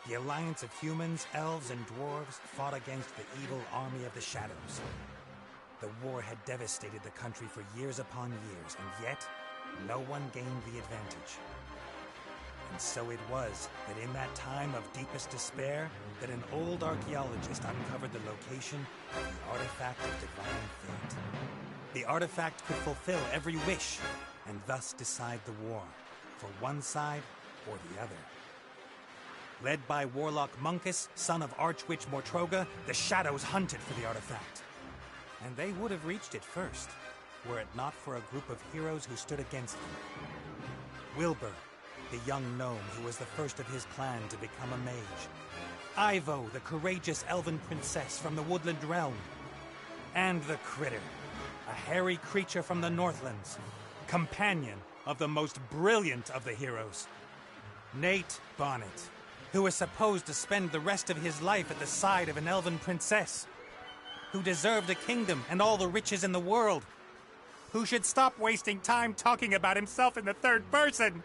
the alliance of humans, elves, and dwarves fought against the evil army of the shadows. The war had devastated the country for years upon years, and yet, no one gained the advantage. And so it was that in that time of deepest despair, that an old archaeologist uncovered the location of the artifact of divine fate. The artifact could fulfill every wish, and thus decide the war, for one side or the other. Led by Warlock Munkus, son of Archwitch Mortroga, the Shadows hunted for the artifact. And they would have reached it first, were it not for a group of heroes who stood against them. Wilbur, the young gnome who was the first of his clan to become a mage. Ivo, the courageous elven princess from the Woodland Realm. And the Critter, a hairy creature from the Northlands, companion of the most brilliant of the heroes, Nate Bonnet, who was supposed to spend the rest of his life at the side of an elven princess, who deserved a kingdom and all the riches in the world, who should stop wasting time talking about himself in the third person.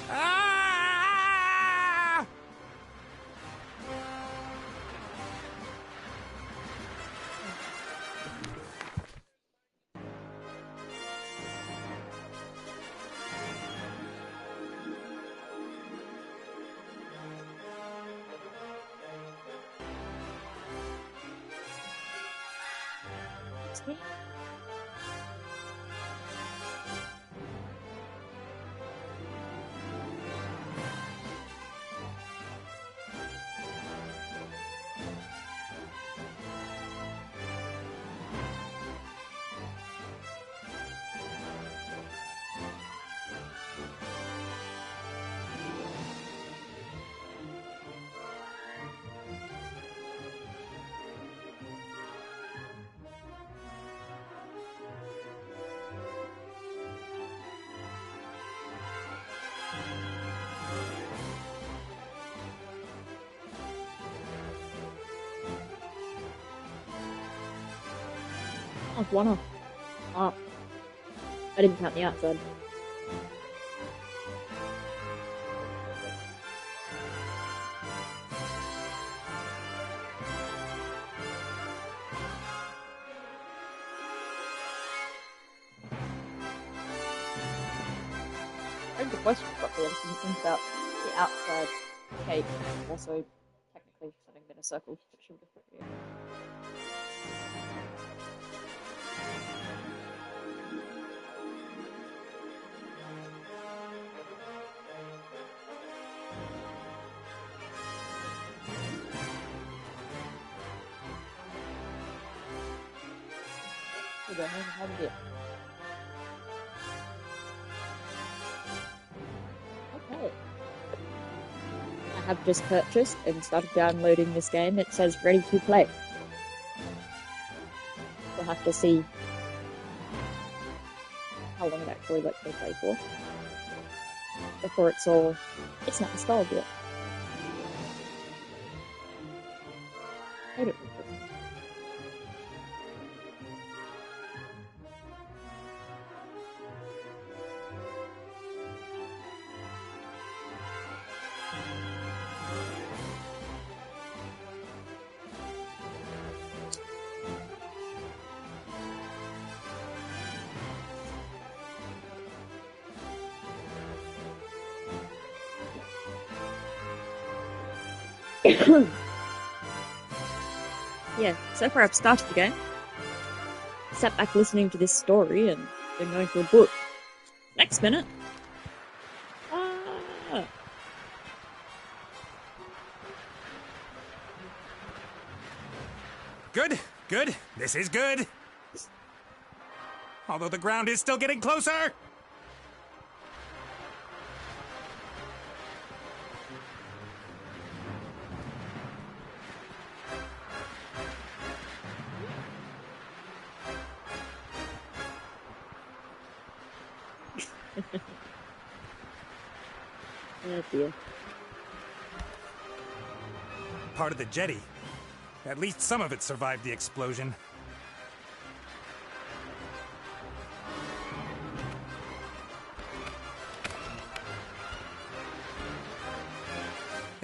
Ah! Oh, one off. Oh. I didn't count the outside. I think the question properly, I was thinking about the outside cake, also technically having been a circle, which should be pretty good. Okay. I have just purchased and started downloading this game. It says ready to play. We'll have to see how long it actually lets me play for. Before it's not installed yet. I don't know. Yeah, so far I've started the game, sat back listening to this story, and then going through a book. Next minute, Good, good. This is good. Although the ground is still getting closer. oh dear. Part of the jetty. At least some of it survived the explosion.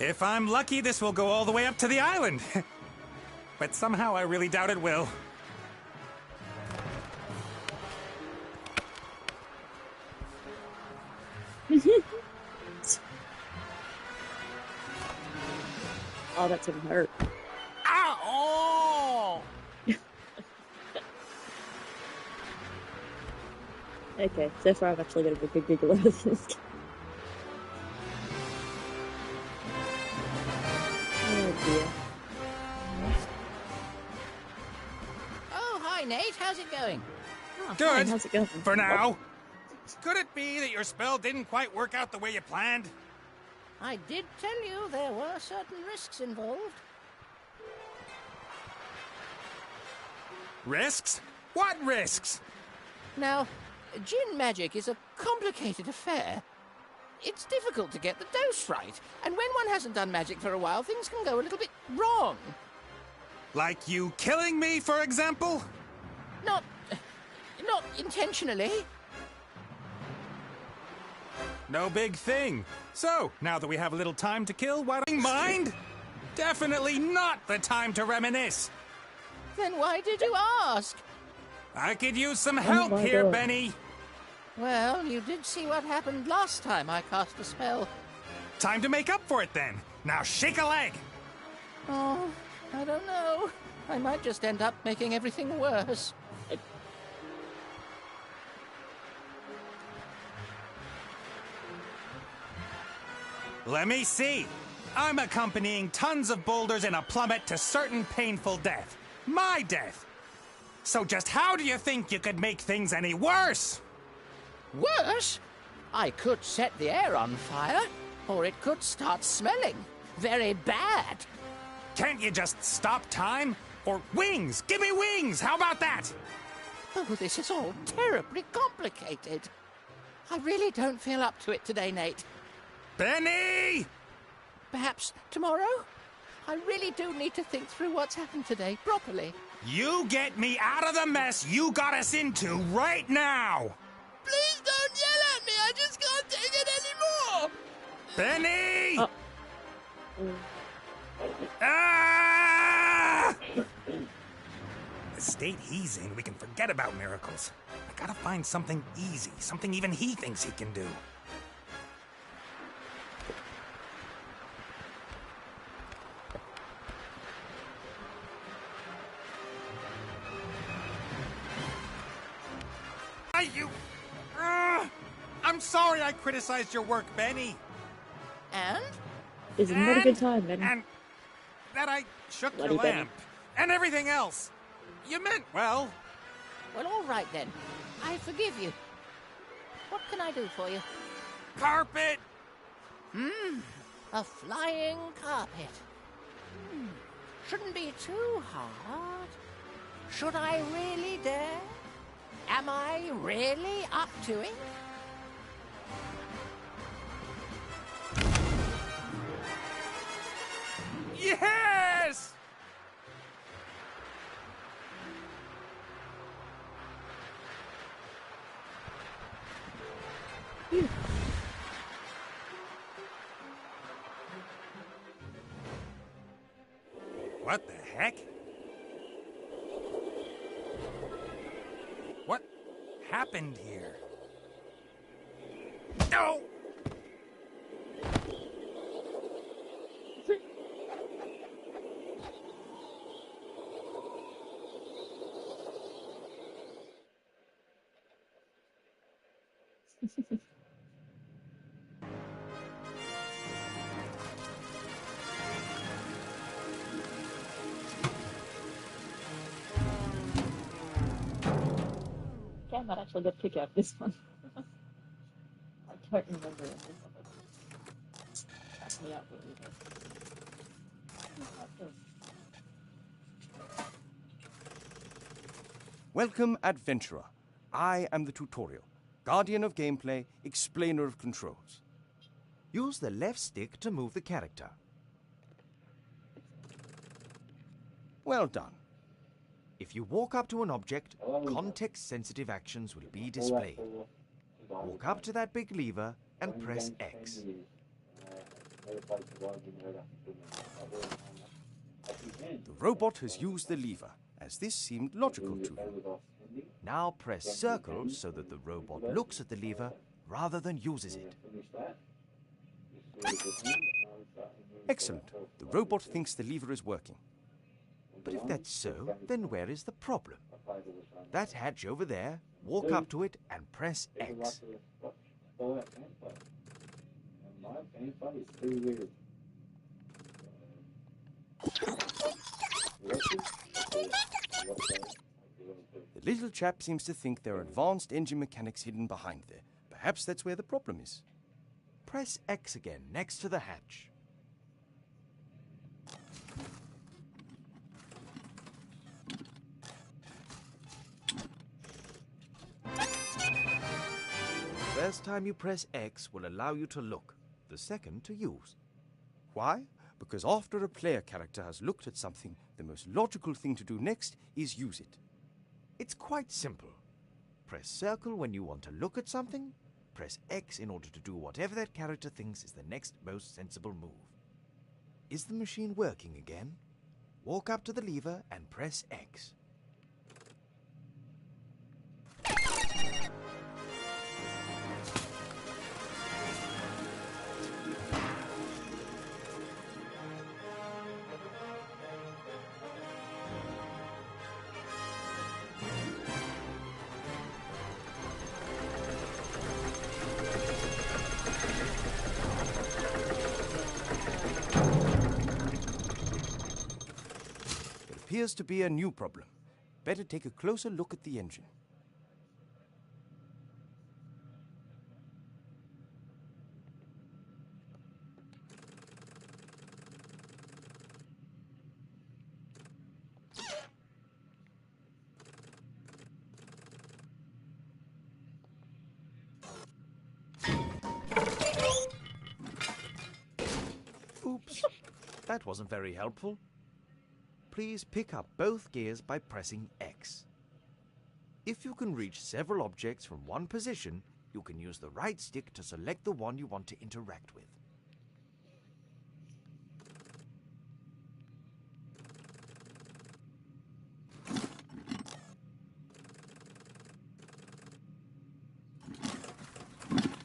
If I'm lucky, this will go all the way up to the island. But somehow I really doubt it will. Oh, that's gonna hurt. Ow! Okay, so far I've actually got a good giggle out of this. Oh dear. Oh, hi, Nate. How's it going? Oh, Good. fine, how's it going? For now. Could it be that your spell didn't quite work out the way you planned? I did tell you there were certain risks involved. Risks? What risks? Now, Jinn magic is a complicated affair. It's difficult to get the dose right, and when one hasn't done magic for a while, things can go a little bit wrong. Like you killing me, for example? Not intentionally. No big thing. So, now that we have a little time to kill, why don't you mind? Definitely not the time to reminisce. Then why did you ask? I could use some help my here, God. Benny. Well, you did see what happened last time I cast a spell. Time to make up for it then. Now shake a leg. Oh, I don't know. I might just end up making everything worse. Let me see. I'm accompanying tons of boulders in a plummet to certain painful death. My death. So just how do you think you could make things any worse? Worse? I could set the air on fire, or it could start smelling. Very bad. Can't you just stop time? Or wings! Give me wings! How about that? Oh, this is all terribly complicated. I really don't feel up to it today, Nate. Benny! Perhaps tomorrow? I really do need to think through what's happened today properly. You get me out of the mess you got us into right now! Please don't yell at me! I just can't take it anymore! Benny! Oh. Ah! The state he's in, we can forget about miracles. I gotta find something easy, something even he thinks he can do. I'm sorry I criticized your work, Benny. And? Is it not a good time, Benny? And that I shook Bloody your Benny. lamp. And everything else. You meant well. Well, all right then. I forgive you. What can I do for you? Carpet! A flying carpet. Shouldn't be too hard. Should I really dare? Am I really up to it? Yes! What the heck? What happened here? No! Okay, I might actually get a kick out of this one. I don't remember any of it. Back me up a little bit. Welcome, Adventurer. I am the tutorial, guardian of gameplay, explainer of controls. Use the left stick to move the character. Well done. If you walk up to an object, context-sensitive actions will be displayed. Walk up to that big lever and press X. The robot has used the lever, as this seemed logical to him. Now press circle so that the robot looks at the lever rather than uses it. Excellent. The robot thinks the lever is working. But if that's so, then where is the problem? That hatch over there, walk up to it and press X. The little chap seems to think there are advanced engine mechanics hidden behind there. Perhaps that's where the problem is. Press X again next to the hatch. The first time you press X will allow you to look, the second to use. Why? Because after a player character has looked at something, the most logical thing to do next is use it. It's quite simple. Press circle when you want to look at something, press X in order to do whatever that character thinks is the next most sensible move. Is the machine working again? Walk up to the lever and press X. Appears to be a new problem. Better take a closer look at the engine. Oops, that wasn't very helpful. Please pick up both gears by pressing X. If you can reach several objects from one position, you can use the right stick to select the one you want to interact with.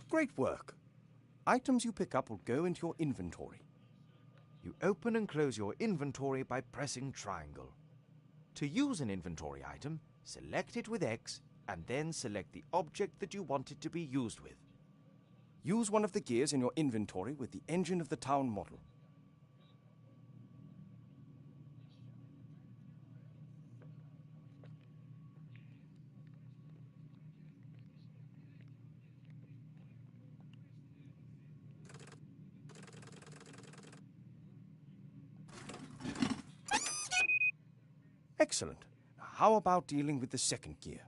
Great work. Items you pick up will go into your inventory. You open and close your inventory by pressing triangle. To use an inventory item, select it with X and then select the object that you want it to be used with. Use one of the gears in your inventory with the engine of the town model. Excellent. Now, how about dealing with the second gear?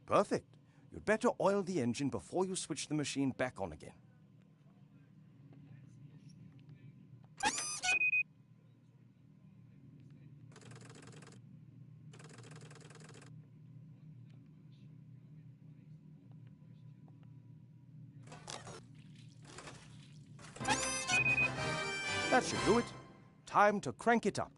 Perfect. You'd better oil the engine before you switch the machine back on again. That should do it. Time to crank it up.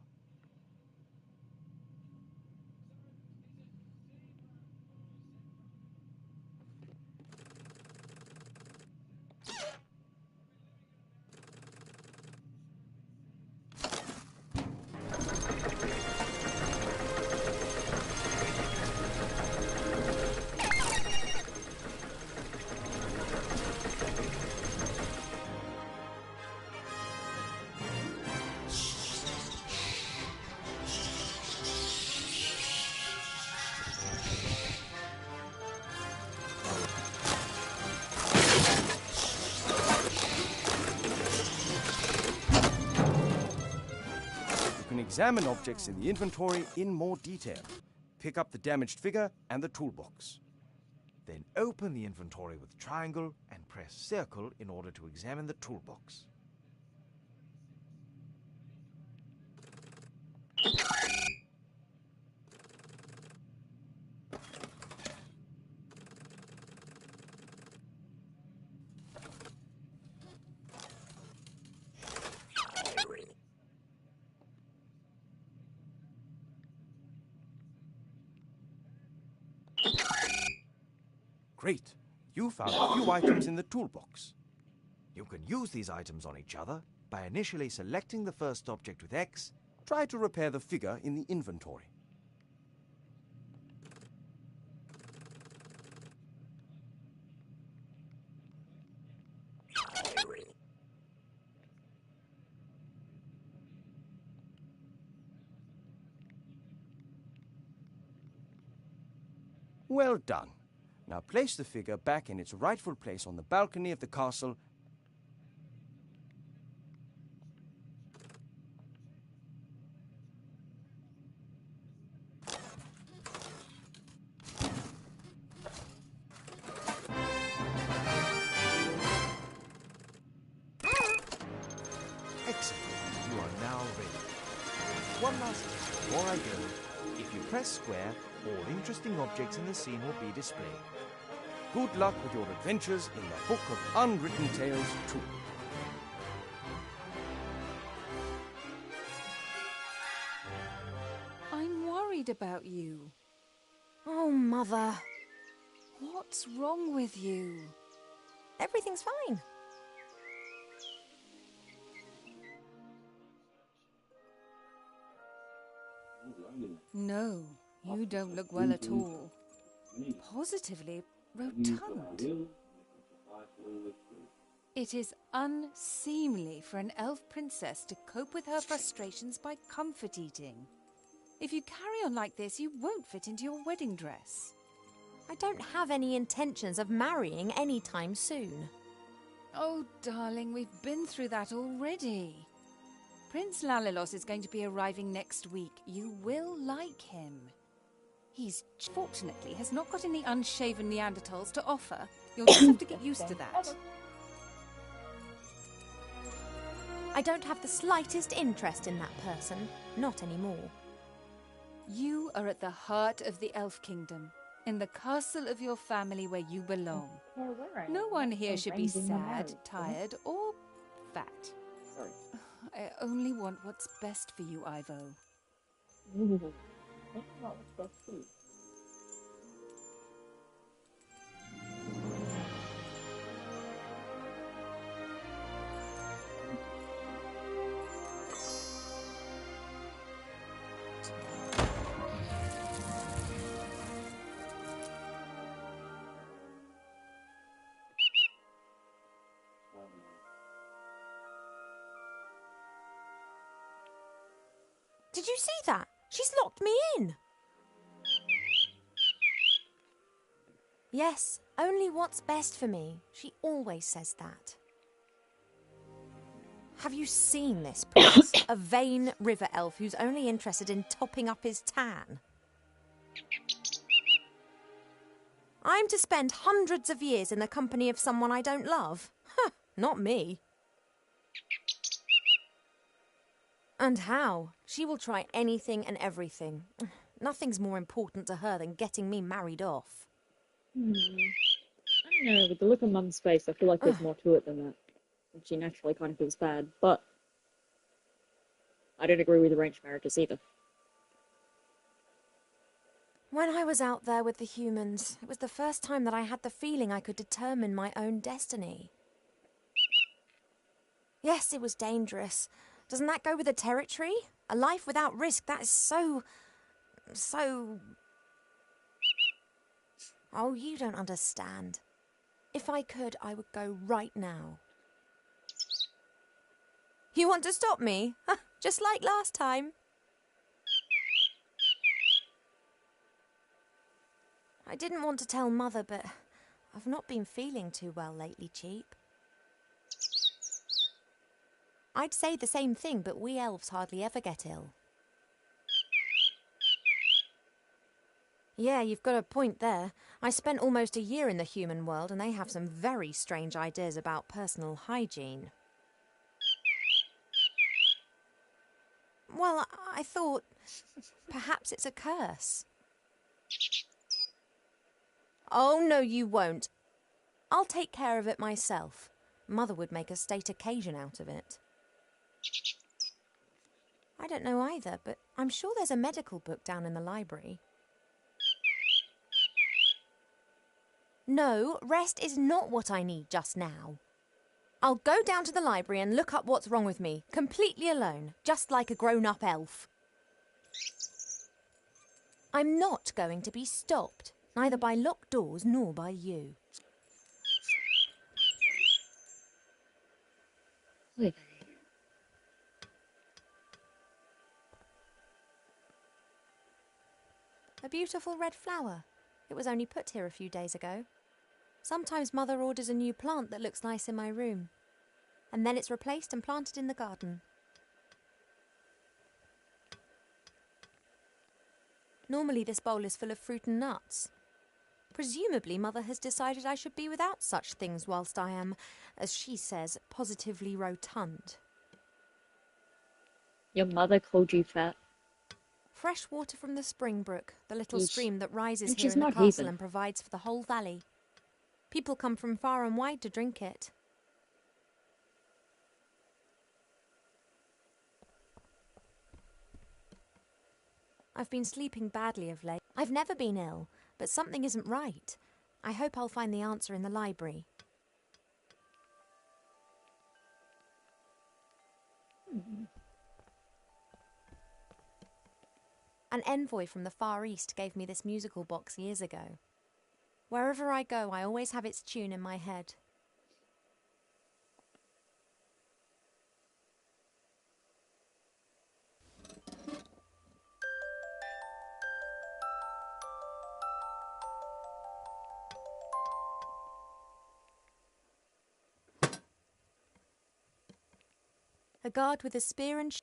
Examine objects in the inventory in more detail. Pick up the damaged figure and the toolbox. Then open the inventory with triangle and press circle in order to examine the toolbox. Great. You found a few items in the toolbox. You can use these items on each other by initially selecting the first object with X. Try to repair the figure in the inventory. Well done. Now place the figure back in its rightful place on the balcony of the castle. Excellent. You are now ready. One last test before I go. If you press square, all interesting objects in the scene will be displayed. Good luck with your adventures in the Book of Unwritten Tales 2. I'm worried about you. Oh, Mother. What's wrong with you? Everything's fine. No, you don't look well at all. Positively rotund. It is unseemly for an elf princess to cope with her frustrations by comfort eating. If you carry on like this, you won't fit into your wedding dress. I don't have any intentions of marrying anytime soon. Oh, darling, we've been through that already. Prince Lalilos is going to be arriving next week. You will like him. He's fortunately has not got any unshaven Neanderthals to offer. You'll just have to get used to that. I don't have the slightest interest in that person. Not anymore. You are at the heart of the Elf Kingdom, in the castle of your family where you belong. No one here should be sad, tired, or fat. Sorry. I only want what's best for you, Ivo. That's not what's best for you. Did you see that? She's locked me in. Yes, only what's best for me. She always says that. Have you seen this prince? A vain river elf who's only interested in topping up his tan. I'm to spend hundreds of years in the company of someone I don't love? Huh, not me. And how? She will try anything and everything. Nothing's more important to her than getting me married off. I don't know, with the look on Mum's face, I feel like there's more to it than that. And she naturally kind of feels bad, but I don't agree with arranged marriages either. When I was out there with the humans, it was the first time that I had the feeling I could determine my own destiny. Yes, it was dangerous. Doesn't that go with the territory? A life without risk, that is so... Oh, you don't understand. If I could, I would go right now. You want to stop me? Just like last time. I didn't want to tell Mother, but I've not been feeling too well lately, Cheap. I'd say the same thing, but we elves hardly ever get ill. Yeah, you've got a point there. I spent almost a year in the human world, and they have some very strange ideas about personal hygiene. Well, I thought perhaps it's a curse. Oh, no, you won't. I'll take care of it myself. Mother would make a state occasion out of it. I don't know either, but I'm sure there's a medical book down in the library. No, rest is not what I need just now. I'll go down to the library and look up what's wrong with me, completely alone, just like a grown-up elf. I'm not going to be stopped, neither by locked doors nor by you. Wait. A beautiful red flower. It was only put here a few days ago. Sometimes Mother orders a new plant that looks nice in my room, and then it's replaced and planted in the garden. Normally this bowl is full of fruit and nuts. Presumably Mother has decided I should be without such things whilst I am, as she says, positively rotund. Your mother called you fat. Fresh water from the spring brook, the little Yeesh. stream that rises And here she's in the not castle heathen. and provides for the whole valley. People come from far and wide to drink it. I've been sleeping badly of late. I've never been ill, but something isn't right. I hope I'll find the answer in the library. An envoy from the Far East gave me this musical box years ago. Wherever I go, I always have its tune in my head. A guard with a spear and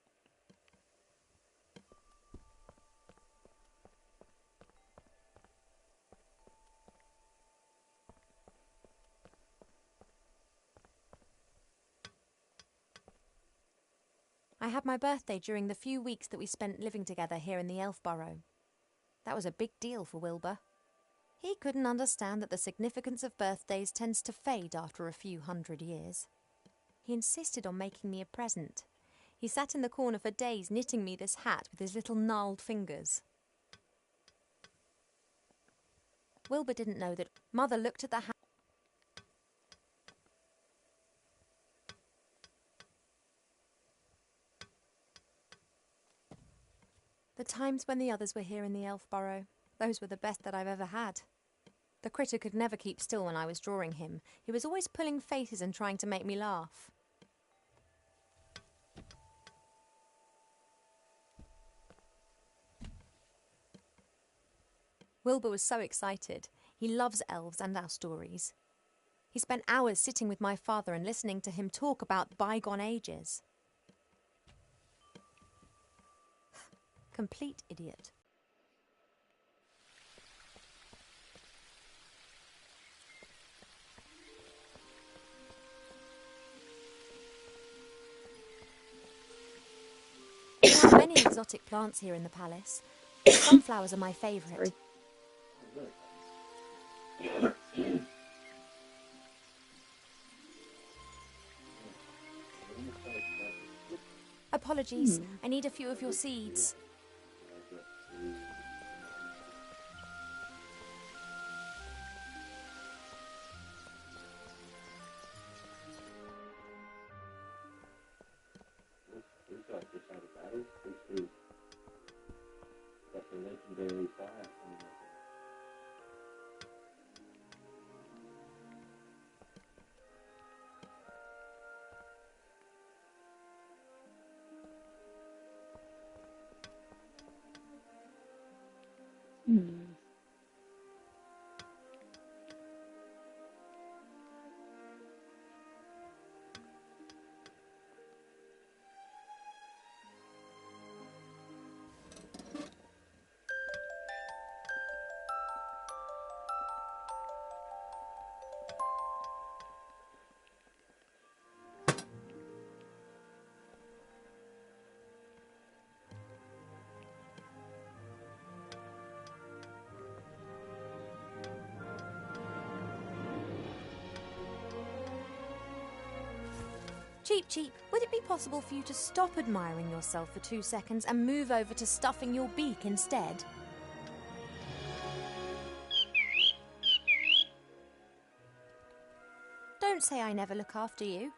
I had my birthday during the few weeks that we spent living together here in the Elf Burrow. That was a big deal for Wilbur. He couldn't understand that the significance of birthdays tends to fade after a few hundred years. He insisted on making me a present. He sat in the corner for days knitting me this hat with his little gnarled fingers. Wilbur didn't know that Mother looked at the hat. The times when the others were here in the Elf Burrow, those were the best that I've ever had. The critter could never keep still when I was drawing him. He was always pulling faces and trying to make me laugh. Wilbur was so excited. He loves elves and our stories. He spent hours sitting with my father and listening to him talk about bygone ages. Complete idiot. We have many exotic plants here in the palace. Sunflowers are my favourite. Apologies, I need a few of your seeds. Cheep Cheep, would it be possible for you to stop admiring yourself for 2 seconds and move over to stuffing your beak instead? Don't say I never look after you.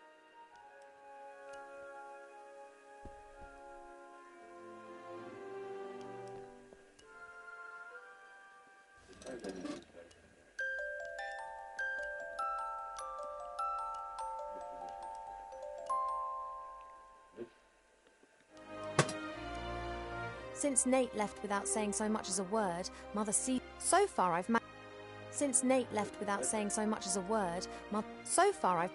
Since Nate left without saying so much as a word, Mother sees. So far I've Since Nate left without saying so much as a word, So far I've.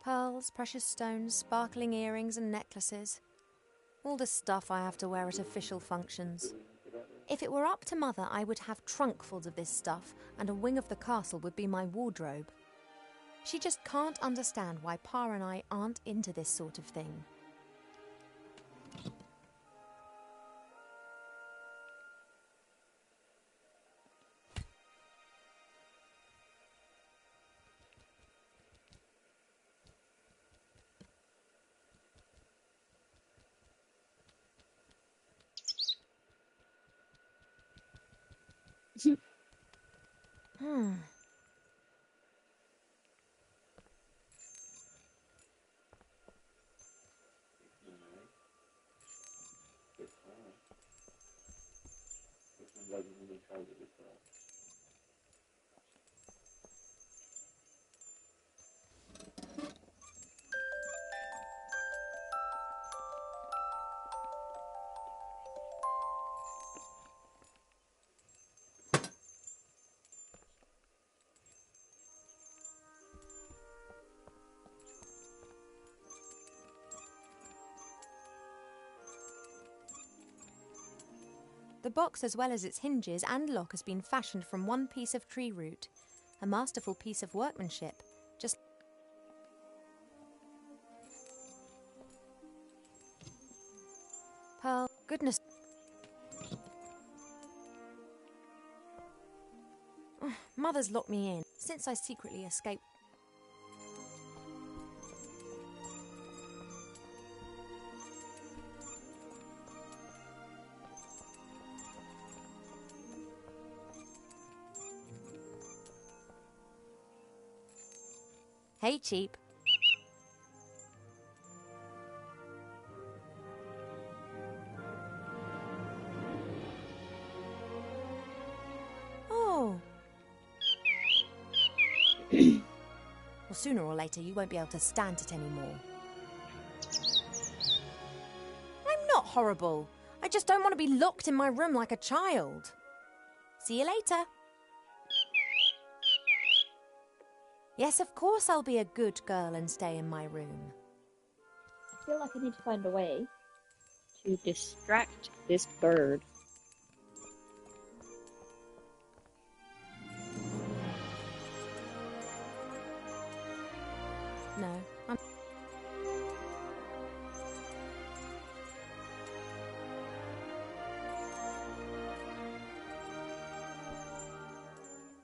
Pearls, precious stones, sparkling earrings and necklaces. All the stuff I have to wear at official functions. If it were up to Mother, I would have trunkfuls of this stuff, and a wing of the castle would be my wardrobe. She just can't understand why Pa and I aren't into this sort of thing. The box, as well as its hinges and lock, has been fashioned from one piece of tree root. A masterful piece of workmanship. Just... Pearl, goodness... Mother's locked me in, since I secretly escaped... Hey, Cheap. Oh. Well, sooner or later you won't be able to stand it anymore. I'm not horrible. I just don't want to be locked in my room like a child. See you later. Yes, of course I'll be a good girl and stay in my room. I feel like I need to find a way to distract this bird. No, I'm...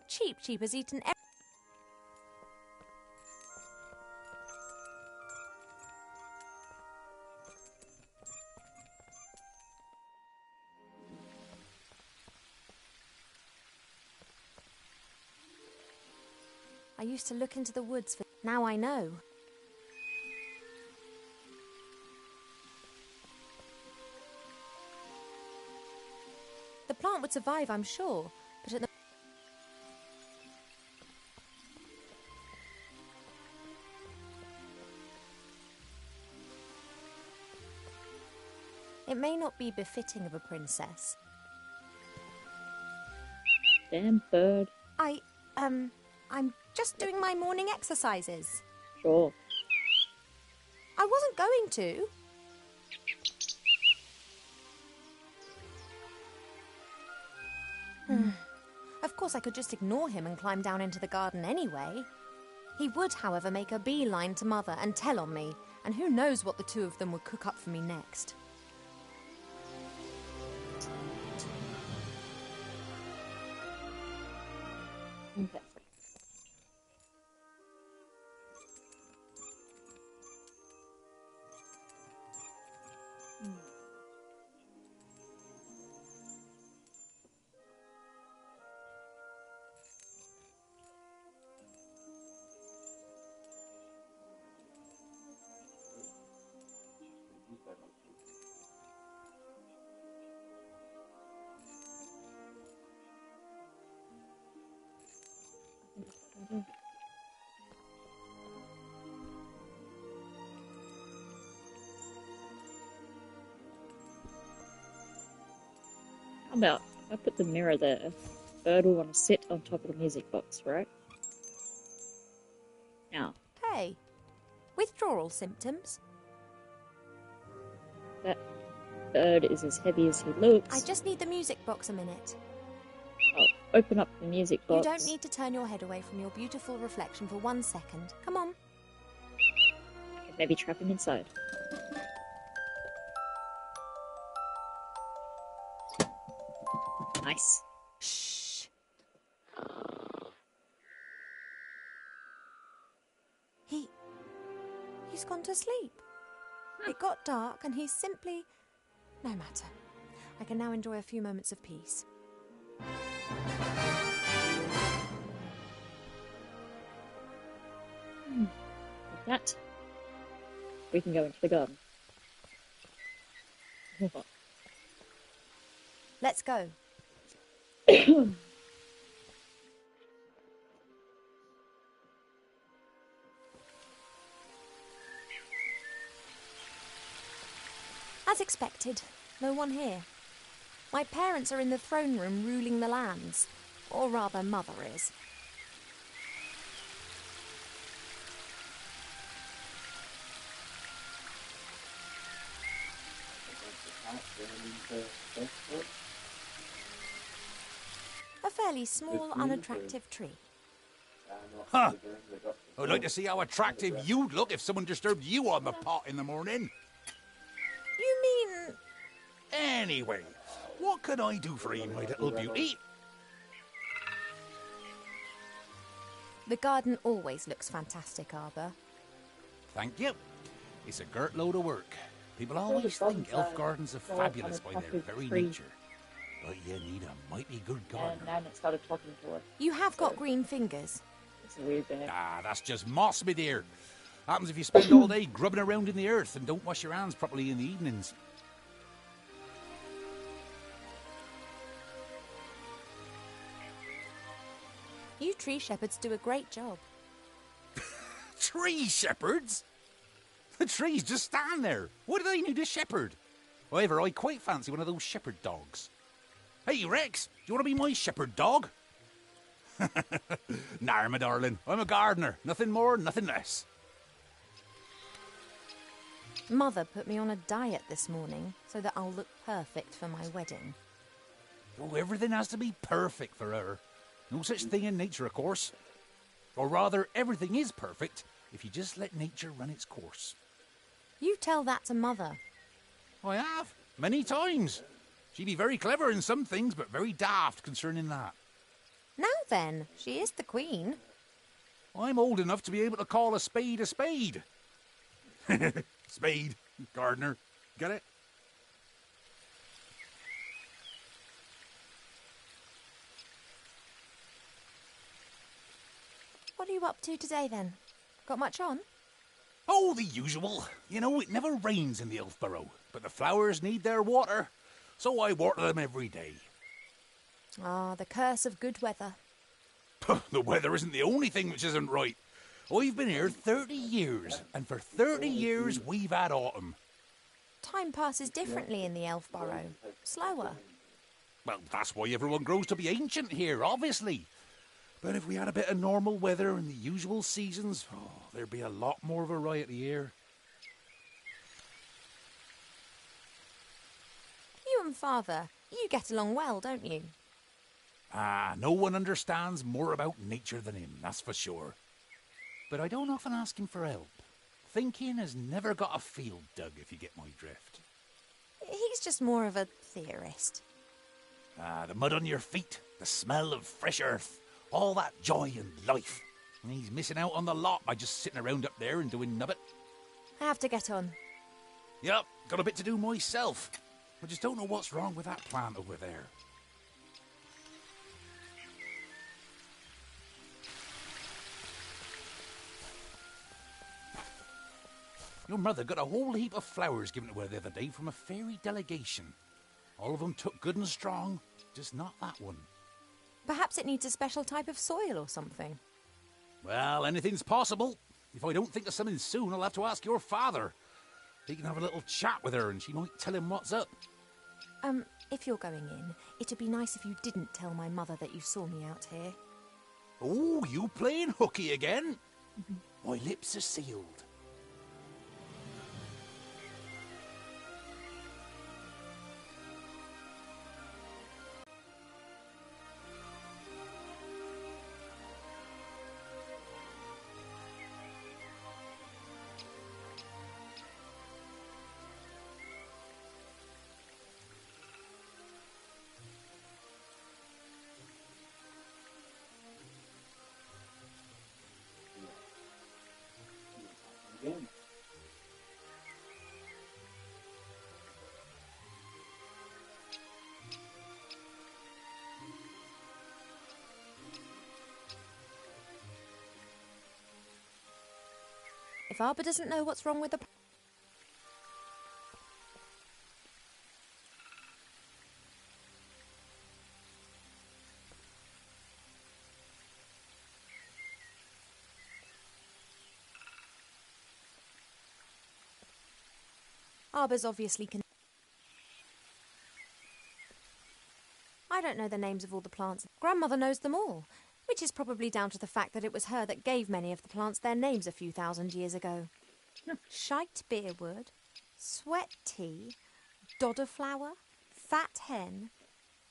Cheap has eaten everything. I used to look into the woods for... Now I know. The plant would survive, I'm sure, but at the... It may not be befitting of a princess. Damn bird. I'm just doing my morning exercises. Sure. I wasn't going to. Of course, I could just ignore him and climb down into the garden anyway. He would, however, make a beeline to Mother and tell on me, and who knows what the two of them would cook up for me next. Okay. How about if I put the mirror there? Bird will want to sit on top of the music box, right? Now, Hey, withdrawal symptoms? that bird is as heavy as he looks. I just need the music box a minute. I'll open up the music You box. don't need to turn your head away from your beautiful reflection for 1 second. Come on. I can maybe trap him inside. Nice. Shh. He's gone to sleep. It got dark and he's simply... No matter. I can now enjoy a few moments of peace. Like that. We can go into the garden. Let's go. As expected, no one here. My parents are in the throne room ruling the lands. Or rather, Mother is. A fairly small, unattractive tree. Huh. I'd like to see how attractive you'd look if someone disturbed you on the pot in the morning. You mean... Anyway, what can I do for you, my little beauty? The garden always looks fantastic, Arbor. Thank you. It's a girt load of work. People always think elf gardens are fabulous by their very nature. But you need a mighty good And gardener. now it started talking to us. You have got green fingers. It's a weird bit. Ah, that's just moss, my dear. Happens if you spend all day grubbing around in the earth and don't wash your hands properly in the evenings. You tree shepherds do a great job. Tree shepherds? The trees just stand there. What do they need a shepherd? However, I quite fancy one of those shepherd dogs. Hey, Rex, do you want to be my shepherd dog? Nah, my darling. I'm a gardener. Nothing more, nothing less. Mother put me on a diet this morning so that I'll look perfect for my wedding. Oh, everything has to be perfect for her. No such thing in nature, of course. Or rather, everything is perfect if you just let nature run its course. You tell that to Mother. I have, many times. She'd be very clever in some things, but very daft concerning that. Now then, she is the queen. I'm old enough to be able to call a spade a spade. Spade, gardener, get it? What are you up to today then? Got much on? Oh, the usual. You know, it never rains in the Elfborough, but the flowers need their water, so I water them every day. Ah, the curse of good weather. The weather isn't the only thing which isn't right. I've been here 30 years, and for 30 years we've had autumn. Time passes differently in the Elfborough. Slower. Well, that's why everyone grows to be ancient here, obviously. But if we had a bit of normal weather and the usual seasons, there'd be a lot more variety here. You and Father, you get along well, don't you? Ah, no one understands more about nature than him, that's for sure. But I don't often ask him for help. Thinking has never got a field dug, if you get my drift. He's just more of a theorist. Ah, the mud on your feet, the smell of fresh earth, all that joy and life. And he's missing out on the lot by just sitting around up there and doing nubbit. I have to get on. Yep, got a bit to do myself. I just don't know what's wrong with that plant over there. Your mother got a whole heap of flowers given to her the other day from a fairy delegation. All of them took good and strong, just not that one. Perhaps it needs a special type of soil or something. Well, anything's possible. If I don't think of something soon, I'll have to ask your father. He can have a little chat with her and she might tell him what's up. If you're going in, it'd be nice if you didn't tell my mother that you saw me out here. Oh, you playing hooky again? My lips are sealed. If Arbor doesn't know what's wrong with the... Arbor's obviously... I don't know the names of all the plants. Grandmother knows them all, which is probably down to the fact that it was her that gave many of the plants their names a few thousand years ago. Shite beerwood, sweat tea, dodder flower, fat hen,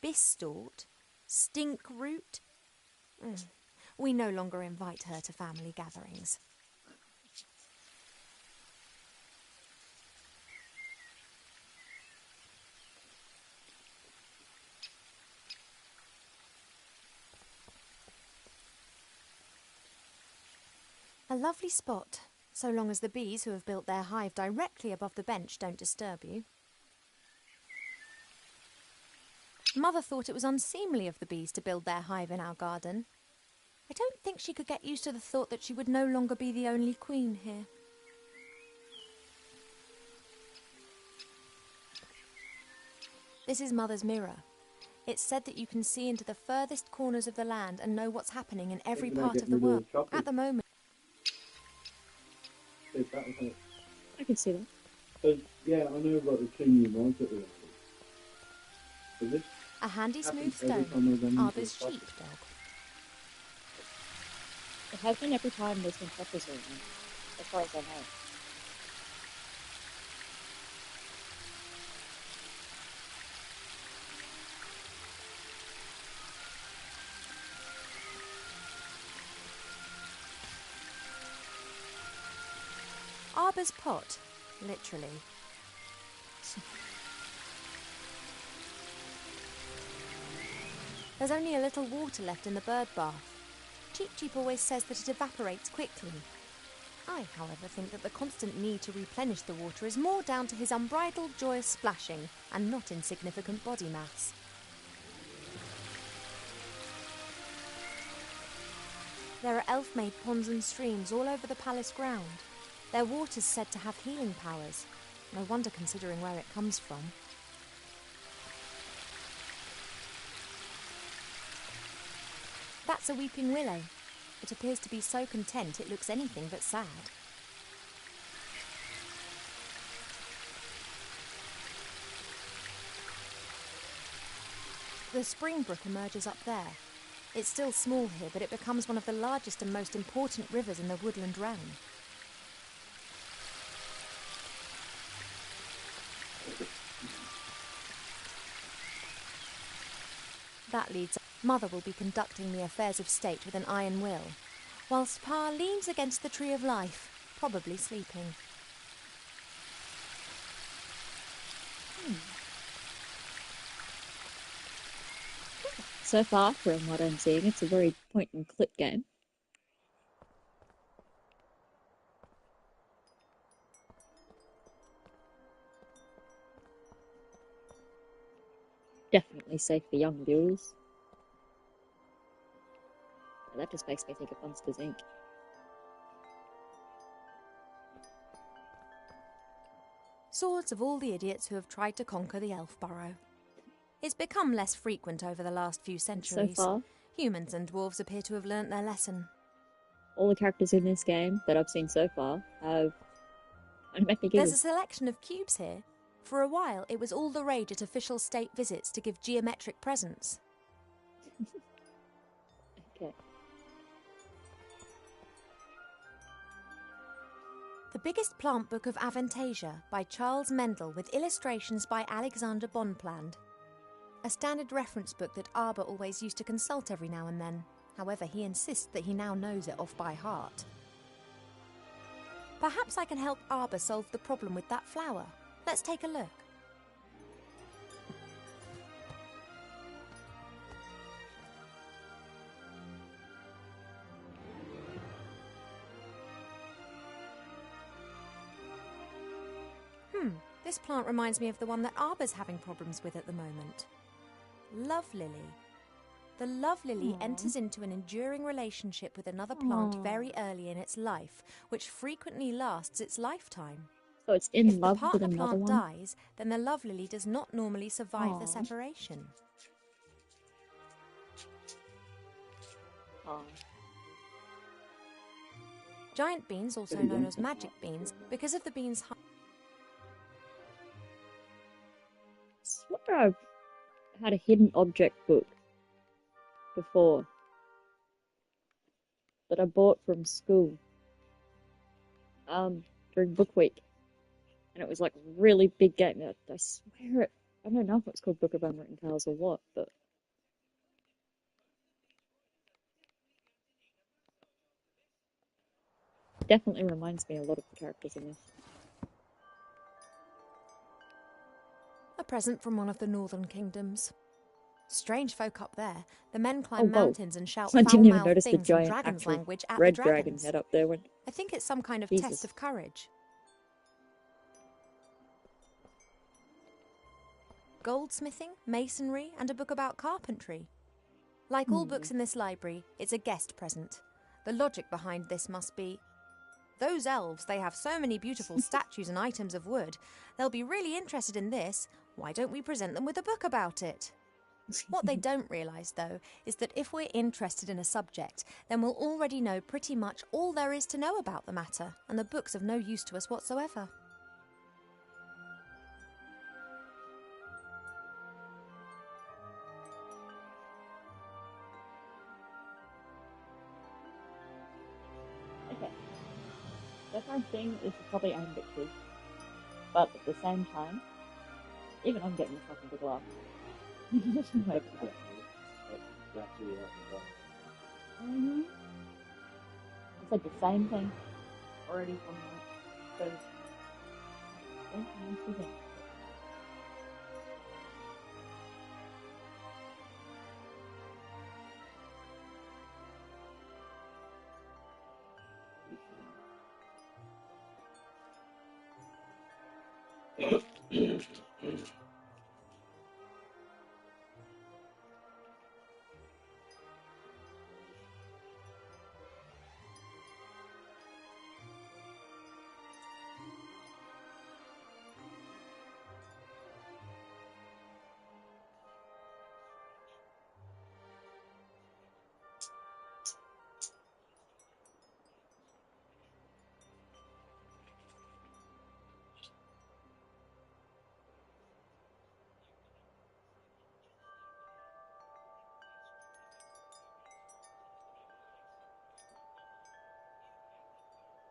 bistort, stink root. We no longer invite her to family gatherings. A lovely spot, so long as the bees who have built their hive directly above the bench don't disturb you. Mother thought it was unseemly of the bees to build their hive in our garden. I don't think she could get used to the thought that she would no longer be the only queen here. This is Mother's mirror. It's said that you can see into the furthest corners of the land and know what's happening in every part of the world. At the moment, I can see that. Yeah, I know about the king you want it with. So this a handy smooth every stone, time I run into Arbor's a topic. sheepdog. It has been every time there's been choppers around, as far as I know. Arbor's pot, literally. There's only a little water left in the bird bath. Cheep Cheep always says that it evaporates quickly. I, however, think that the constant need to replenish the water is more down to his unbridled joyous splashing and not insignificant body mass. There are elf-made ponds and streams all over the palace ground. Their water's said to have healing powers. No wonder considering where it comes from. That's a weeping willow. It appears to be so content it looks anything but sad. The spring brook emerges up there. It's still small here, but it becomes one of the largest and most important rivers in the woodland realm. That leads... Mother will be conducting the affairs of state with an iron will, whilst Pa leans against the tree of life, probably sleeping. So far, from what I'm seeing, it's a very point-and-click game. Definitely safe for young viewers. That just makes me think of Monsters, Inc. Swords of all the idiots who have tried to conquer the elf burrow. It's become less frequent over the last few centuries. So far, Humans and dwarves appear to have learnt their lesson. all the characters in this game that I've seen so far have animatic There's a giggles. selection of cubes here. For a while, it was all the rage at official state visits to give geometric presents. Okay. The Biggest Plant Book of Avantasia by Charles Mendel with illustrations by Alexander Bonpland. A standard reference book that Arbor always used to consult every now and then. However, he insists that he now knows it off by heart. Perhaps I can help Arbor solve the problem with that flower. Let's take a look. This plant reminds me of the one that Arbor's having problems with at the moment. Love Lily. The love lily enters into an enduring relationship with another plant very early in its life, which frequently lasts its lifetime. So it's in If the love with partner another plant one? dies, then the love lily does not normally survive the separation. Oh. Giant beans, also known as magic beans, because of the beans' I swear I've had a hidden object book before that I bought from school during book week, and it was like a really big game. I swear I don't know if it's called Book of Unwritten Tales or what, but definitely reminds me a lot of the characters in this. A present from one of the northern kingdoms. Strange folk up there. The men climb whoa. mountains and shout I didn't even foul-mouthed notice the things in giant dragon's actual language at red the dragon dragons. head up there. When I think it's some kind of Jesus. test of courage. Goldsmithing, masonry, and a book about carpentry. Like all books in this library, it's a guest present. The logic behind this must be, those elves, they have so many beautiful statues and items of wood. They'll be really interested in this. Why don't we present them with a book about it? What they don't realise, though, is that if we're interested in a subject, then we'll already know pretty much all there is to know about the matter, and the book's of no use to us whatsoever. okay, that kind of thing is probably aimed at kids, but at the same time, even I'm getting myself into glass. Like, it's like the same thing already from the same thing.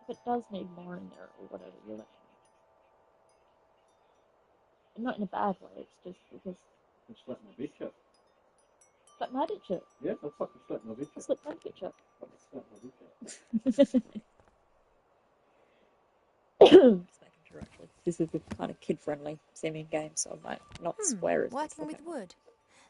If it does need more in there or whatever, you let me know. And not in a bad way, it's just because I slapped my bitch up. slap my bitch up. Yeah, I fucking slapped my bitch I up. slipped my bitch up. Fucking slapped my bitch up. Just making sure actually. This is a kind of kid-friendly seeming game, so I might not swear as much. Working with wood.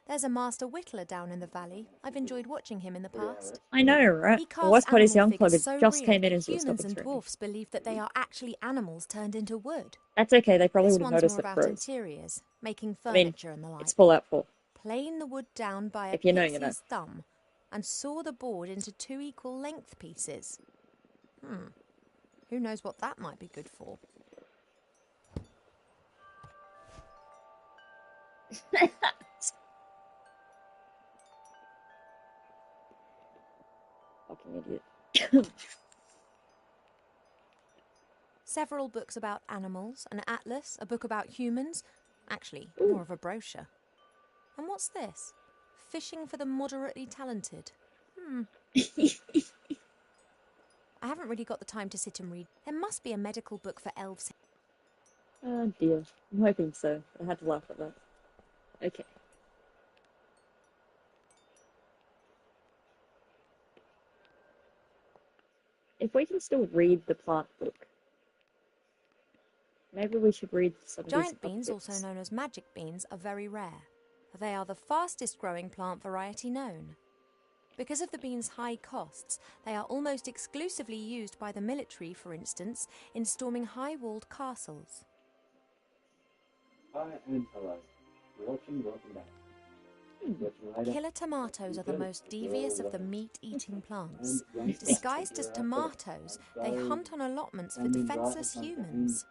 There's a master whittler down in the valley. I've enjoyed watching him in the past. I know, right? He The carves West Coast animal Young Club figures so just real came in that as it was humans stopping and streaming. dwarfs believe that they are actually animals turned into wood. That's okay, they probably This would have one's noticed more it about froze. interiors, making I mean, furniture and the like. it's Fallout 4. Plane the wood down by a If you know, pixie's you know. thumb and saw the board into 2 equal length pieces. Who knows what that might be good for? Fucking idiot. Several books about animals, an atlas, a book about humans. Actually, Ooh. more of a brochure. And what's this? Fishing for the moderately talented. I haven't really got the time to sit and read. There must be a medical book for elves. Oh dear. I'm hoping so. I had to laugh at that. Okay. If we can still read the plant book, maybe we should read some of these Giant other beans, books. also known as magic beans, are very rare. They are the fastest growing plant variety known. Because of the beans' high costs, they are almost exclusively used by the military, for instance, in storming high-walled castles. Hi and hello. You're watching Welcome Back. Watching later. Killer tomatoes are the most devious of the meat-eating plants. Disguised as tomatoes, they hunt on allotments for defenceless humans.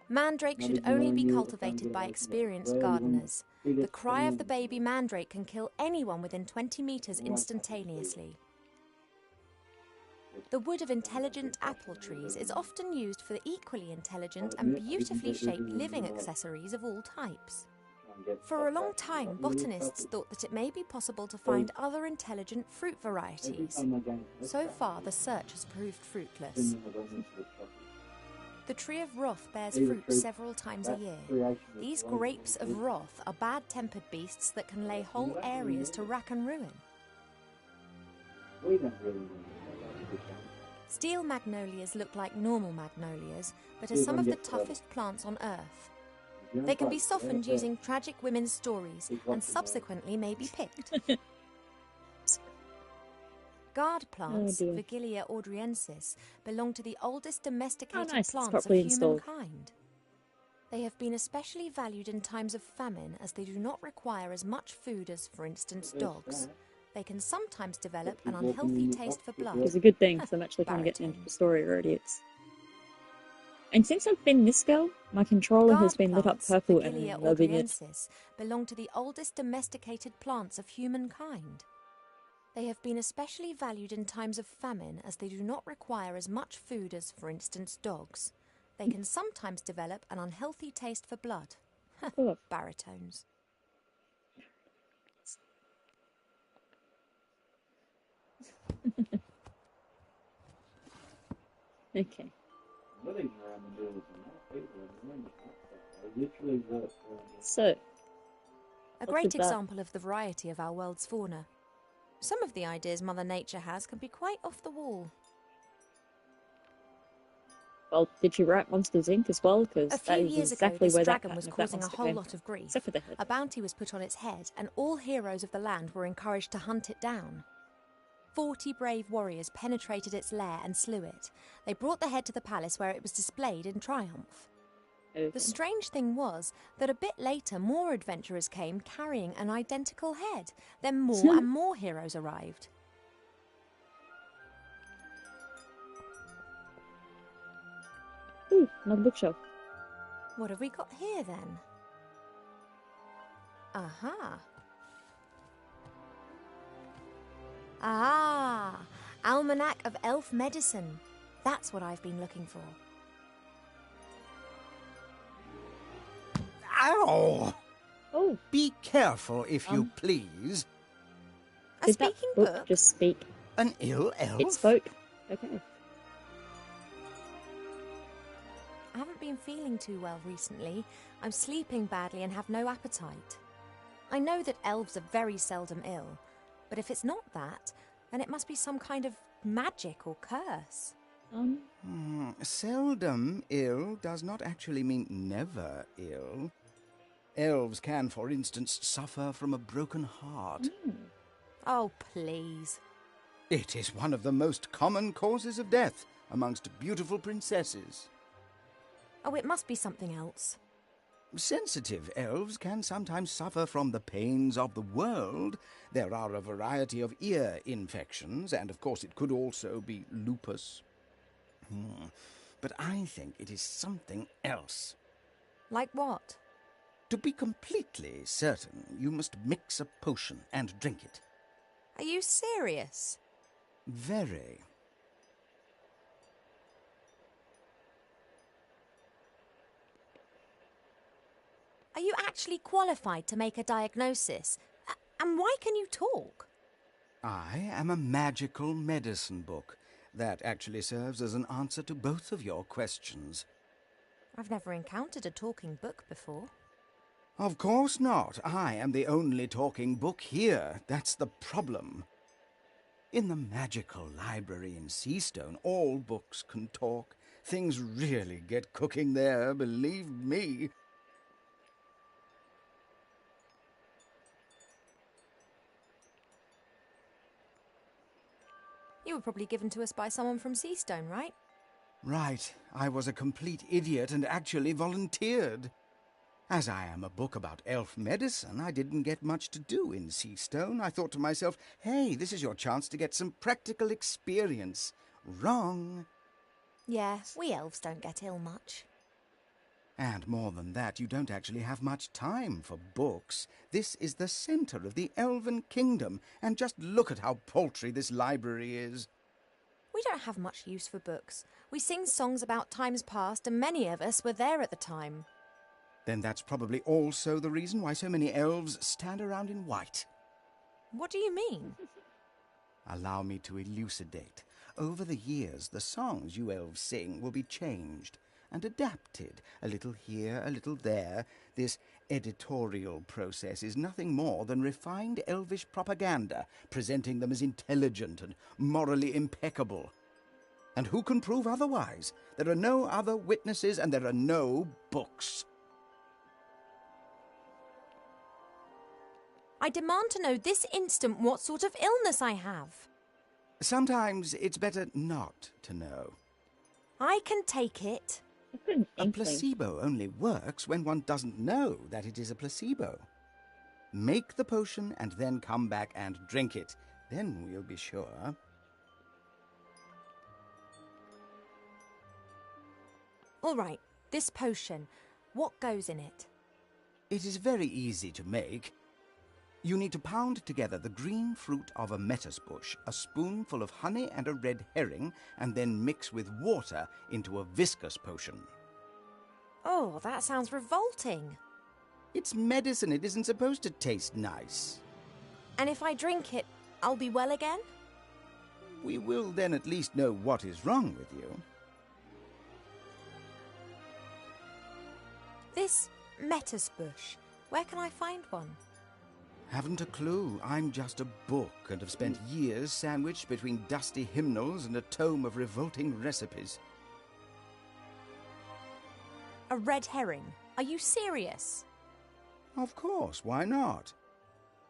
Mandrake should only be cultivated by experienced gardeners. The cry of the baby mandrake can kill anyone within 20 metres instantaneously. The wood of intelligent apple trees is often used for the equally intelligent and beautifully shaped living accessories of all types. For a long time, botanists thought that it may be possible to find other intelligent fruit varieties. So far, the search has proved fruitless. The tree of wrath bears fruit several times a year. These grapes of wrath are bad-tempered beasts that can lay whole areas to rack and ruin. We don't really need to go. Steel magnolias look like normal magnolias, but are some of the toughest plants on Earth. They can be softened using tragic women's stories and subsequently may be picked. Guard plants, dear. Vigilia ordriensis, belong to the oldest domesticated nice, it's plants of properly installed. humankind. They have been especially valued in times of famine as they do not require as much food as, for instance, dogs. They can sometimes develop an unhealthy taste for blood. Which is a good thing, because I'm actually kind of getting into the story already. And since I've been this girl, my controller has been lit up purple and Vigilia I'm loving it. ordriensis, belong to the oldest domesticated plants of humankind. They have been especially valued in times of famine as they do not require as much food as, for instance, dogs. They can sometimes develop an unhealthy taste for blood. Oh. Baritones. Okay. Living around the middle of the night, people are doing that. They literally work around the So, A Look great at that. example of the variety of our world's fauna. Some of the ideas Mother Nature has can be quite off the wall. well, did you write Monsters Inc. as well? A Because few that is years ago, exactly this where that dragon was pattern of that causing a monster whole came lot from. of grief. Except for the head. A bounty was put on its head, and all heroes of the land were encouraged to hunt it down. 40 brave warriors penetrated its lair and slew it. They brought the head to the palace where it was displayed in triumph. Okay. The strange thing was that a bit later more adventurers came carrying an identical head. Then more and more heroes arrived. Ooh, another bookshelf. What have we got here then? Aha! Ah! Almanac of Elf Medicine. That's what I've been looking for. Ow! Oh, Be careful, if you please. A did that speaking book book? just speak? An ill elf? It spoke. Okay. I haven't been feeling too well recently. I'm sleeping badly and have no appetite. I know that elves are very seldom ill, but if it's not that, then it must be some kind of magic or curse. Seldom ill does not actually mean never ill. Elves can, for instance, suffer from a broken heart. Oh, please. It is one of the most common causes of death amongst beautiful princesses. Oh, it must be something else. Sensitive elves can sometimes suffer from the pains of the world. There are a variety of ear infections, and of course it could also be lupus. But I think it is something else. Like what? To be completely certain, you must mix a potion and drink it. Are you serious? Very. Are you actually qualified to make a diagnosis? And why can you talk? I am a magical medicine book. That actually serves as an answer to both of your questions. I've never encountered a talking book before. Of course not. I am the only talking book here. That's the problem. In the magical library in Seastone, all books can talk. Things really get cooking there, believe me. You were probably given to us by someone from Seastone, right? Right. I was a complete idiot and actually volunteered. As I am a book about elf medicine, I didn't get much to do in Seastone. I thought to myself, hey, this is your chance to get some practical experience. Wrong. Yeah, we elves don't get ill much. And more than that, you don't actually have much time for books. This is the centre of the elven kingdom, and just look at how paltry this library is. We don't have much use for books. We sing songs about times past, and many of us were there at the time. Then that's probably also the reason why so many elves stand around in white. What do you mean? Allow me to elucidate. Over the years, the songs you elves sing will be changed and adapted, a little here, a little there. This editorial process is nothing more than refined elvish propaganda, presenting them as intelligent and morally impeccable. And who can prove otherwise? There are no other witnesses and there are no books. I demand to know this instant what sort of illness I have. Sometimes it's better not to know. I can take it. I've got an A inkling. placebo only works when one doesn't know that it is a placebo. Make the potion and then come back and drink it. Then we'll be sure. All right, this potion. What goes in it? It is very easy to make. You need to pound together the green fruit of a metis bush, a spoonful of honey and a red herring, and then mix with water into a viscous potion. Oh, that sounds revolting. It's medicine. It isn't supposed to taste nice. And if I drink it, I'll be well again? We will then at least know what is wrong with you. This metis bush, where can I find one? Haven't a clue. I'm just a book and have spent years sandwiched between dusty hymnals and a tome of revolting recipes. A red herring. Are you serious? Of course, why not?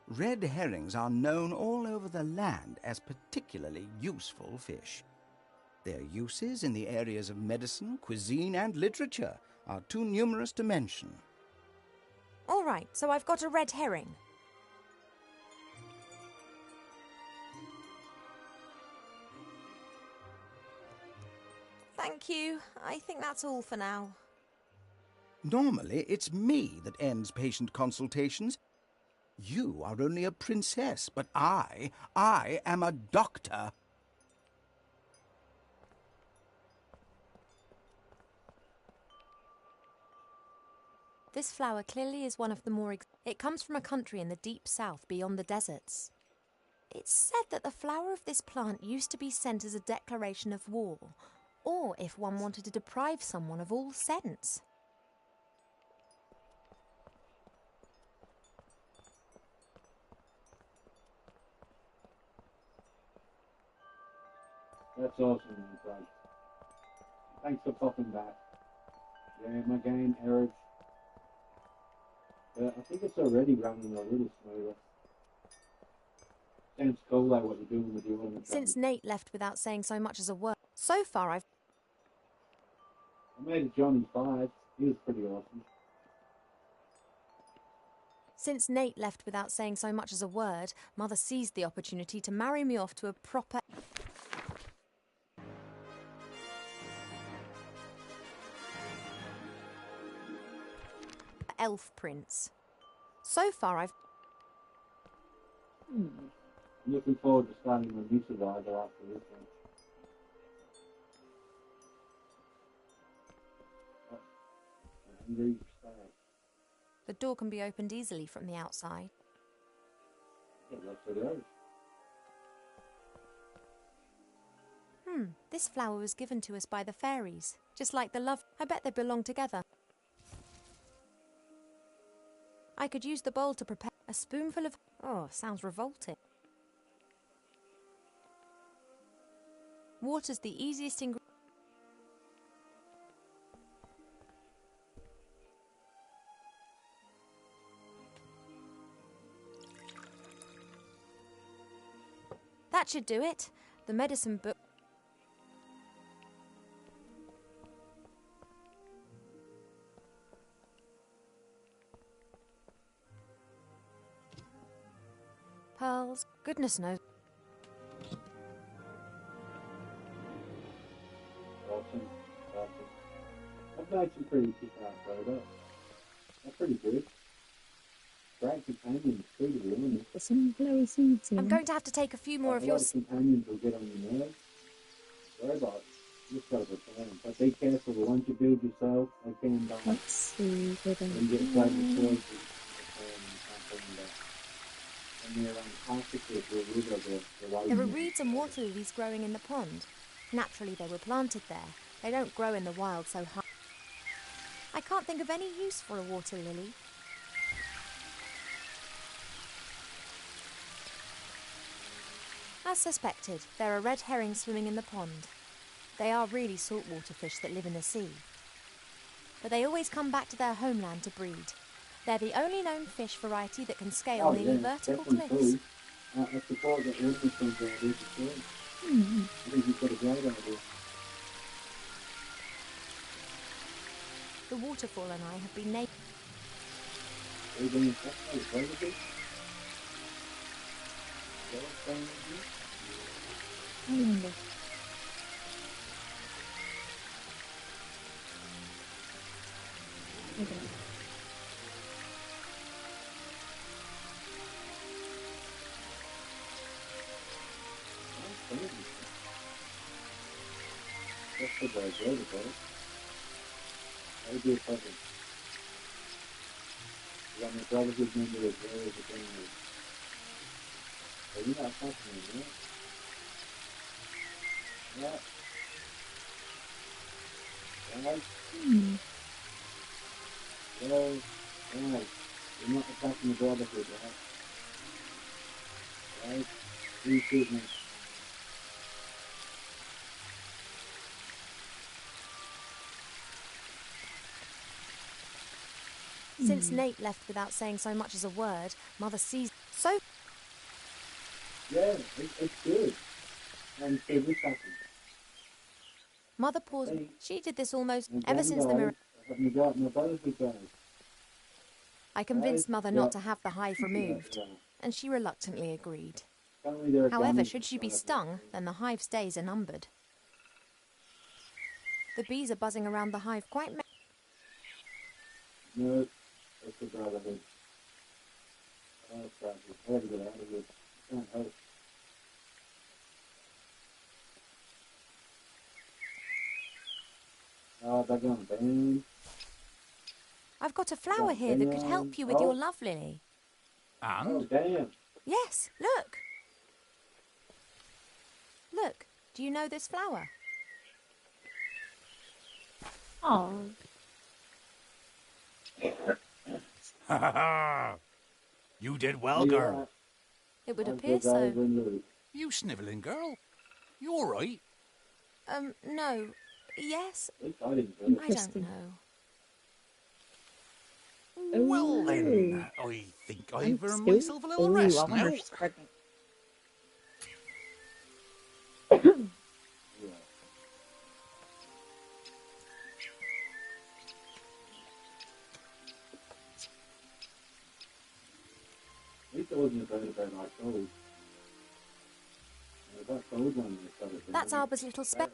Red herrings are known all over the land as particularly useful fish. Their uses in the areas of medicine, cuisine, and literature are too numerous to mention. All right, so I've got a red herring. Thank you. I think that's all for now. Normally, it's me that ends patient consultations. You are only a princess, but I am a doctor. This flower clearly is one of the more... It comes from a country in the deep south beyond the deserts. It's said that the flower of this plant used to be sent as a declaration of war, or if one wanted to deprive someone of all sense. That's awesome, Doug. Thanks for popping back. Yeah, my game, Eric. I think it's already running a little smoother. Sounds cool, like what you're doing with your element. Since Nate left without saying so much as a word, so far I've... I made a Johnny 5. He was pretty awesome. Since Nate left without saying so much as a word, Mother seized the opportunity to marry me off to a proper... elf prince. So far I've... I'm looking forward to starting my new survivor after this one. Oh, I'm hungry to start. The door can be opened easily from the outside. Yeah, lots of those. This flower was given to us by the fairies, just like the love. I bet they belong together. I could use the bowl to prepare a spoonful of... Oh, sounds revolting. Water's the easiest ingredient. That should do it. The medicine book. Pearls. Goodness knows. Awesome. I've made some pretty kick-ass photos. They're pretty good. Great companions too, to be honest. There's some glowy seeds in. I'm going to have to take a few more of A lot your... of companions will get on your nerves. Robots, just gotta return. But be careful, the ones you build yourself, they can die. Let's see. And get flavor choices. And they're unconsciously rid of the way. There are reeds and water lilies growing in the pond. Naturally, they were planted there. They don't grow in the wild so high. I can't think of any use for a water lily. As suspected, there are red herrings swimming in the pond. They are really saltwater fish that live in the sea. But they always come back to their homeland to breed. They're the only known fish variety that can scale nearly vertical cliffs. I suppose that one of comes out here for sure. I think you've got a great idea. The waterfall and I have been naked. Are you doing a photography? I wonder. Okay. That's the guy good about it. That would be a problem. You got my brother who's member as well as a family. But you're not functioning, right? Yeah. Right? Well, right. You're not attacking the brotherhood, right? Right? You shoot me. Since Nate left without saying so much as a word, Mother sees... So... Yeah, it's good. And so this happened. Mother paused. Hey. She did this almost My ever since the mirror... my brotherhood died. I convinced Right? Mother Yeah. not to have the hive removed, Yeah. and she reluctantly agreed. Apparently there are However, damage should she be to the stung, then the hive's days are numbered. The bees are buzzing around the hive quite... No, that's the brotherhood. Oh, crap. I gotta get out of here. I can't help. Oh, they're going down. I've got a flower here that could help you with your love lily. Oh, And? damn. Yes, look. Look, do you know this flower? Oh, Ha ha ha! You did well, Yeah. girl. It would I'm appear so glad so. when you- You snivelling girl. You all right? No. Yes, At least I didn't do I it. don't Interesting. know. Well then, I think I've earned myself a little rest I'm now. almost pregnant. Yeah. At least I wasn't afraid about my cold. I got cold when they started. That's Arbor's little spec.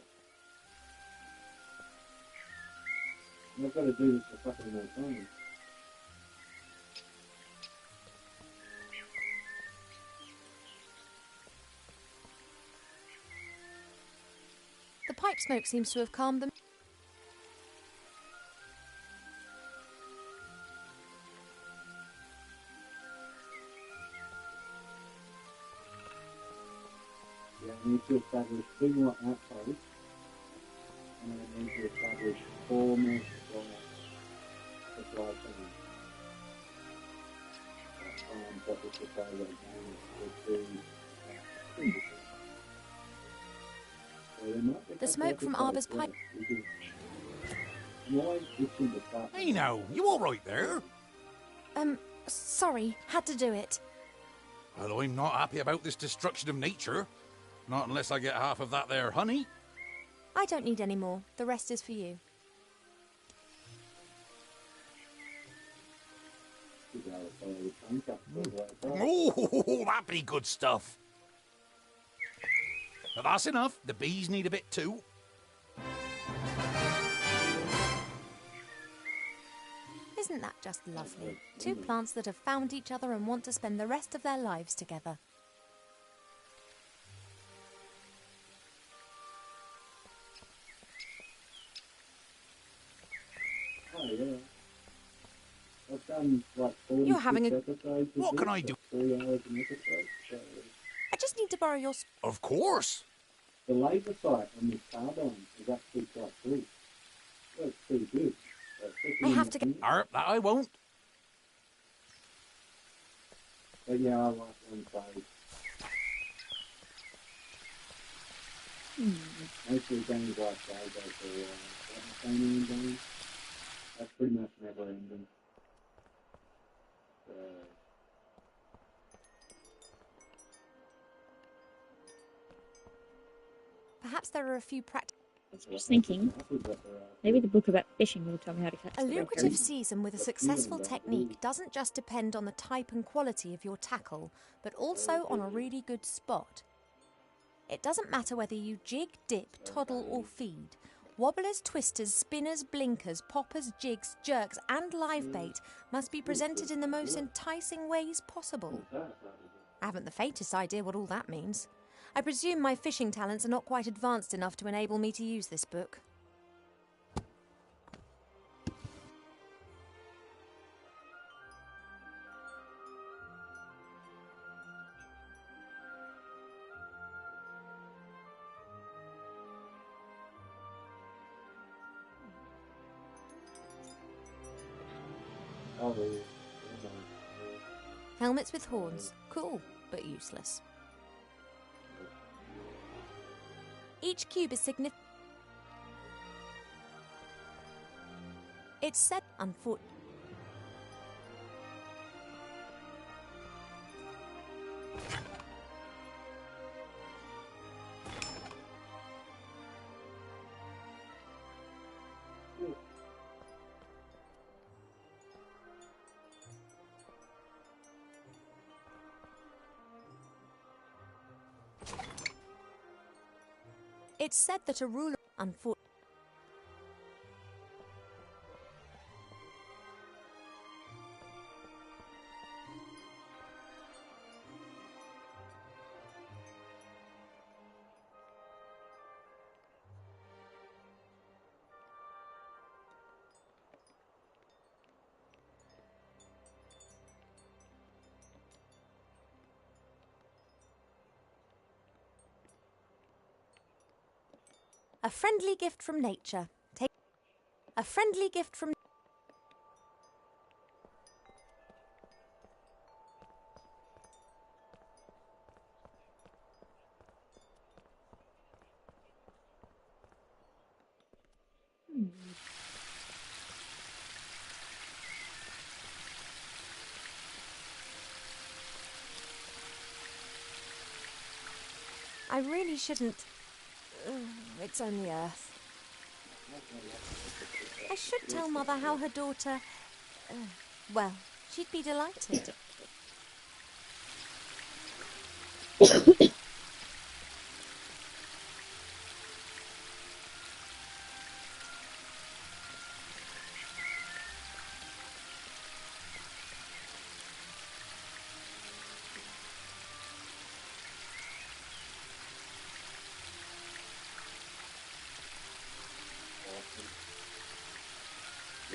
I've got to do this for fucking more time. pipe smoke seems to have calmed them. Yeah, I need to establish 2 more outposts, and I need to establish 4 more supply chains. That the supply chain would be The smoke from Arbor's pipe. Hey now, you all right there? Sorry, had to do it. Well, I'm not happy about this destruction of nature. Not unless I get half of that there honey. I don't need any more. The rest is for you. Oh, that'd be good stuff. But that's enough. The bees need a bit too. Isn't that just lovely? 2 plants that have found each other and want to spend the rest of their lives together. Oh, yeah. I've done like 46 You're having a... episodes. What can I do? 3 hours an episode. So I just need to borrow your... Of course. the laser sight on this carbine is actually quite cool. Well, it's pretty good. I have to get... That I won't. But yeah, I like one side. Mostly games like those are for entertaining games. That's pretty much never ending. Perhaps there are a few practical... I was just thinking, maybe the book about fishing will tell me how to catch A the red lucrative herring. season with a successful technique doesn't just depend on the type and quality of your tackle, but also on a really good spot. It doesn't matter whether you jig, dip, toddle or feed. Wobblers, twisters, spinners, blinkers, poppers, jigs, jerks and live bait must be presented in the most enticing ways possible. I haven't the faintest idea what all that means. I presume my fishing talents are not quite advanced enough to enable me to use this book. Helmets with horns. Cool, but useless. Each cube is significant. It's said, unfortunately. It's said that a ruler, unfortunately. A friendly gift from nature. Take a friendly gift from... I really shouldn't... it's only Earth. I should tell Mother how her daughter... well, she'd be delighted.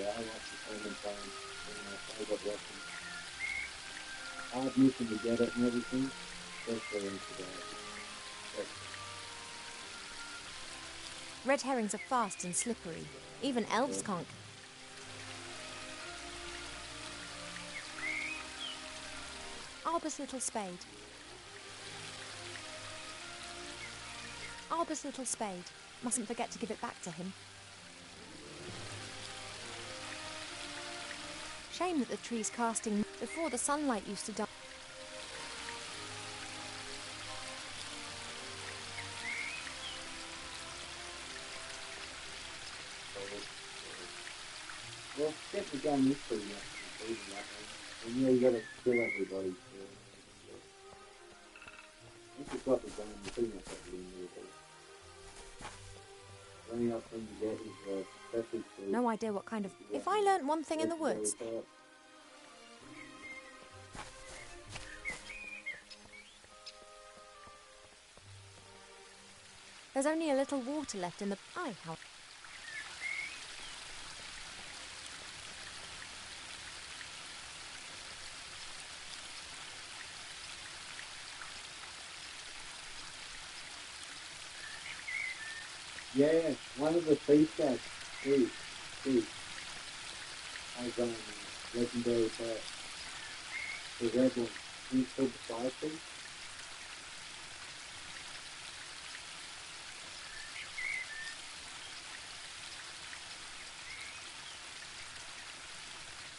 Yeah, I like the Coleman phone. I got watching. Hard mission to get it and everything. Especially in today. Red herrings are fast and slippery. Even elves can't. Arbor's little spade. Arbor's little spade. Mustn't forget to give it back to him. Shame that the tree's casting before the sunlight used to die. Well, get the gun this pretty much. And yeah, you gotta kill everybody. Once you've got the gun, you pretty much have to win the The only other thing you get is special food. No idea what kind of... If I learnt one thing in the woods... There's only a little water left in the... how... Yeah, one of the feast guys, Steve, has legendary pet. The red one. He's called the fire thief.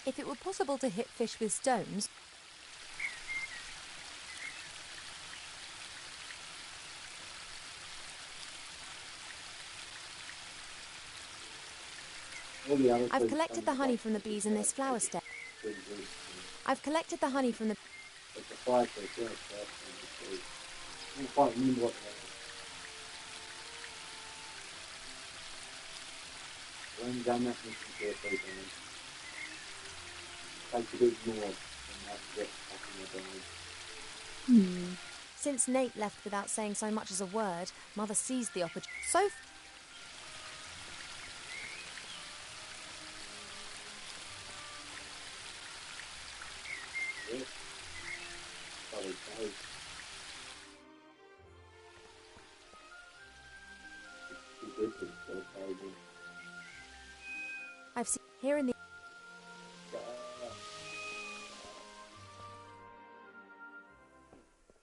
If it were possible to hit fish with stones... I've collected the honey from the bees in this flower stem. I've collected the honey from the... It's a fire thief, yeah, I don't quite remember what I haven't done that mission for 3 times. Takes a bit more than that to get back in the brain. Since Nate left without saying so much as a word, Mother seized the opportunity. So... Yeah. Probably close. It's ridiculous, so crazy. I've seen... Here in the...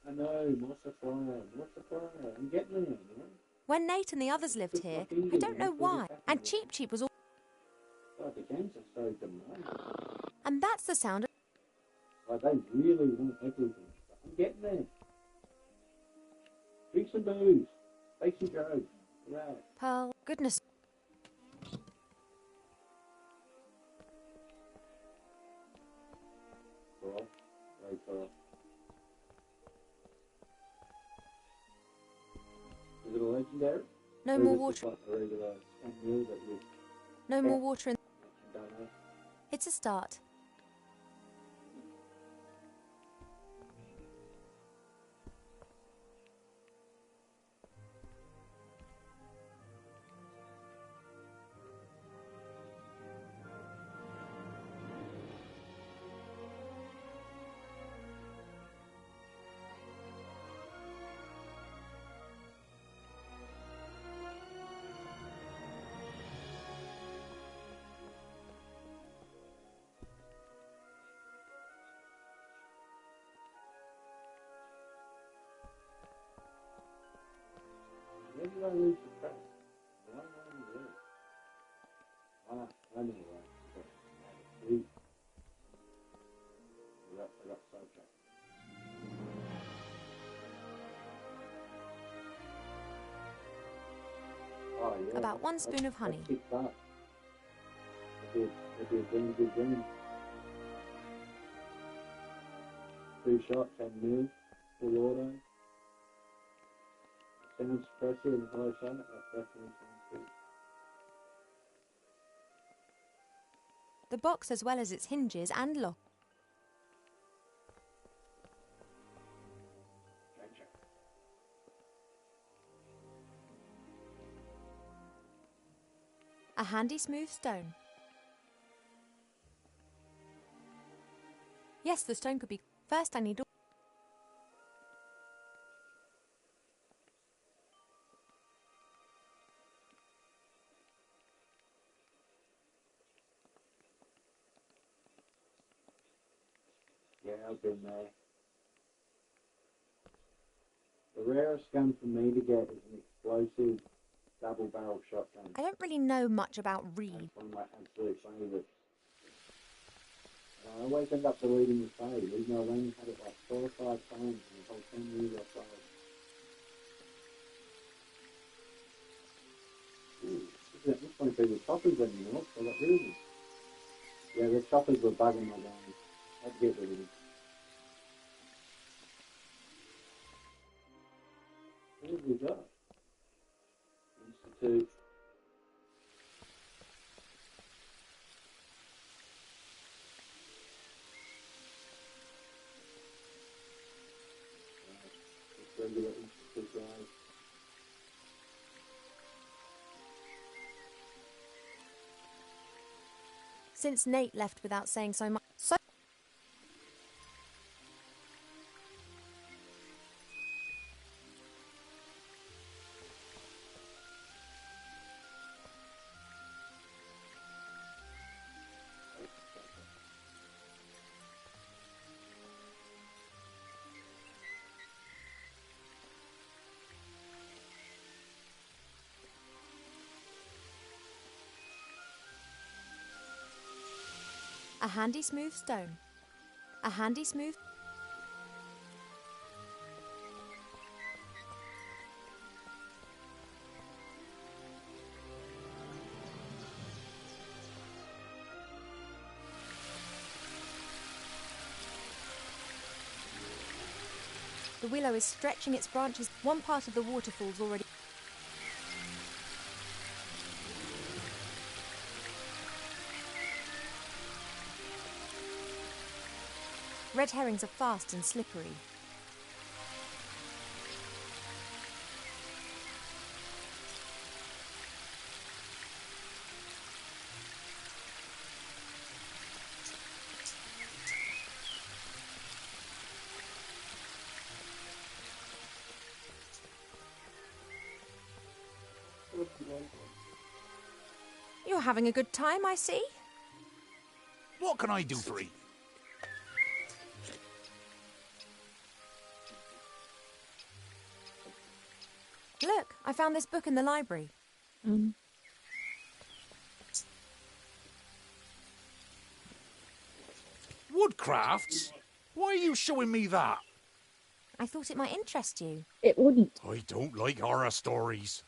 I know, more surprise. I'm getting there, you know? When Nate and the others lived here, I don't know why, and Cheep Cheep was all... God, the games are so demanding. And that's the sound of... Like, they really want everything. I'm getting there. Drink some booze. Take some drugs. Right. Pearl, goodness... Cool. Very cool. Is it a legendary? No Or more is it water... just like a regular kangaroo that you No more water in... don't know? It's a start. Where did I lose the track? Why am I there? I know why. Ooh. I got sidetracked. Oh, yeah. About 1 spoon of honey. That's kicked up. It'd be a damn good game. 2 shots, 10 mil, full auto. Sound suppressor and high shot, that's definitely sounds good. The box, as well as its hinges and lock... A handy smooth stone. Yes, the stone could be... First I need... Yeah, I've been there. The rarest gun for me to get is an explosive double-barrel shotgun. I don't really know much about Reed. That's one of my absolute favourites. I always end up deleting the save, even though I've only had it like 4 or 5 times in the whole 10 years I've played. This won't be the choppers anymore, so that really... Yeah, the choppers were bugging my game. I'd get rid of them. What have we got? Institute. Regular Institute guys. Since Nate left without saying so much... A handy smooth stone. A handy smooth... The willow is stretching its branches. One part of the waterfall's already... Red herrings are fast and slippery. You're having a good time, I see. What can I do for you? Look, I found this book in the library. Woodcrafts? Why are you showing me that? I thought it might interest you. It wouldn't. I don't like horror stories.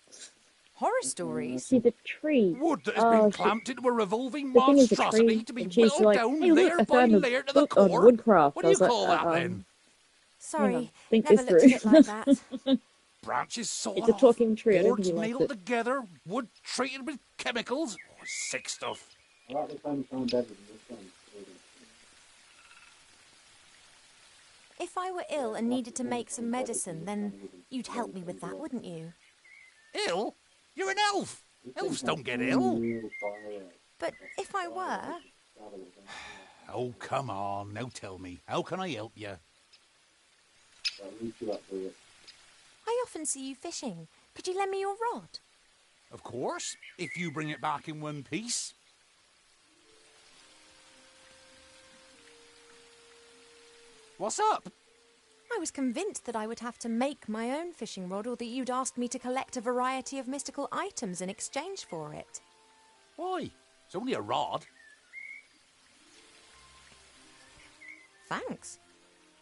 Horror stories? See the tree. Wood that has been clamped into a revolving The thing is a monstrosity tree, to be and she's whittled like, down hey, look, layer I by found a layer to the book on core. woodcraft. What I do you was like, call that then? Sorry, think never this looked at it through. like that. Branches sawn It's a off, talking tree. I don't boards think he likes nailed it. together, wood treated with chemicals. Oh, sick stuff. I like the sunshine better than this one. If I were ill and needed to make some medicine, then you'd help me with that, wouldn't you? Ill? You're an elf. Elves don't get ill. But if I were... Oh, come on. Now tell me. How can I help you? I often see you fishing. Could you lend me your rod? Of course, if you bring it back in one piece. What's up? I was convinced that I would have to make my own fishing rod or that you'd ask me to collect a variety of mystical items in exchange for it. Why? It's only a rod. Thanks.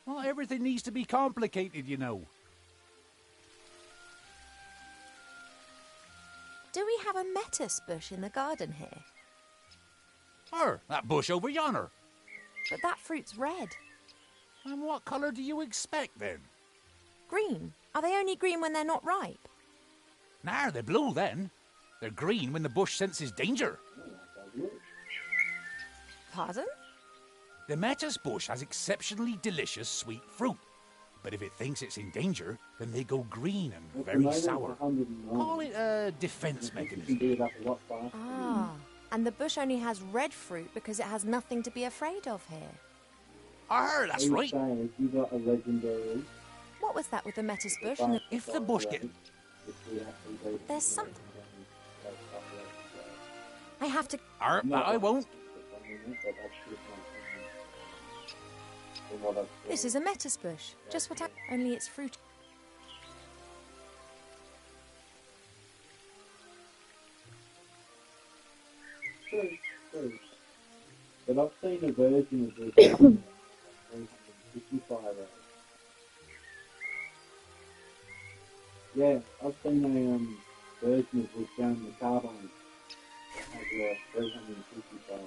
Not everything needs to be complicated, you know. Do we have a metis bush in the garden here? That bush over yonder. But that fruit's red. And what colour do you expect, then? Green. Are they only green when they're not ripe? Nah, they're blue then. They're green when the bush senses danger. Pardon? The metis bush has exceptionally delicious sweet fruit. But if it thinks it's in danger, then they go green and very sour. Call it a defence mechanism. Ah, and the bush only has red fruit because it has nothing to be afraid of here. That's Are you right. saying you got a legendary? What was that with the Metis bush and the... If the bush get... There's something... I have to... I won't. This is a Metis bush. Just what I... Only it's fruit... True, true. But I've seen a version of this 355 hours. Yeah, I've seen a version of this down the carbine that has 355 hours.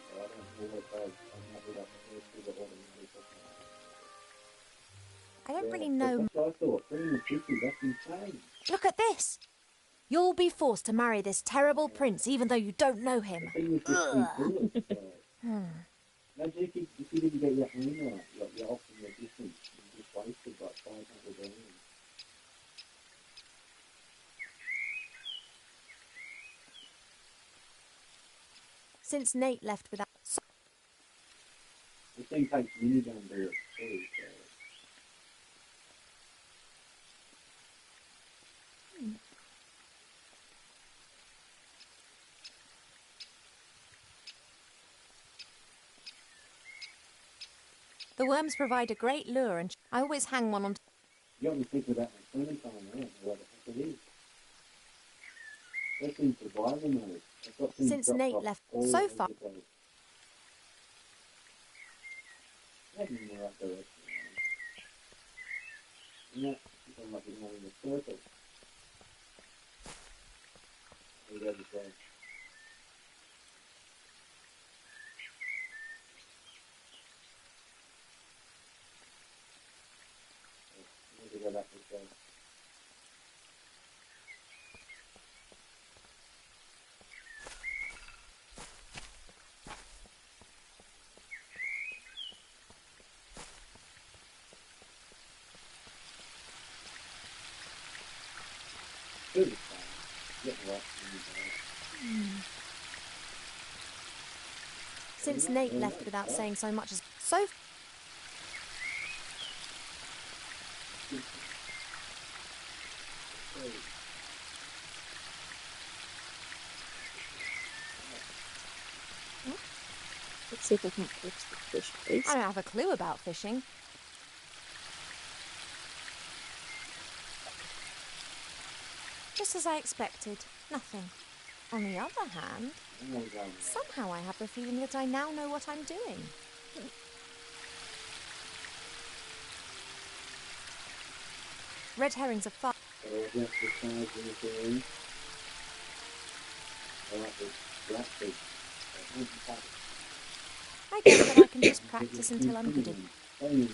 So I don't know what those up to the automatic. I don't really But know... that's what I thought. 350, that's insane. Look at this! You'll be forced to marry this terrible prince even though you don't know him. The thing is just ridiculous. Imagine if you didn't get your aim right, like you're off in the distance, you just wasted like 500 grand. Since Nate left without... This thing takes minigun bullets too, so... The worms provide a great lure and I always hang one on... You got me thinking about my swimming time, I don't know what the heck it is. That's in survival mode. I've got things Since dropped Nate off left all so over far... the place. Heading in the right direction. And that, I'm like going in a circle. There you go, this way. Maybe go back this way. Good this time. Getting lost in the Since Nate left without saying so much as... So... Let's see if I can catch the fish, please. I don't have a clue about fishing. Just as I expected. Nothing. On the other hand, somehow I have the feeling that I now know what I'm doing. Red herrings are fun. I guess that I can just practice until I'm good at it.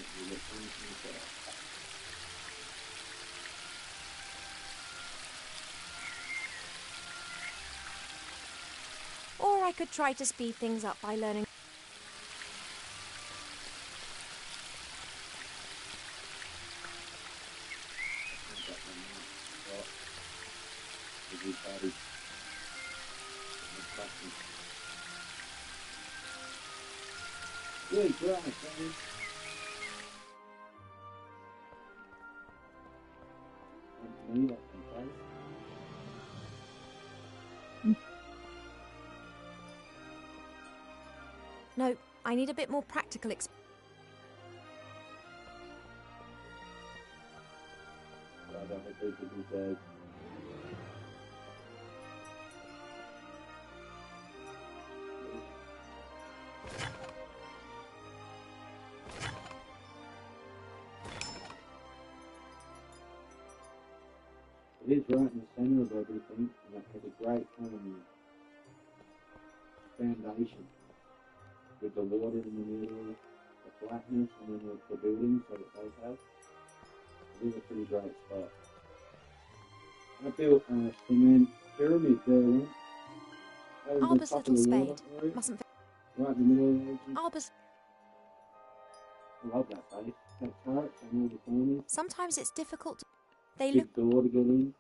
Or I could try to speed things up by learning. Good, right, man. No, I need a bit more practical experience. It is right in the centre of everything, and it has a great foundation with the water in the middle, the flatness, and then the buildings that it does have. It is a pretty great spot. I built cement pyramids there once. That was on Arbor's top little of the spade. water, right? Mustn't... Right in the middle of the ocean. Arbor's... I love that place. That turret and all the corners. Sometimes it's difficult to... They Big look... door to get in.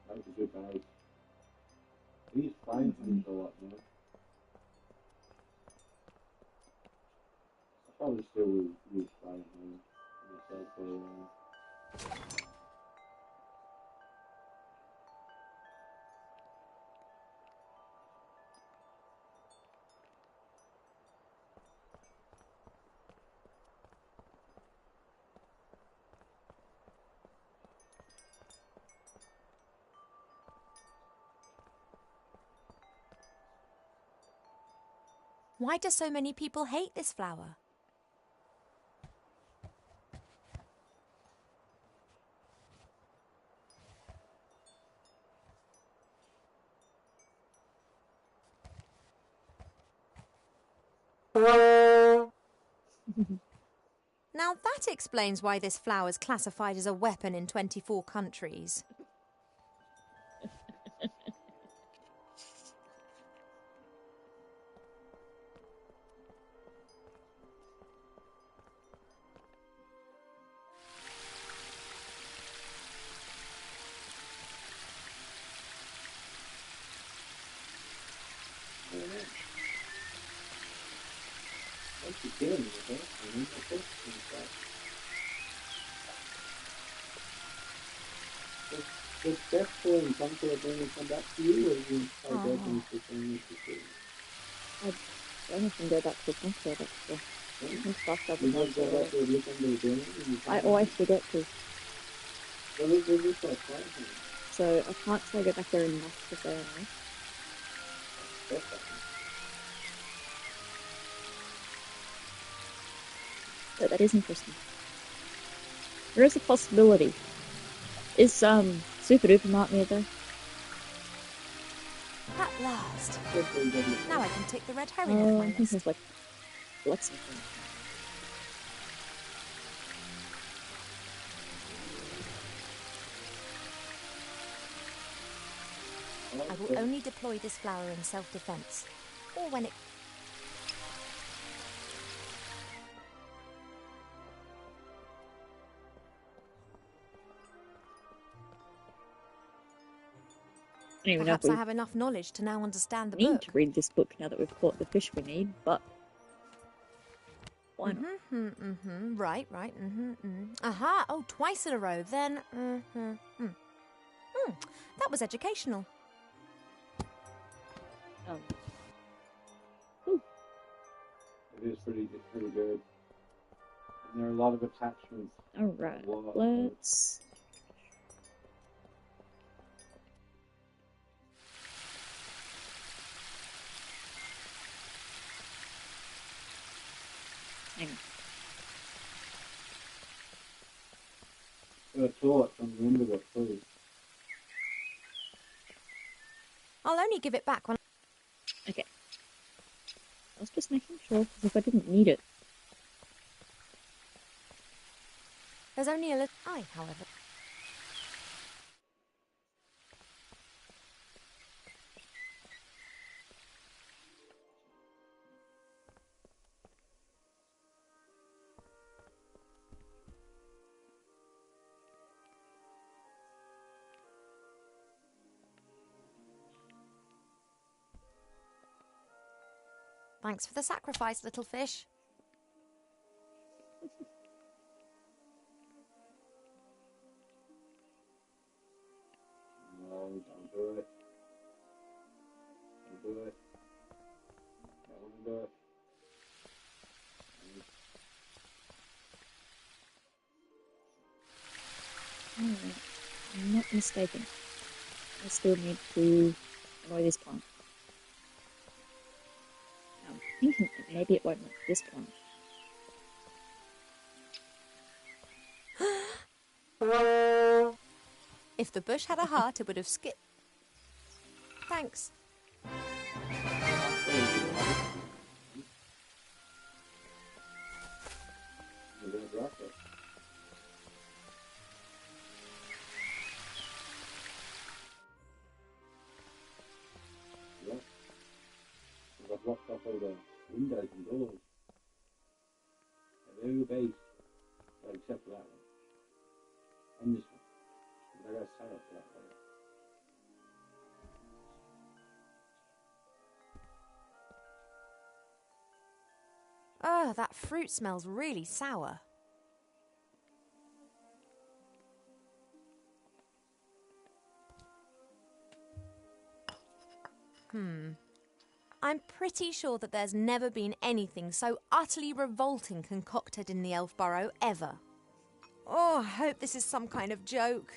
That was a good base. These frame things a lot, man. probably still use fire myself, but Why do so many people hate this flower? Now that explains why this flower is classified as a weapon in 24 countries. once you get them, of course, does death and come to a thing and come back to you, or do you try death and it's the same as before? I don't even go back to the concert, actually. I'm stuffed up You with don't go back to look under the door, and you I always forget to. Well, they just like fire things. So I can't say I go back there enough to say I know. That's fine. But that is interesting. There is a possibility. Is Super Duper Mart near there? At last. Now I can take the red herring off I my think list. there's like Lexington. I will only deploy this flower in self-defense, or when it... I don't even know if Perhaps I we have enough knowledge to now understand the need book. to read this book now that we've caught the fish we need, but why not? Right. Aha! Oh, twice in a row. Then, that was educational. It is pretty good. And there are a lot of attachments. Alright, A lot. let's... Hang on. A torch on the end of it, too. I'll only give it back when... Okay. I was just making sure, because if I didn't need it... There's only a little... however. Thanks for the sacrifice, little fish. No, don't do it. Don't do it. Don't do it. I'm not mistaken. I still need to annoy this plant. Now, I'm thinking that maybe it won't like this plant. If the bush had a heart, it would have skipped. Thanks. You're gonna drop it. Yeah. I've blocked off all the windows and doors. They're base. Well, except for that one. And this one. But I got set up for that one. Ugh, that fruit smells really sour. I'm pretty sure that there's never been anything so utterly revolting concocted in the Elfburrow ever. Oh, I hope this is some kind of joke.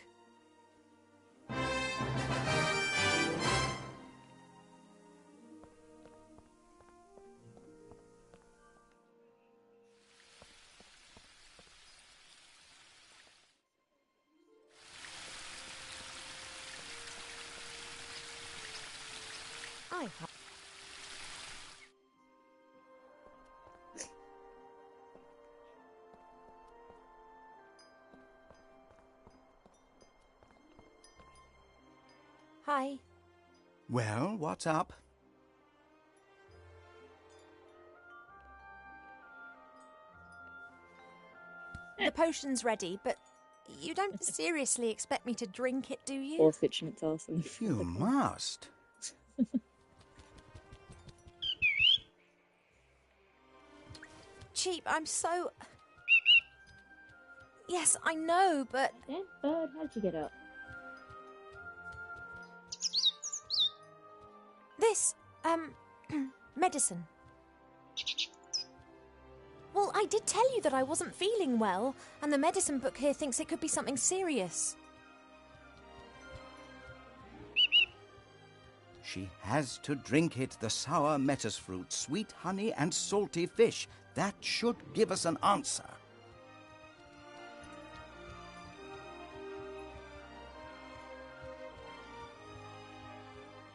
I hope. Hi. Well, what's up? The potion's ready, but you don't seriously expect me to drink it, do you? Or stitching its arse in the You must. Cheap, I'm so... Yes, I know, but... Yeah, bird, how'd you get up? This, medicine. Well, I did tell you that I wasn't feeling well, and the medicine book here thinks it could be something serious. She has to drink it, the sour metis fruit, sweet honey and salty fish. That should give us an answer.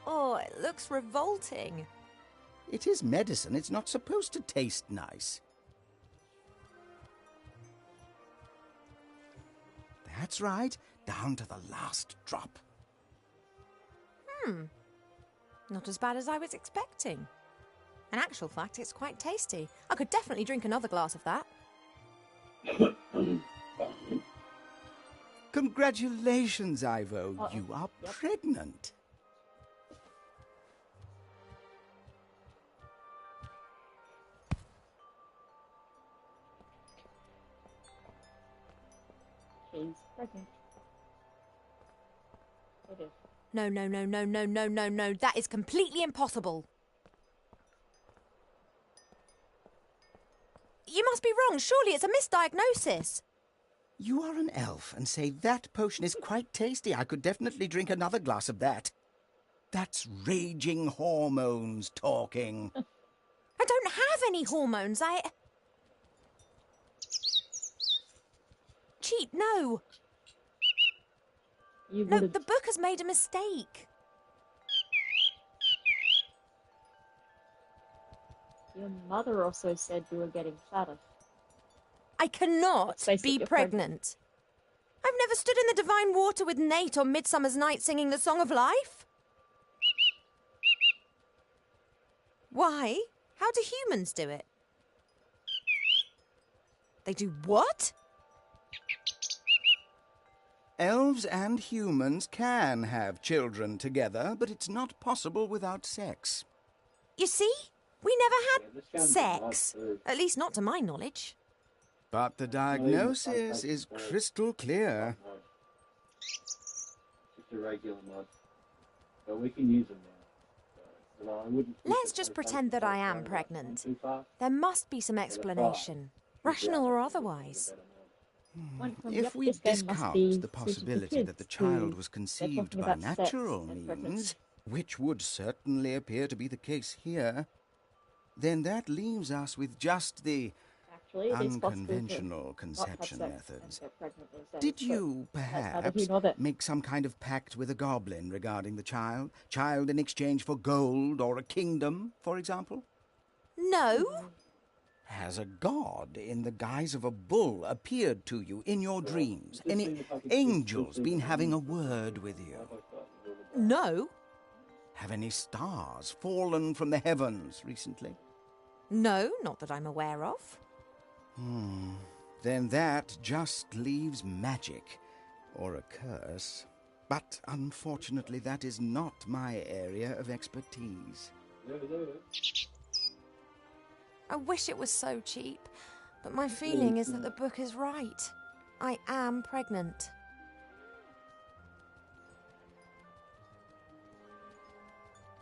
Oh, it looks revolting. It is medicine. It's not supposed to taste nice. That's right. Down to the last drop. Not as bad as I was expecting. In actual fact, it's quite tasty. I could definitely drink another glass of that. Congratulations, Ivo. Uh-oh. You are Yep. pregnant. She's pregnant. It is. No, no, no, no, no, no, no, no. That is completely impossible. You must be wrong. Surely it's a misdiagnosis. You are an elf and say that potion is quite tasty. I could definitely drink another glass of that. That's raging hormones talking. I don't have any hormones. Cheat, no. You No, would've- the book has made a mistake. Your mother also said you were getting fatter. I cannot Let's face it, be you're pregnant. I've never stood in the divine water with Nate on Midsummer's Night singing the Song of Life. Why? How do humans do it? They do what? Elves and humans can have children together, but it's not possible without sex. You see? We never Yeah, this had sounds sex. like At least not to my knowledge. But the diagnosis is crystal clear. Just a regular mud. But we can use them now. So, I wouldn't Let's just pretend that I am pregnant. There must be some explanation, rational or otherwise. Went from, If "Yep, we this game must discount be the suited for possibility that the kids," child to was they're conceived talking by about sex natural and means, pregnancy. which would certainly appear to be the case here, then that leaves us with just the Actually, it is possible to unconventional not have conception sex methods. and get pregnant instead. Did So you, that's neither perhaps, here nor there. make some kind of pact with a goblin regarding the child? Child in exchange for gold or a kingdom, for example? No? Has a god in the guise of a bull appeared to you in your dreams? Any angels been having a word with you? No? Have any stars fallen from the heavens recently? No, not that I'm aware of. Then that just leaves magic, or a curse. But unfortunately, that is not my area of expertise. I wish it was so cheap, but my feeling is that the book is right. I am pregnant.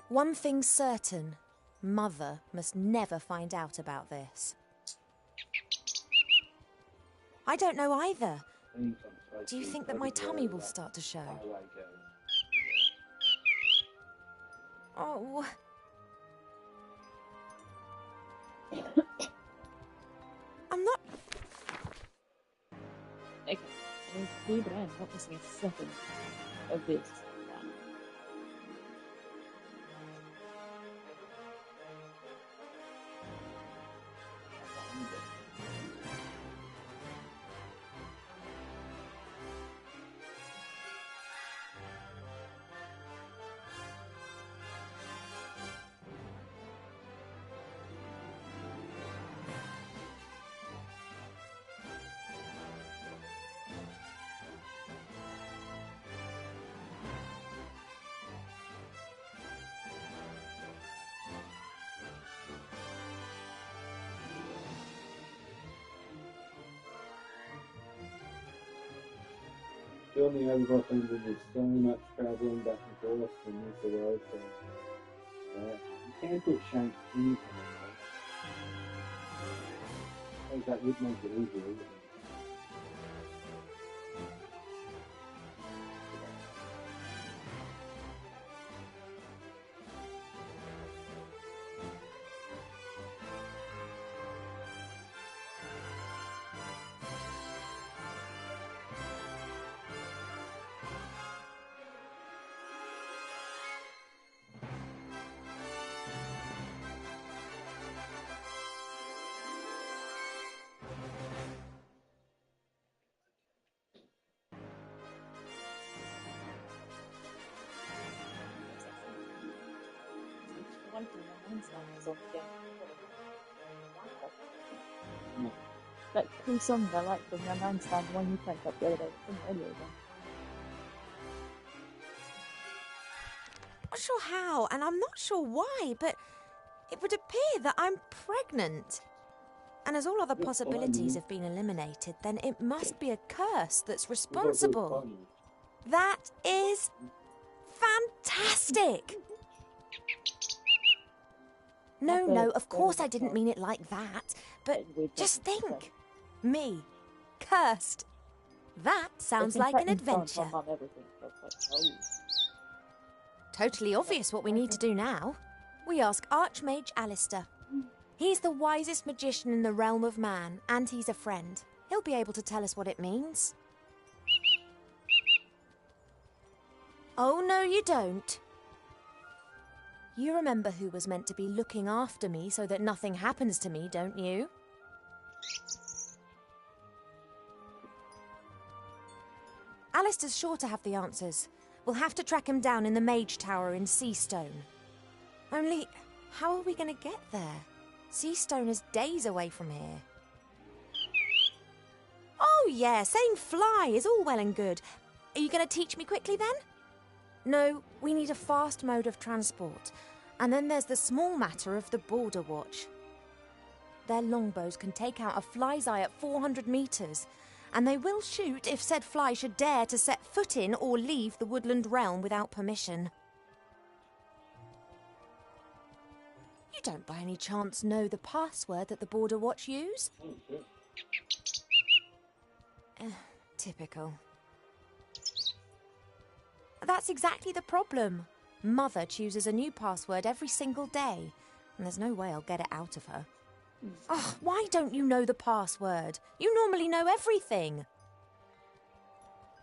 One thing's certain. Mother must never find out about this. I don't know either. Do you think that my tummy will start to show? Oh. I'm not... Okay, I need to pee, but I am not missing a second of this. The only other thing is there's so much travelling back and forth from this to the other, so you can put Shanks in it. That would make it easier. That cool song I like from Young Einstein, the one you played up the other day, it's on the radio again. Not sure how, and I'm not sure why, but it would appear that I'm pregnant. And as all other possibilities have been eliminated, then it must be a curse that's responsible. That is fantastic! No, of course I didn't mean it like that, but just think. Me, cursed. That sounds like an adventure. Totally obvious what we need to do now. We ask Archmage Alistair. He's the wisest magician in the realm of man, and he's a friend. He'll be able to tell us what it means. Oh, no, you don't. You remember who was meant to be looking after me so that nothing happens to me, don't you? Alistair's sure to have the answers. We'll have to track him down in the Mage Tower in Seastone. Only, how are we going to get there? Seastone is days away from here. Oh yeah, saying fly is all well and good. Are you going to teach me quickly then? No, we need a fast mode of transport. And then there's the small matter of the Border Watch. Their longbows can take out a fly's eye at 400 metres, and they will shoot if said fly should dare to set foot in or leave the woodland realm without permission. You don't by any chance know the password that the Border Watch use? Typical. That's exactly the problem. Mother chooses a new password every single day, and there's no way I'll get it out of her. Oh, why don't you know the password? You normally know everything.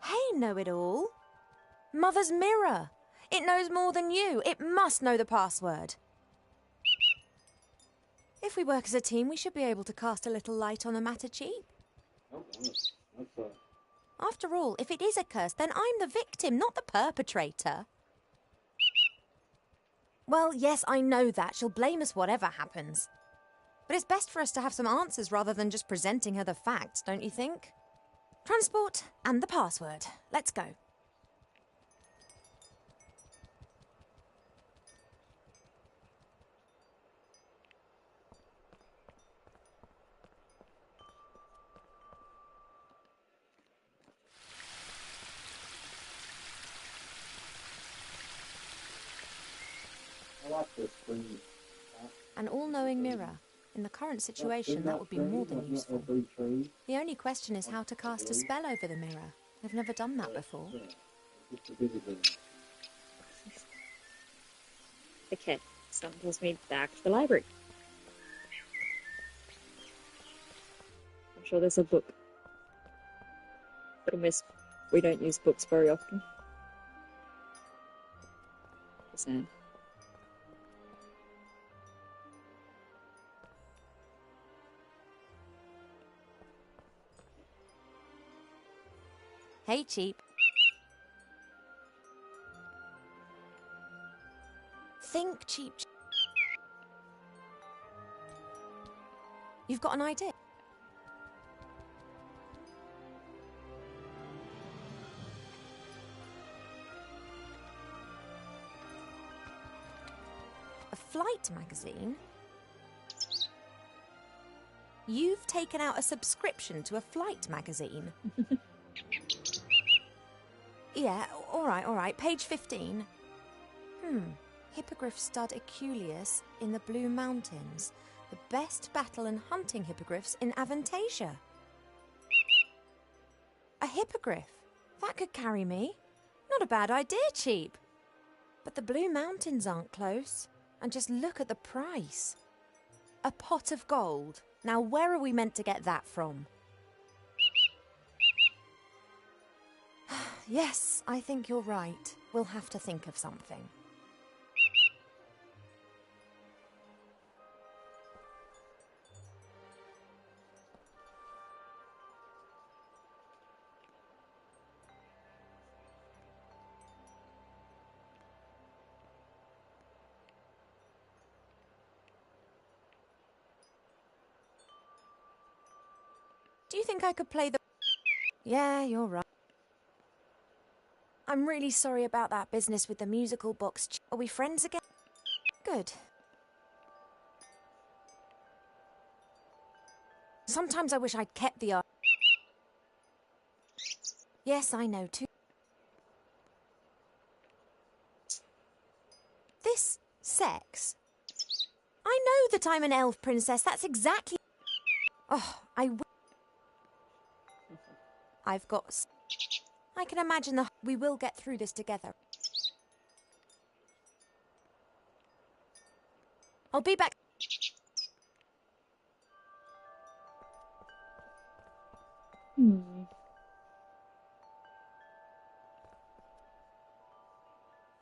Hey, know-it-all. Mother's mirror. It knows more than you. It must know the password. If we work as a team, we should be able to cast a little light on the matter cheap. After all, if it is a curse, then I'm the victim, not the perpetrator. Well, yes, I know that. She'll blame us whatever happens. But it's best for us to have some answers rather than just presenting her the facts, don't you think? Transport and the password. Let's go. like the screen. An all-knowing mirror. In the current situation, that would be more than useful. Every tree. The only question is how to cast a spell over the mirror. I've never done that before. Yeah, just a visibility. Okay, something tells me back to the library. I'm sure there's a book. But we don't use books very often. Just saying. Hey, Cheap. Think, Cheap. You've got an idea? A flight magazine? You've taken out a subscription to a flight magazine? Yeah, all right. Page 15. Hippogriff stud Eculeus in the Blue Mountains. The best battle and hunting hippogriffs in Avantasia. A hippogriff? That could carry me. Not a bad idea, Cheap. But the Blue Mountains aren't close. And just look at the price. A pot of gold. Now where are we meant to get that from? Yes, I think you're right. We'll have to think of something. Do you think I could play the... Yeah, you're right. I'm really sorry about that business with the musical box. Are we friends again? Good. Sometimes I wish I'd kept the art. Yes, I know too. This sex? I know that I'm an elf princess. That's exactly... Oh, I've got... I can imagine we will get through this together. I'll be back.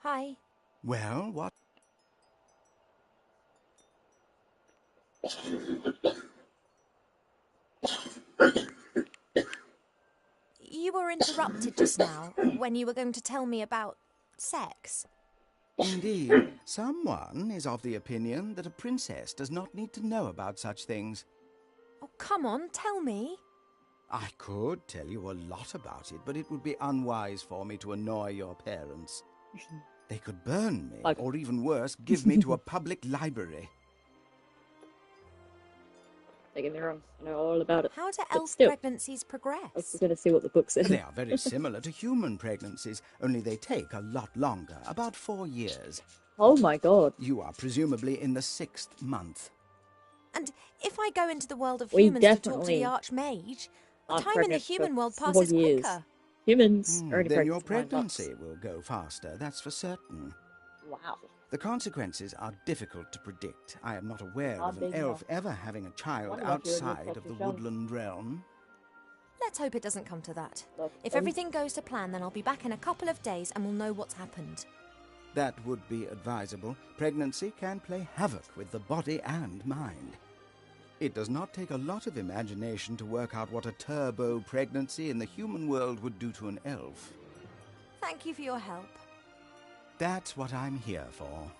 Hi. Well, what? You were interrupted just now when you were going to tell me about sex. Indeed, someone is of the opinion that a princess does not need to know about such things. Oh, come on, tell me. I could tell you a lot about it, but it would be unwise for me to annoy your parents. They could burn me, or even worse, give me to a public library. Don't get me wrong, I know all about it. How do But elf still, pregnancies progress? we're going to see what the book says. They are very similar to human pregnancies, only they take a lot longer, about 4 years. Oh my god. You are presumably in the 6th month. And if I go into the world of We humans to talk to definitely the Archmage, the aren't time in the pregnant human for world 4 passes years. quicker. Humans are only Then pregnant your for 9 months. pregnancy will go faster, that's for certain. Wow. The consequences are difficult to predict. I am not aware Are of an they elf not? ever having a child Wonder if you're in the outside of the social woodland realm. Let's hope it doesn't come to that. Look, If everything goes to plan, then I'll be back in a couple of days and we'll know what's happened. That would be advisable. Pregnancy can play havoc with the body and mind. It does not take a lot of imagination to work out what a turbo pregnancy in the human world would do to an elf. Thank you for your help. That's what I'm here for.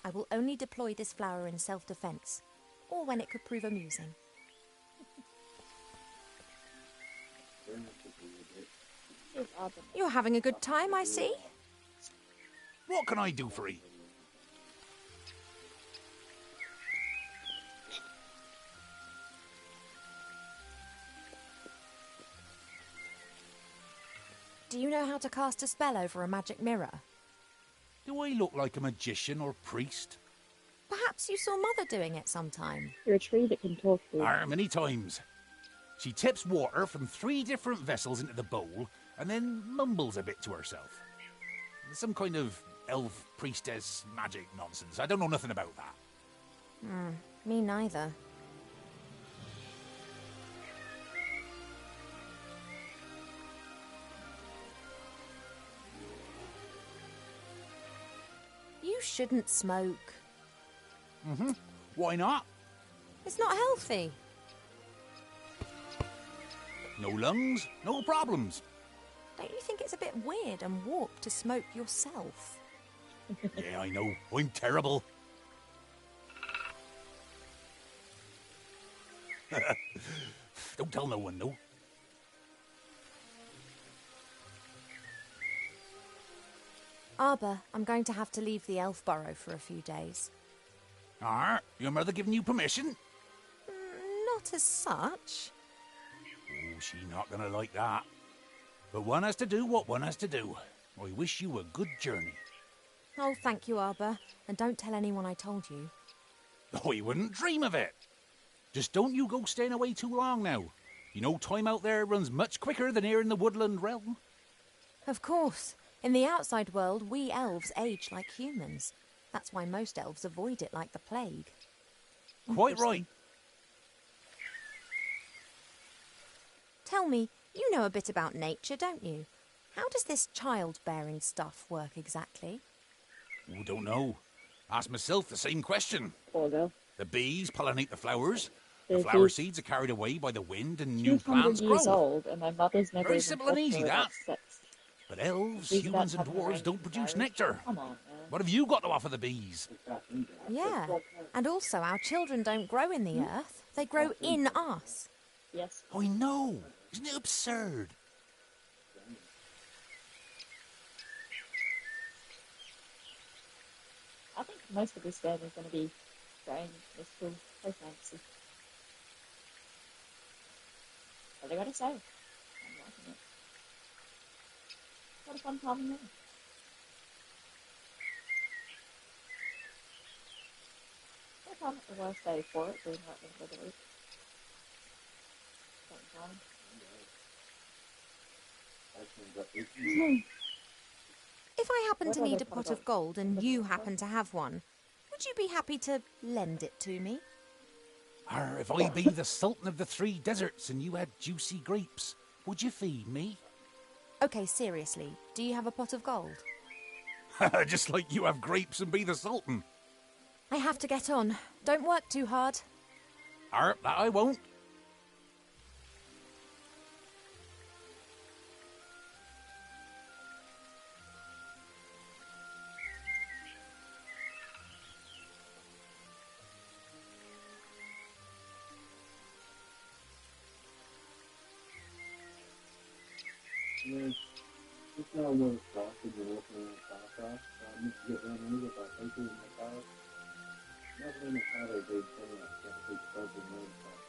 I will only deploy this flower in self-defence, or when it could prove amusing. Here's Arbor. You're having a good time, I see. What can I do for you? Do you know how to cast a spell over a magic mirror? Do I look like a magician or priest? Perhaps you saw Mother doing it sometime. You're a tree that can talk to you. Many times. She tips water from 3 different vessels into the bowl and then mumbles a bit to herself. Some kind of elf priestess magic nonsense. I don't know nothing about that. Me neither. You shouldn't smoke. Why not? It's not healthy. No lungs, no problems. Don't you think it's a bit weird and warped to smoke yourself? Yeah, I know. I'm terrible. Don't tell no one, though. Arbor, I'm going to have to leave the elf burrow for a few days. Your mother giving you permission? Not as such. Oh, she not gonna like that. But one has to do what one has to do. I wish you a good journey. Oh, thank you, Arbor. And don't tell anyone I told you. Oh, you wouldn't dream of it. Just don't you go staying away too long now. You know time out there runs much quicker than here in the woodland realm. Of course. In the outside world, we elves age like humans. That's why most elves avoid it like the plague. Quite right. Tell me, you know a bit about nature, don't you? How does this childbearing stuff work exactly? Oh, don't know. Ask myself the same question. Poor girl. The bees pollinate the flowers. The She's flower seeds are carried away by the wind and new 200 plants years grow. old, and my mother's never Very even simple and talked to easy, her about that. sex. But elves, She's humans and about to have dwarves don't produce nectar. Come on, man. What have you got to offer the bees? Yeah. And also, our children don't grow in the earth. They grow in us. Yes. I know. Isn't it absurd? I think most of this game is going to be strange, mystical, play fantasy. What they got to say? I'm liking it. What a fun time in there. What time the worst day for it, being right in the week. If I happen to What need other a pot pot of gold and you happen to have one, would you be happy to lend it to me? If I be the Sultan of the 3 deserts and you had juicy grapes, would you feed me? Okay, seriously, do you have a pot of gold? Just like you have grapes and be the Sultan. I have to get on. Don't work too hard. That I won't. Yeah, it's not one of the and you're working on the process. So I need to get rid of it by taking my car. Nothing in the car they do, something like that. They start the main process.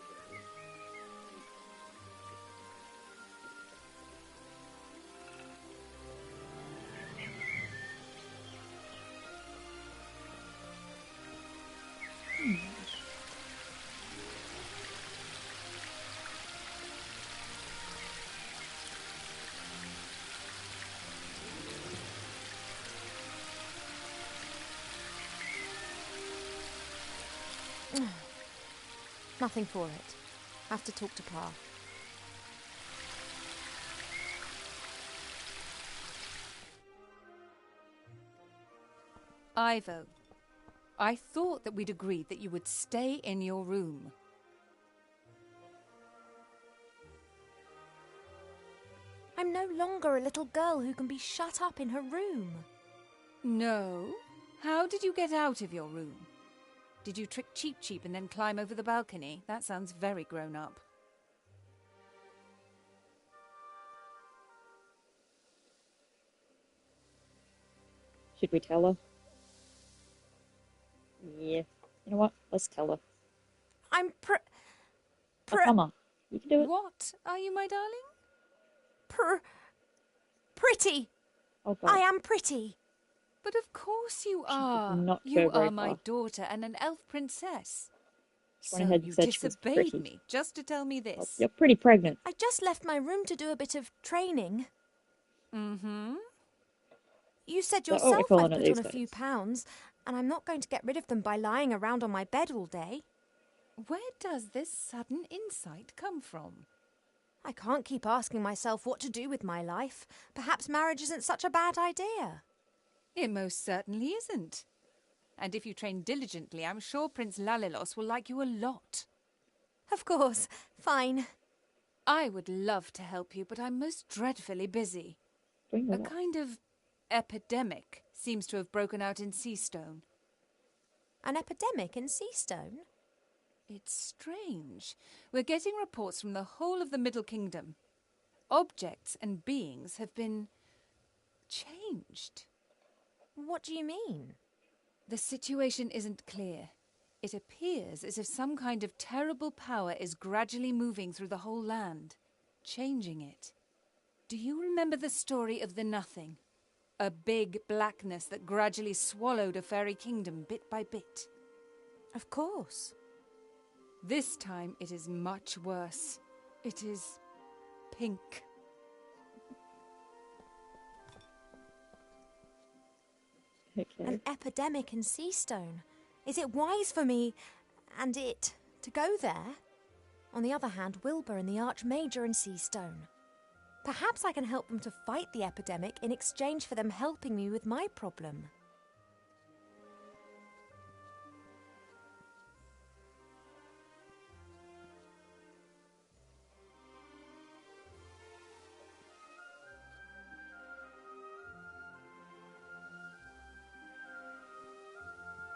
Nothing for it. Have to talk to Pa. Ivo, I thought that we'd agreed that you would stay in your room. I'm no longer a little girl who can be shut up in her room. No, How did you get out of your room? Did you trick Cheep Cheep and then climb over the balcony? That sounds very grown up. Should we tell her? Yeah. You know what? Let's tell her. I'm Oh, come on. You can do it. What are you, my darling? Pretty. Oh, God. I am pretty. But of course you She did are. not go You very are my far. daughter and an elf princess. She went So ahead and you said she was disobeyed pretty. me just to tell me Well, this. you're pretty pregnant. I just left my room to do a bit of training. Mm-hmm. You said Is that what we're yourself calling I'd it put on these a few days? pounds, and I'm not going to get rid of them by lying around on my bed all day. Where does this sudden insight come from? I can't keep asking myself what to do with my life. Perhaps marriage isn't such a bad idea. It most certainly isn't. And if you train diligently, I'm sure Prince Lalilos will like you a lot. Of course. Fine. I would love to help you, but I'm most dreadfully busy. Doing A what? kind of epidemic seems to have broken out in Seastone. An epidemic in Seastone? It's strange. We're getting reports from the whole of the Middle Kingdom. Objects and beings have been changed. What do you mean? The situation isn't clear. It appears as if some kind of terrible power is gradually moving through the whole land, changing it. Do you remember the story of the Nothing? A big blackness that gradually swallowed a fairy kingdom bit by bit. Of course. This time it is much worse. It is pink. Okay. An epidemic in Seastone. Is it wise for me and it to go there? On the other hand, Wilbur and the Archmage are in Seastone. Perhaps I can help them to fight the epidemic in exchange for them helping me with my problem.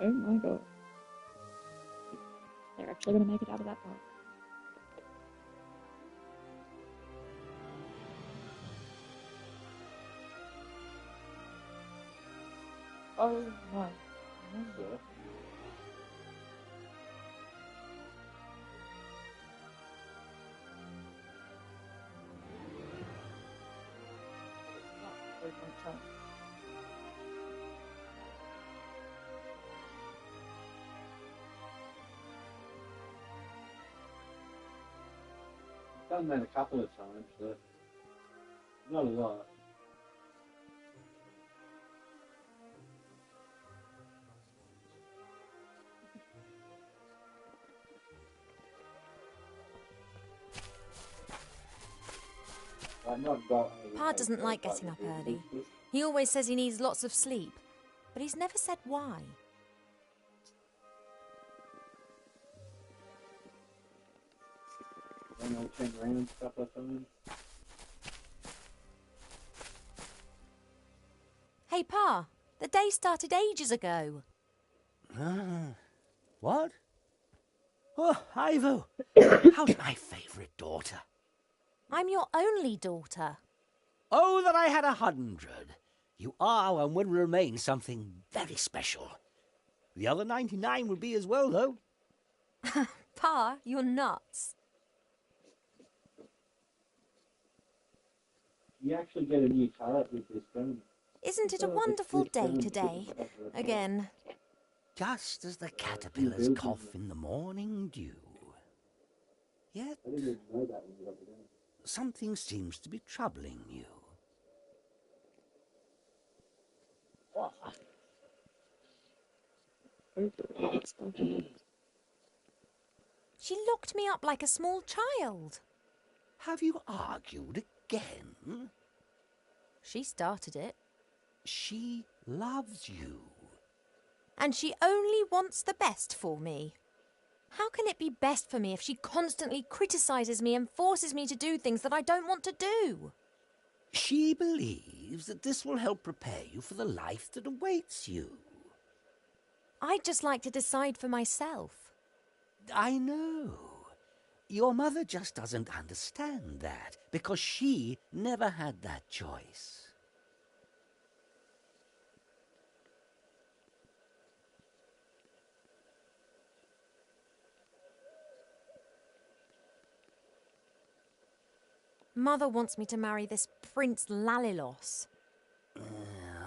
Oh my God. They're actually going to make it out of that part. Oh my. Remember. It's not 3.10. Done that a couple of times, but not a lot. Pa doesn't like getting up early. He always says he needs lots of sleep, but he's never said why. Hey, Pa, the day started ages ago. What? Oh, Ivo, how's my favourite daughter? I'm your only daughter. Oh, that I had 100. You are and will remain something very special. The other 99 will be as well, though. Pa, you're nuts. You actually get a new turret with this gun. Isn't it a wonderful day today? Again. Just as the caterpillars cough in the morning dew. Yet, I didn't even know that when you got the gun. something seems to be troubling you. She locked me up like a small child. Have you argued again? She started it. She loves you. And she only wants the best for me. How can it be best for me if she constantly criticises me and forces me to do things that I don't want to do? She believes that this will help prepare you for the life that awaits you. I'd just like to decide for myself. I know. Your mother just doesn't understand that, because she never had that choice. Mother wants me to marry this Prince Lalilos.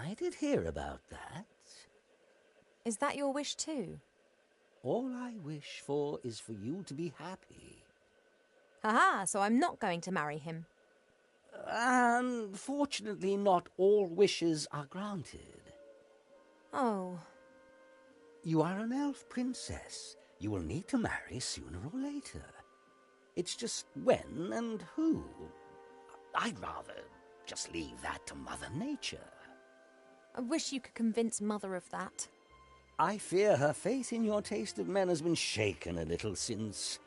I did hear about that. Is that your wish too? All I wish for is for you to be happy. Haha, so I'm not going to marry him. Unfortunately, not all wishes are granted. Oh. You are an elf princess. You will need to marry sooner or later. It's just when and who. I'd rather just leave that to Mother Nature. I wish you could convince Mother of that. I fear her faith in your taste of men has been shaken a little since...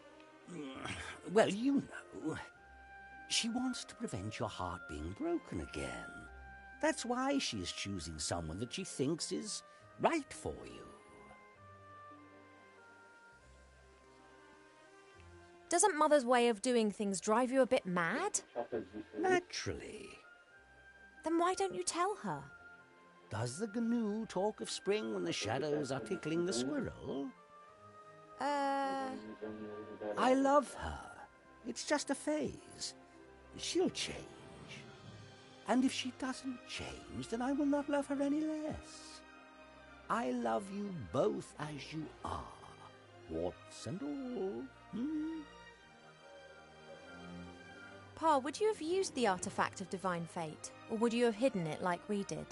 Well, you know. She wants to prevent your heart being broken again. That's why she is choosing someone that she thinks is right for you. Doesn't Mother's way of doing things drive you a bit mad? Naturally. Then why don't you tell her? Does the GNU talk of spring when the shadows are tickling the squirrel? I love her. It's just a phase. She'll change. And if she doesn't change, then I will not love her any less. I love you both as you are, warts and all. Pa, would you have used the artifact of divine fate, or would you have hidden it like we did?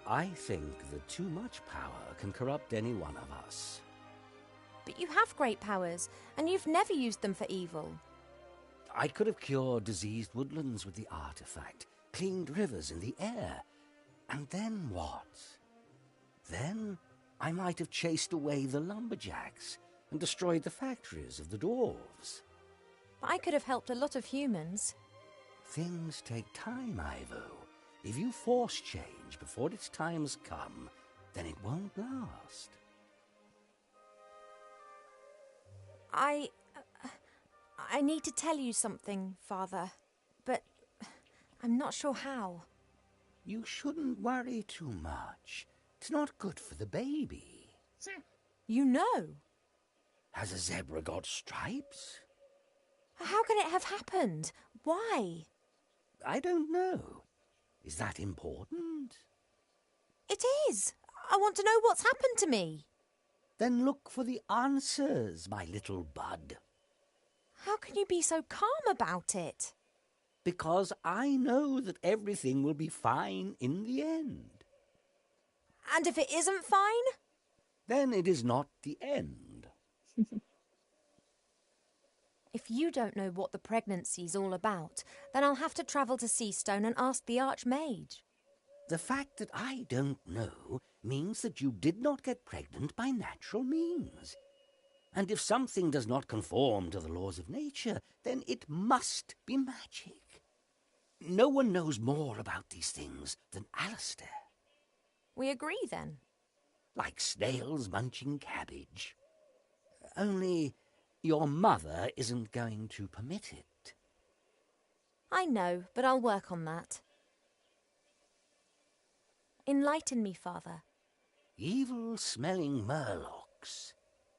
I think that too much power can corrupt any one of us. But you have great powers, and you've never used them for evil. I could have cured diseased woodlands with the artifact, cleaned rivers in the air. And then what? Then I might have chased away the lumberjacks and destroyed the factories of the dwarves. But I could have helped a lot of humans. Things take time, Ivo. If you force change before its time has come, then it won't last. I need to tell you something, Father, but I'm not sure how. You shouldn't worry too much. It's not good for the baby. You know. Has a zebra got stripes? How can it have happened? Why? I don't know. Is that important? It is. I want to know what's happened to me. Then look for the answers, my little bud. How can you be so calm about it? Because I know that everything will be fine in the end. And if it isn't fine? Then it is not the end. If you don't know what the pregnancy's all about, then I'll have to travel to Seastone and ask the Archmage. The fact that I don't know means that you did not get pregnant by natural means. And if something does not conform to the laws of nature, then it must be magic. No one knows more about these things than Alistair. We agree, then? Like snails munching cabbage. Only your mother isn't going to permit it. I know, but I'll work on that. Enlighten me, Father. Evil-smelling murlocs,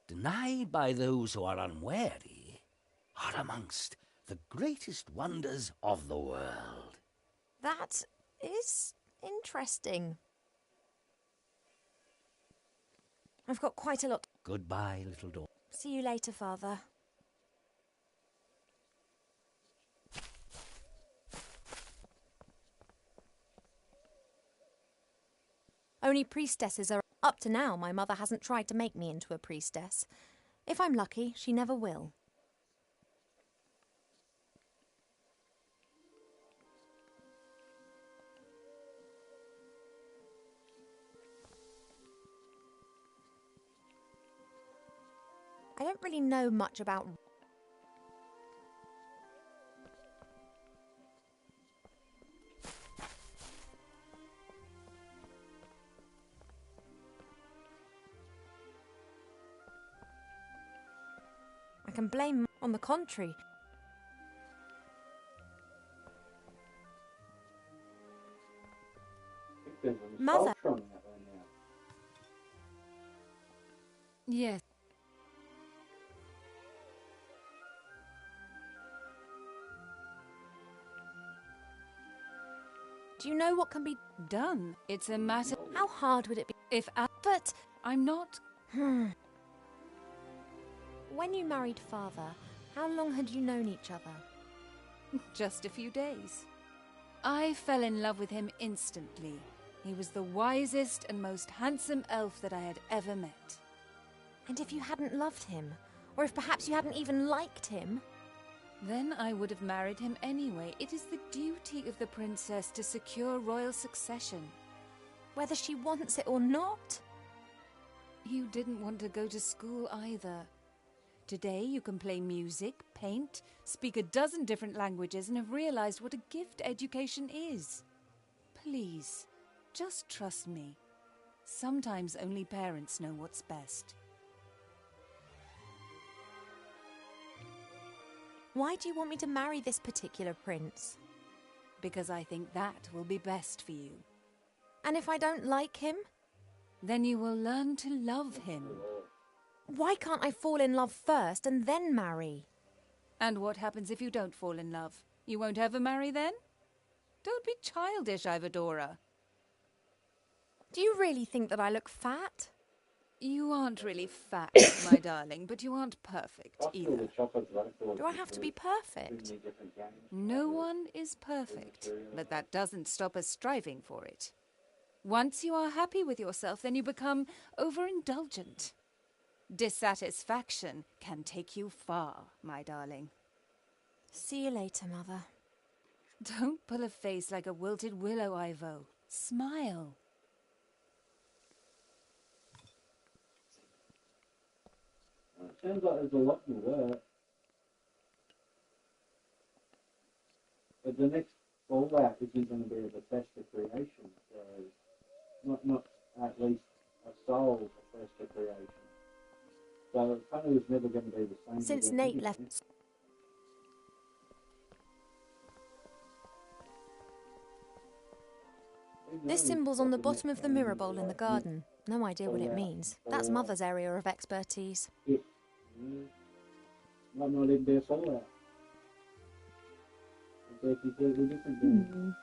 denied by those who are unwary, are amongst the greatest wonders of the world. That is interesting. I've got quite a lot. Goodbye, little daughter. See you later, Father. Only priestesses are... Up to now, my mother hasn't tried to make me into a priestess. If I'm lucky, she never will. I don't really know much about... I can blame on the contrary. There's a Mother. sculpture on that right now. Yes. Do you know what can be Done. It's a matter. How hard would it be If I. But I'm not. when you married father, how long had you known each other? Just a few days. I fell in love with him instantly. He was the wisest and most handsome elf that I had ever met. And if you hadn't loved him, or if perhaps you hadn't even liked him, Then I would have married him anyway. It is the duty of the princess to secure royal succession. whether she wants it or not. You didn't want to go to school either. Today you can play music, paint, speak a dozen different languages, and have realized what a gift education is. Please, just trust me. Sometimes only parents know what's best. Why do you want me to marry this particular prince? Because I think that will be best for you. And if I don't like him? Then you will learn to love him. Why can't I fall in love first and then marry? And what happens if you don't fall in love? You won't ever marry then? Don't be childish, Ivadora. Do you really think that I look fat? You aren't really fat, my darling, but you aren't perfect either. Do I have to be perfect? No one is perfect, but that doesn't stop us striving for it. Once you are happy with yourself, then you become overindulgent. Dissatisfaction can take you far, my darling. See you later, Mother. Don't pull a face like a wilted willow, Ivo. Smile. It sounds like there's a lot more work. But the next Fallout isn't going to be a Bethesda creation, so not at least a sole Bethesda creation. So it kind of was never going to be the same. Since again, Nate anyway. left... This symbol's on the bottom of the mirror bowl in the garden. No idea what it means. That's Mother's area of expertise. Might not even be a Fallout. It's a completely different game.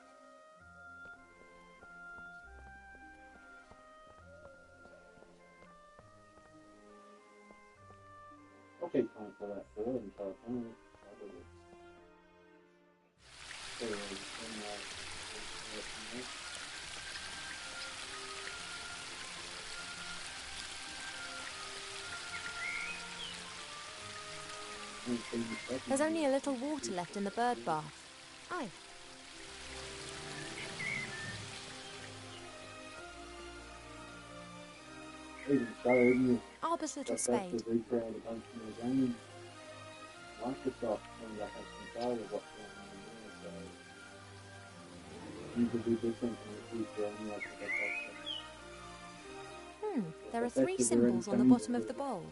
I'll keep playing Fallout 4 until I can. There's only a little water left in the bird bath. Aye. Even so, even Arbor's little if spade. Bethesda recreate a bunch more games, Microsoft ends up has control of what's going on there, so things will be different in the future anyway for Bethesda. There are 3 symbols on the bottom of the bowl.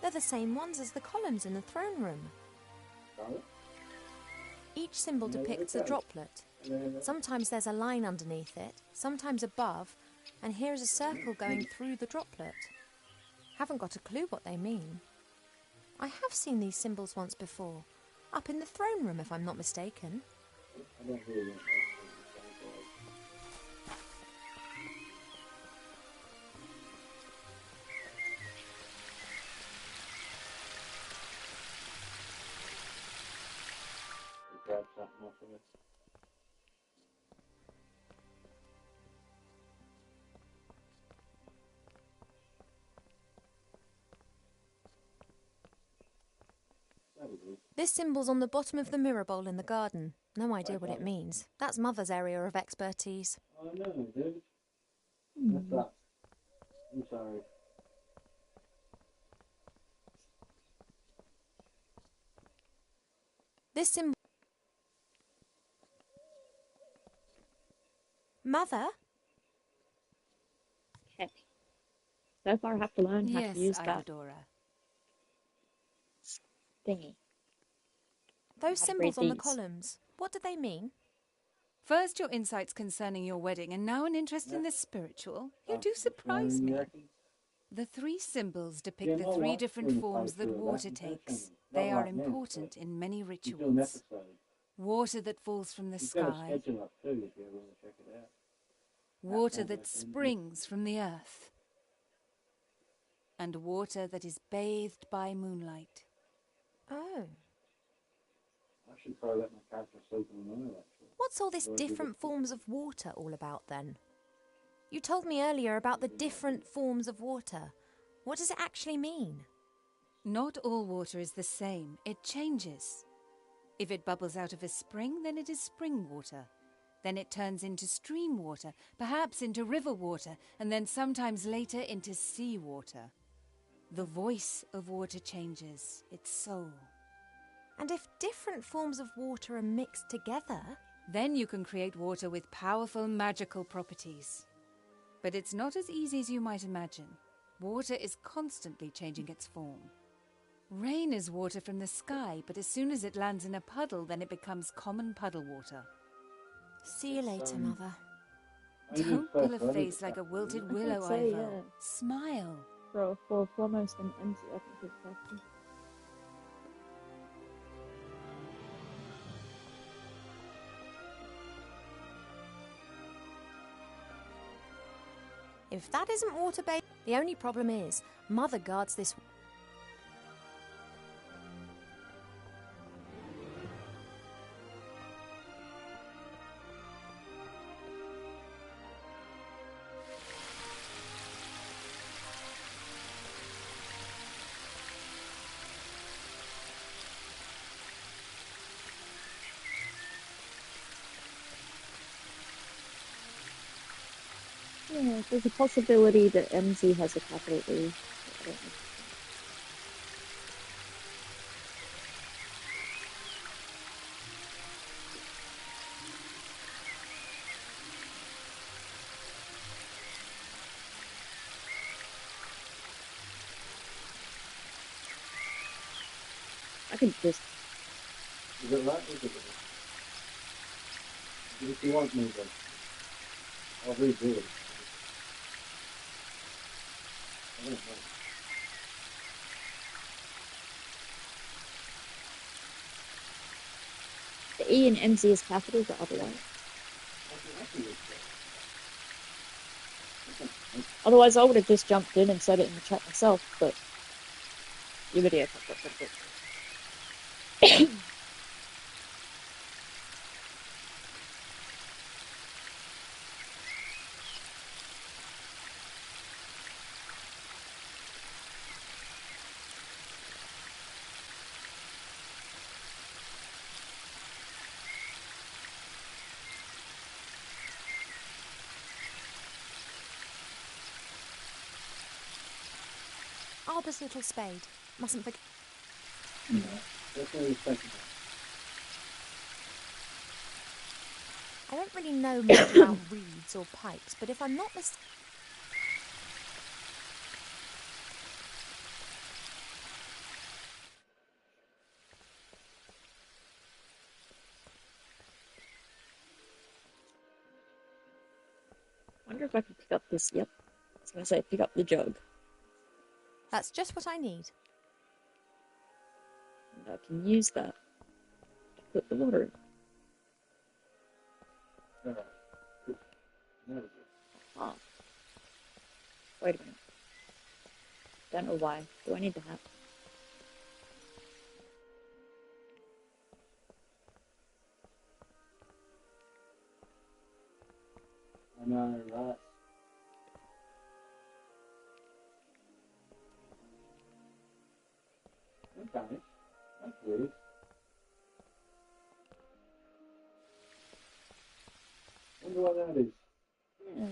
They're the same ones as the columns in the throne room. So, Each symbol depicts a droplet. Sometimes there's a line underneath it, sometimes above, and here is a circle going through the droplet. Haven't got a clue what they mean. I have seen these symbols once before, up in the throne room if I'm not mistaken. I don't really want grab something off of it. This symbol's on the bottom of the mirror bowl in the garden. No idea what it means. That's Mother's area of expertise. Oh no, dude. What's up? I'm sorry. This symbol... Mother? Okay. So far I have to learn how Yes, to use that. Ivadora. thingy. Those How to read symbols on the these. columns, what do they mean? First, your insights concerning your wedding, and now an interest in the spiritual. You do surprise me. The 3 symbols depict the 3 different forms that water takes. They are important in many rituals. Water that falls from the sky. Water that springs from the earth. And water that is bathed by moonlight. Oh. I should probably let my character sleep in the night, actually. What's all this different forms of water all about then? You told me earlier about the different forms of water. What does it actually mean? Not all water is the same. It changes. If it bubbles out of a spring, then it is spring water. Then it turns into stream water, perhaps into river water, and then sometimes later into sea water. The voice of water changes, its soul. And if different forms of water are mixed together... Then you can create water with powerful magical properties. But it's not as easy as you might imagine. Water is constantly changing its form. Rain is water from the sky, but as soon as it lands in a puddle, then it becomes common puddle water. See you later, Mother. Don't pull a face like a wilted willow, say, Ivo. yeah. Smile. For foremost and MC, I think it's better. If that isn't water-based, the only problem is Mother guards this... Yeah, there's a possibility that MZ has a capital E. I don't know. I can just... Is it right? Is it? If you want me to, I'll redo it. I don't know. The E in MZ is capital, but otherwise. Otherwise, I would have just jumped in and said it in the chat myself, but your video fucked up a bit. Arbor's little spade. Mustn't forget... No, definitely respectable. I don't really know much about reeds or pipes, but if I'm not mistaken... I wonder if I can pick up this. Yep. I was going to say, pick up the jug. That's just what I need. And I can use that to put the water in. Alright. Good. There we go. Ah. Wait a minute. Don't know why. Do I need the hat? I know, right? Okay. That's weird. Wonder what that is. Yeah.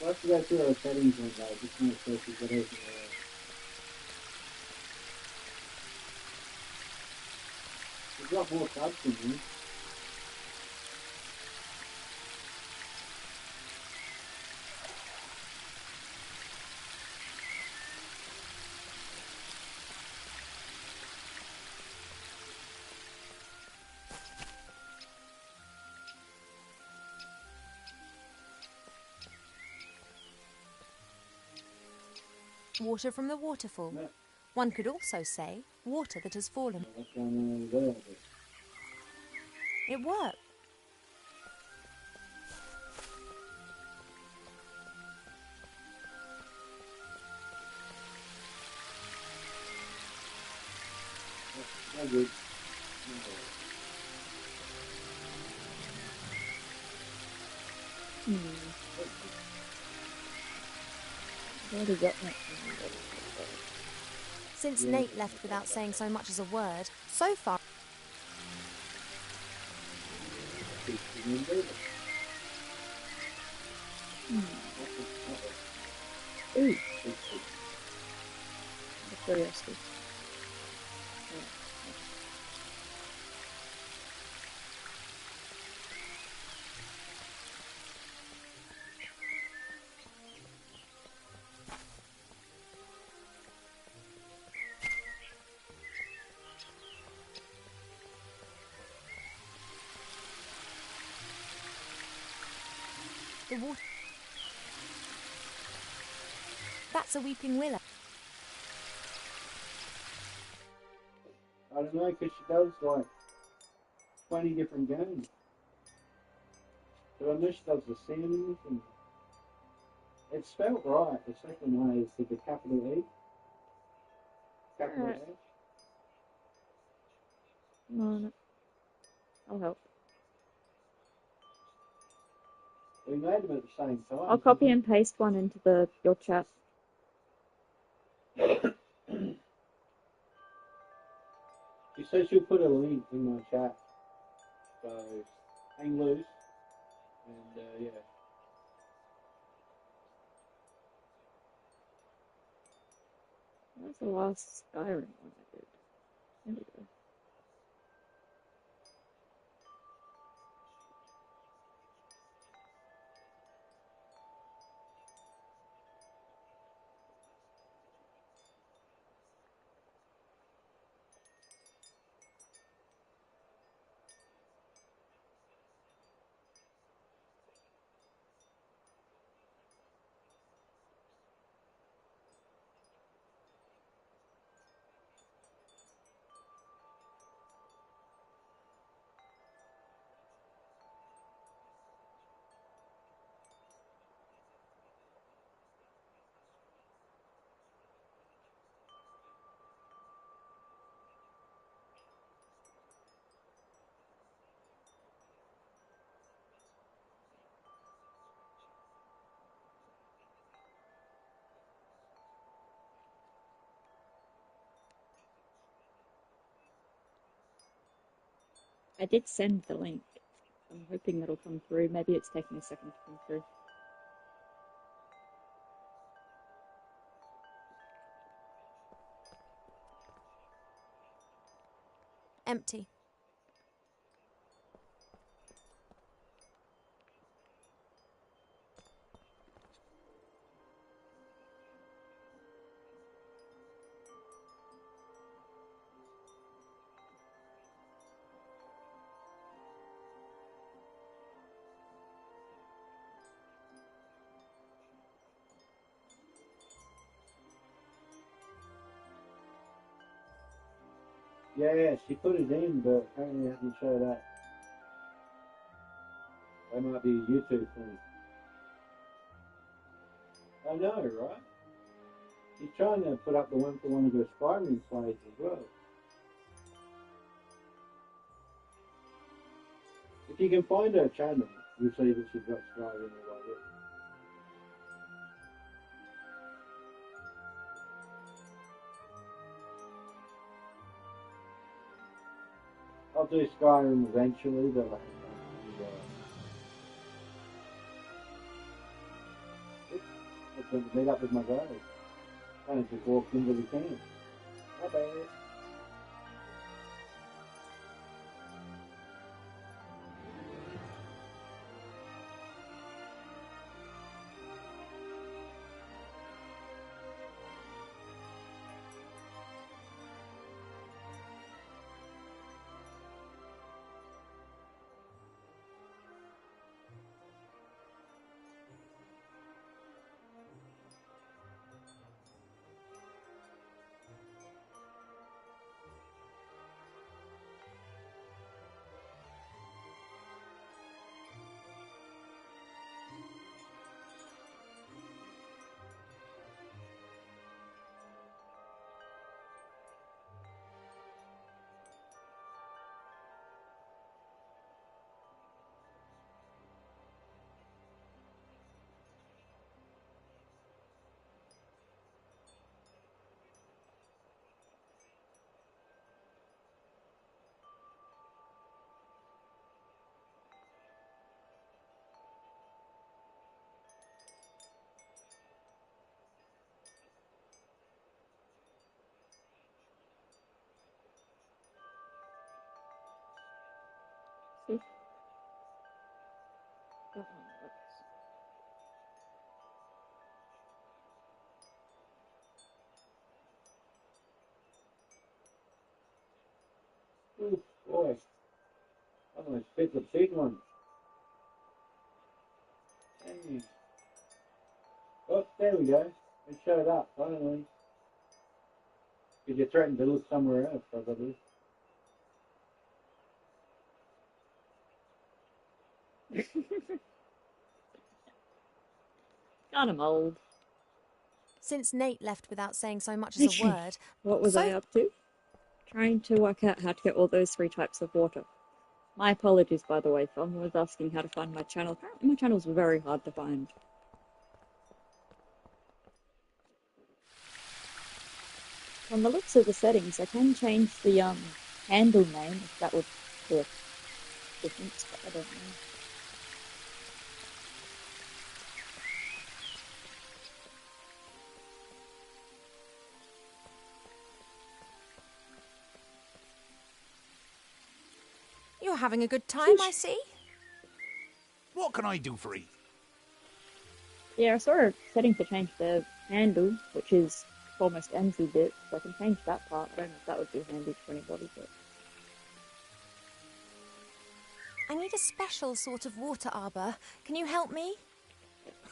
We'll have to go through our settings like that, just to make sure we get everything right. We've got more cards than you. water from the waterfall. Yeah. One could also say water that has fallen. What's going on over there? It worked. No good. What is up next? Since Nate left without saying so much as a word, so far Ooh. Curiosity. the water... That's a weeping willow. I don't know, because she does like 20 different games. But I know she does the Sims and it's spelled right. The second way is with the capital E. Capital Alright. H. Come on. I'll help. We made them at the same time. I'll copy and paste one into your chat. She says she'll put a link in my chat. So hang loose. And yeah. Where's the last Skyrim one I did? There we go. I did send the link. I'm hoping that'll come through. Maybe it's taking a second to come through. Empty. Yeah, she put it in, but apparently it hasn't showed up. That might be a YouTube thing. I know, right? She's trying to put up the one for one of her Skyrim plays as well. If you can find her channel, you'll see that she's got Skyrim all over it. I'll do Skyrim eventually, but I I'm going to meet up with my guys. I just walked into the camp. My bad. Oh, Oh boy. I'm gonna spit the big one. Hey. Oh, there we go. It showed up, finally. Because you threatened to look somewhere else, probably. kind of old. Since Nate left without saying so much as a word, What was I up to? Trying to work out how to get all those 3 types of water. My apologies, by the way, if someone was asking how to find my channel. Apparently my channel's very hard to find. From the looks of the settings, I can change the handle name, if that would be a difference, but I don't know. you're having a good time, I see. What can I do for you? Yeah, I saw a setting to change the handle, which is almost empty bit, so I can change that part. I don't know if that would be handy for anybody, but... I need a special sort of water arbor. Can you help me?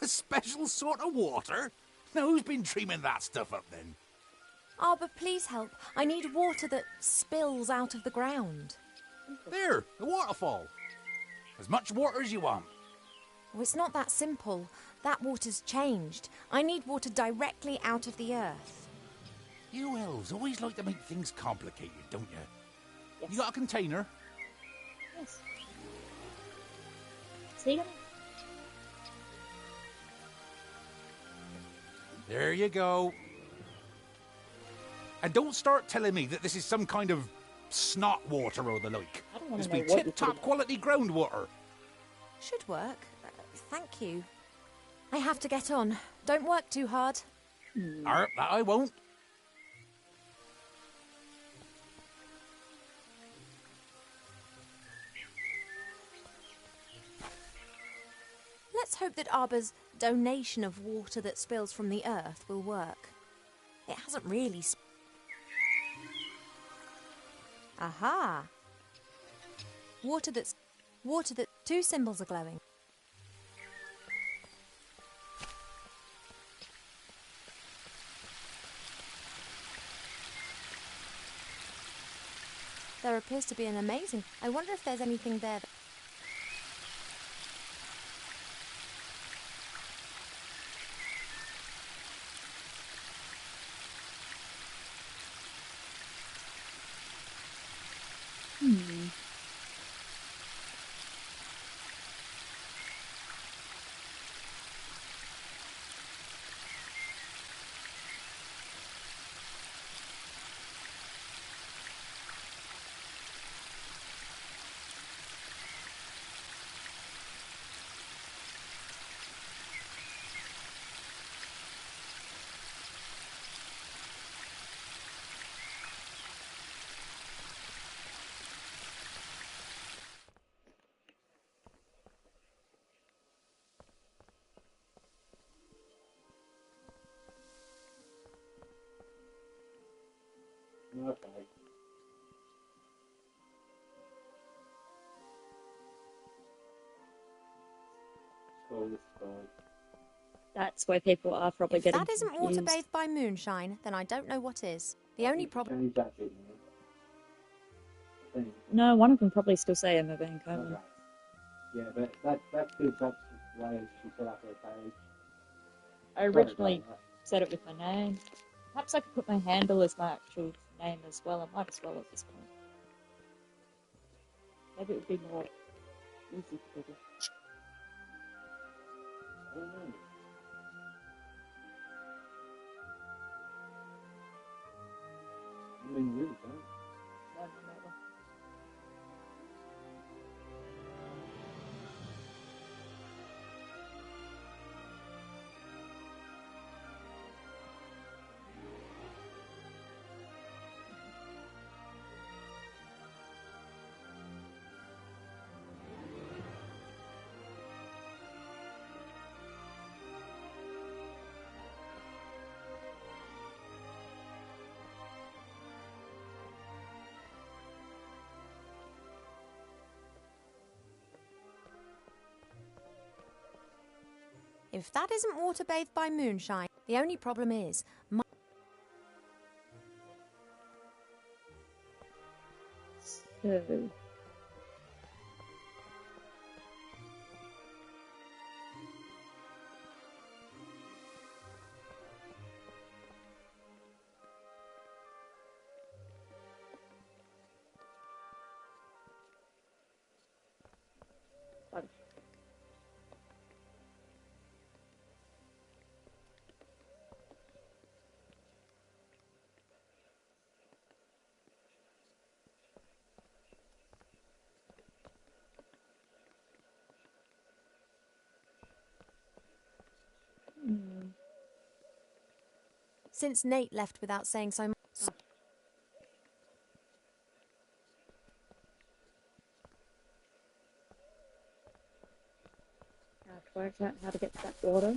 A special sort of water? Now, who's been dreaming that stuff up then? Arbor, please help. I need water that spills out of the ground. There, the waterfall. As much water as you want. Oh, it's not that simple. That water's changed. I need water directly out of the earth. You elves always like to make things complicated, don't you? Yes. You got a container? Yes. See you. There you go. And don't start telling me that this is some kind of snot water or the like. I don't want This to be know what you're tip-top putting quality groundwater. Should work. Thank you. I have to get on. Don't work too hard. That I won't. Let's hope that Arbor's donation of water that spills from the earth will work. It hasn't really... Aha! Water that... 2 symbols are glowing. There appears to be an amazing... I wonder if there's anything there that... Okay. Cool, cool. That's where people are probably If getting that isn't confused. water bathed by moonshine, then I don't know what is. The only problem... Change that bit now. No, one of them probably still say Emma Van Coven. Okay. Yeah, but that's because that's the way she set up her page. I originally said it with my name. Perhaps I could put my handle as my actual name as well. I might as well at this point. Maybe it would be more easy to do. I don't know. I mean, really don't. No, never. If that isn't water bathed by moonshine, the only problem is So... since Nate left without saying so much. I have to work out how to get to that water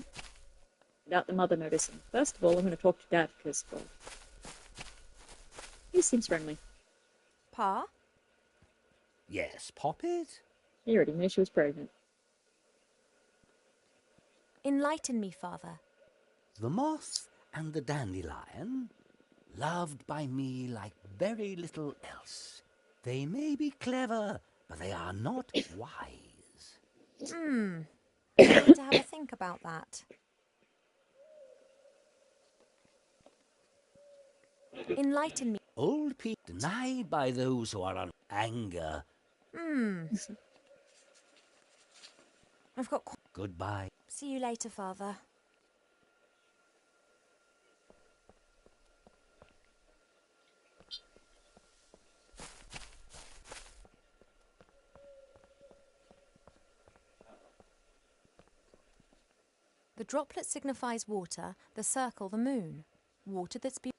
without the mother noticing. First of all, I'm going to talk to Dad because, well, he seems friendly. Pa? Yes, Poppet? He already knew she was pregnant. Enlighten me, Father. The moth and the dandelion, loved by me like very little else. They may be clever, but they are not wise. I need to have a think about that. Enlighten me. Old people denied by those who are on anger. I've got... Goodbye. See you later, Father. The droplet signifies water, the circle the moon. Water that's been...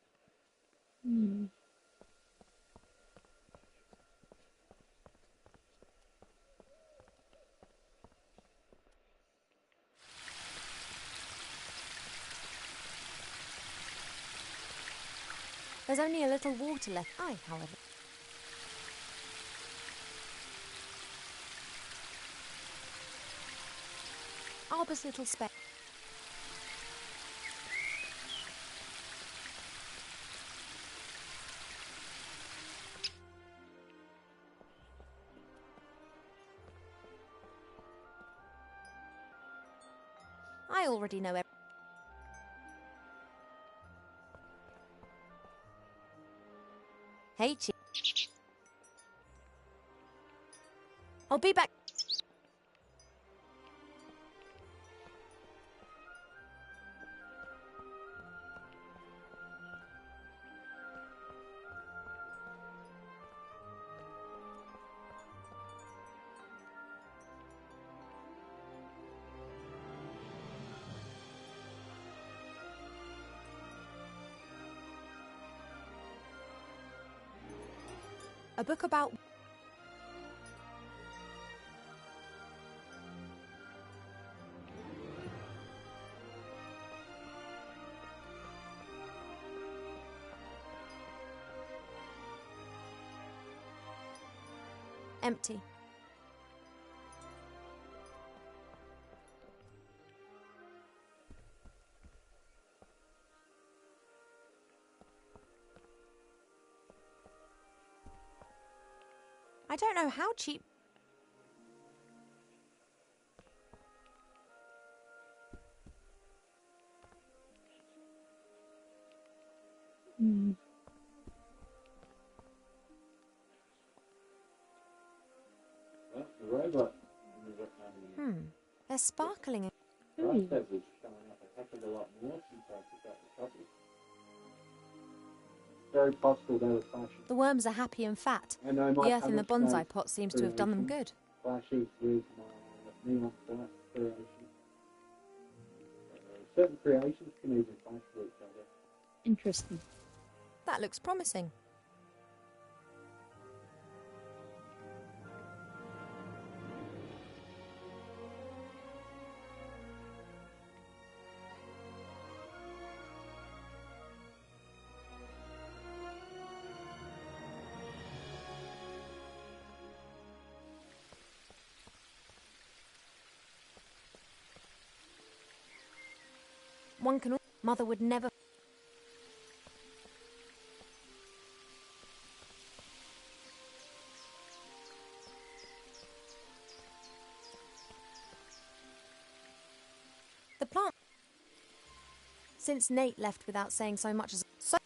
There's only a little water left. However... Arbor's little speck. I already know everything. Hey, Chief. I'll be back. A book about... Empty. I don't know how cheap... Well, the robot. They're sparkling. Price levels showing up a heck of a lot more since I took out the copy. Very possible they were flashing. The worms are happy and fat. I know my The earth in the comics bonsai make pot seems to have done them good. flashes with my neon black creation. Certain creations can even flash with each other. Interesting. That looks promising. One can... Mother would never... The plant... Since Nate left without saying so much as... So...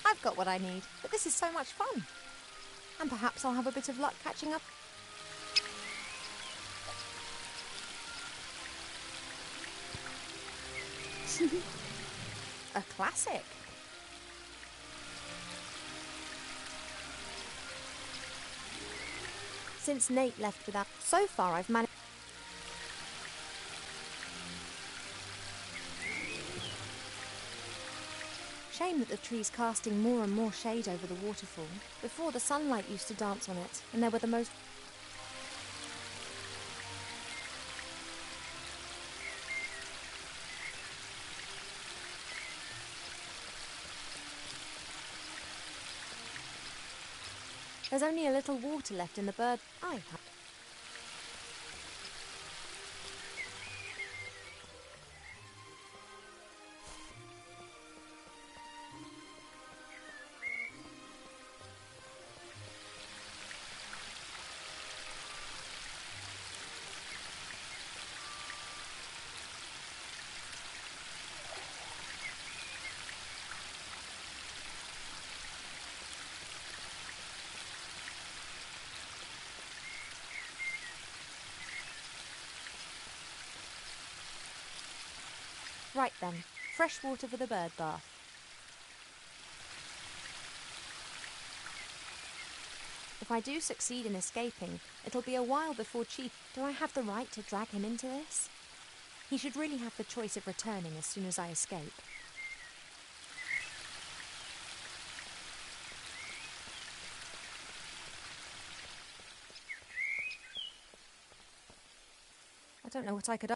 I've got what I need, but this is so much fun. And perhaps I'll have a bit of luck catching up. A classic. Since Nate left without... So far I've managed... Shame that the tree's casting more and more shade over the waterfall. Before, the sunlight used to dance on it, and there were the most... There's only a little water left in the bird... I have... Right then, fresh water for the bird bath. If I do succeed in escaping, it'll be a while before Chief... Do I have the right to drag him into this? He should really have the choice of returning as soon as I escape. I don't know what I could...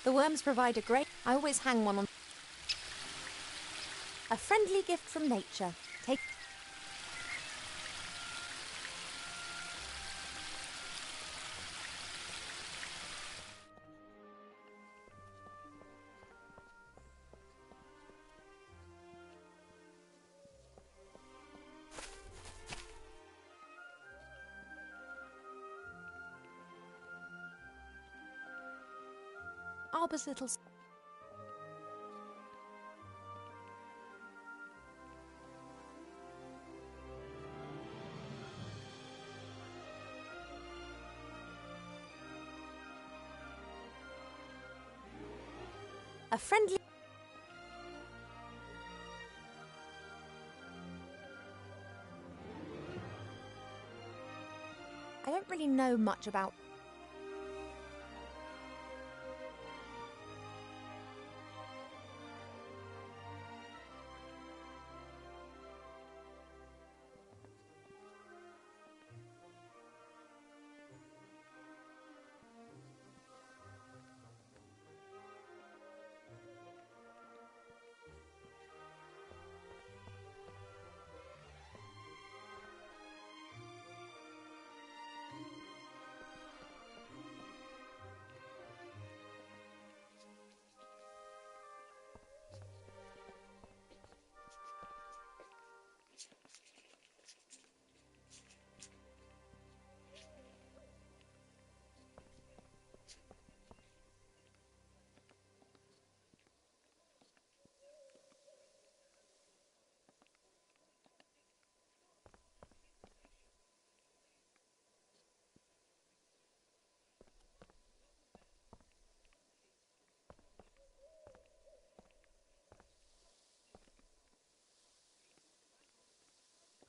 The worms provide a great... I always hang one on... A friendly gift from nature. Take... Arbor's little... A friendly... I don't really know much about...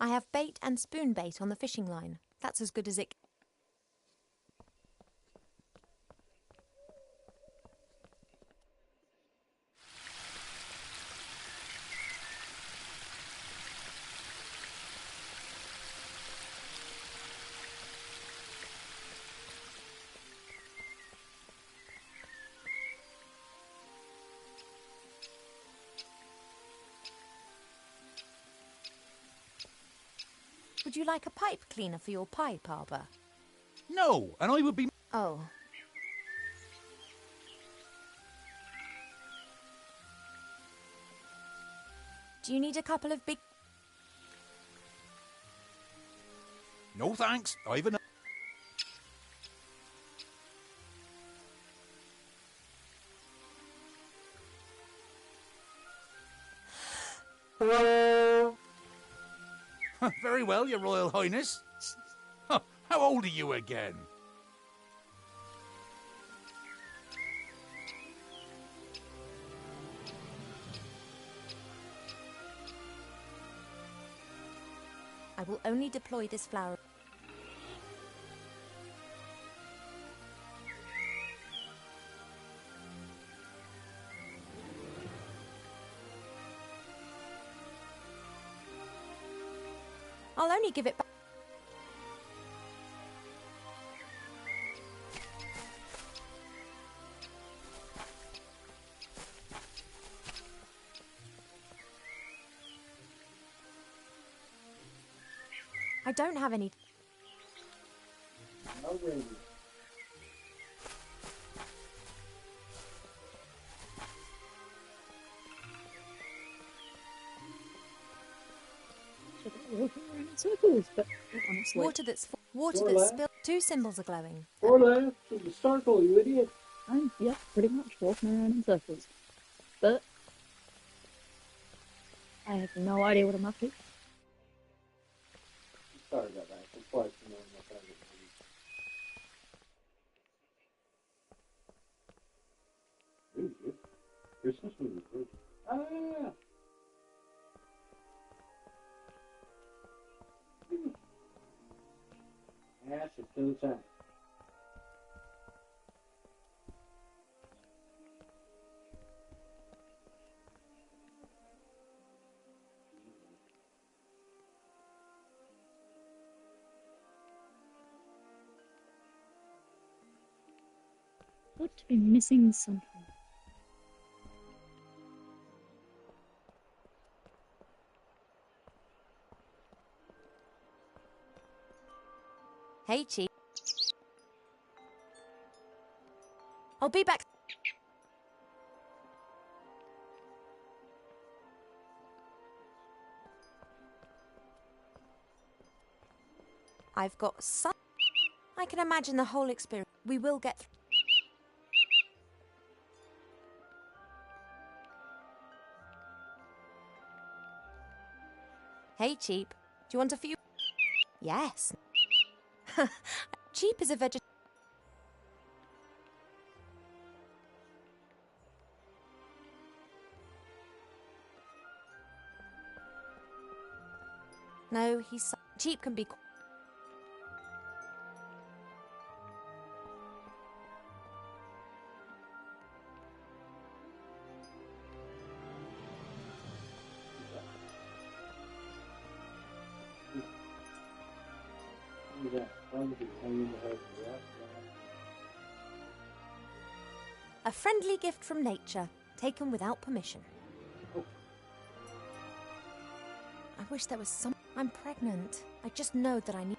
I have bait and spoon bait on the fishing line. That's as good as it. Would you like a pipe cleaner for your pipe, Arbor? No, and I would be... Oh. Do you need a couple of big... No thanks, I've enough. Very well, Your Royal Highness. How old are you again? I will only deploy this flower. I'll only give it back. I don't have any. No ring. Walking around in circles, but honestly. Water that's spilled. 2 symbols are glowing. 4 left to the circle, you idiot. I'm, yeah, pretty much walking around in circles. But I have no idea what I'm up to. Sorry about that. I'm quite familiar with that. Ooh, Christmas movie. Good. Ah! Yes, it's still time. Got to be missing something. Hey, Chief. I'll be back. I've got some. I can imagine the whole experience. We will get through. Hey, Cheap. Do you want a few? Yes. Cheap is a vegetarian. No, he's... Cheap can be... A friendly gift from nature, taken without permission. I wish there was some... I'm pregnant. I just know that I need...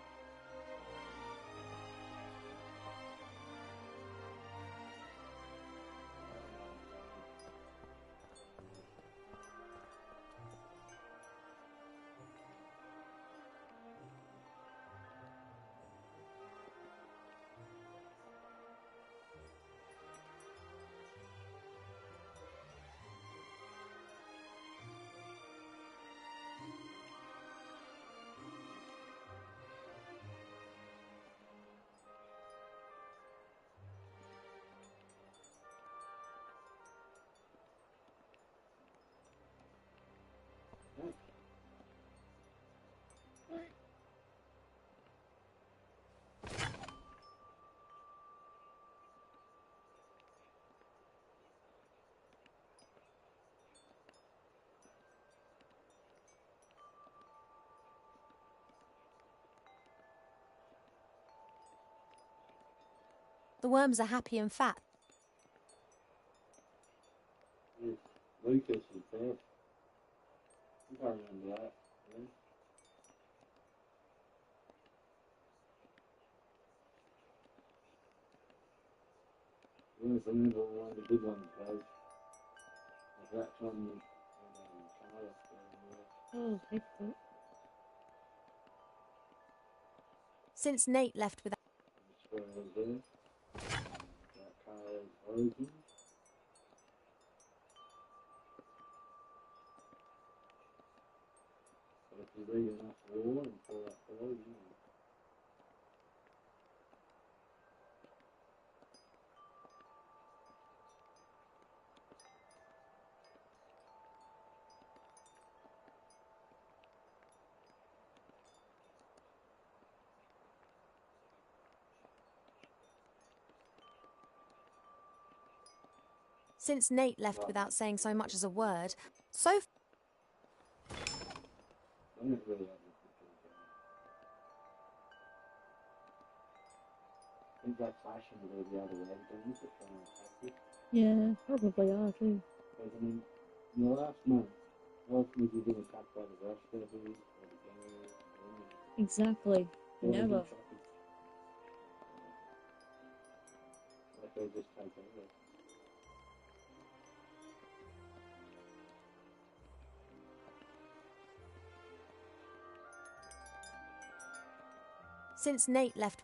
The worms are happy and fat. Yes, Lucas is there. I can't remember that. Yeah. I always remember one of the good ones, guys. Like that one with Carlos there. Oh, excellent. Since Nate left without... That's where I was there. That Carlos origin. But if you read enough lore and pull that forward, you know. Since Nate left without saying so much as a word, so... I don't really have this picture. I think that flashing will go the other way, don't you? To try and attack it. Yeah, probably are too. Because, I mean, in the last month, how often have you been attacked by the Rush Devils or the Gangers? Exactly. Never. Like they just take over. Since Nate left...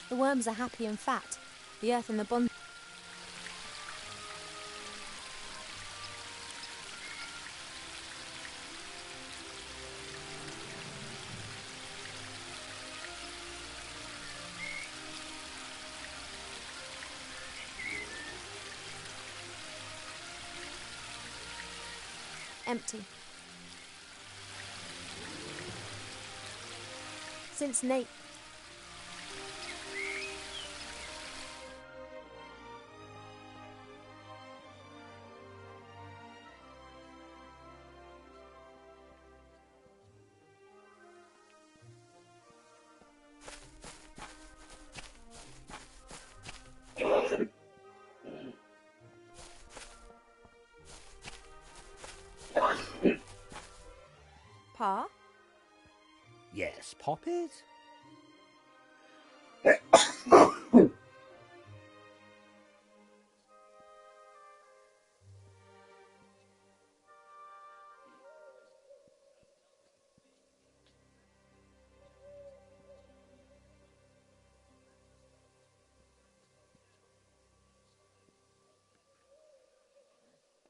The worms are happy and fat. The earth and the bond... empty. Since Nate... Pa? Yes, Poppet?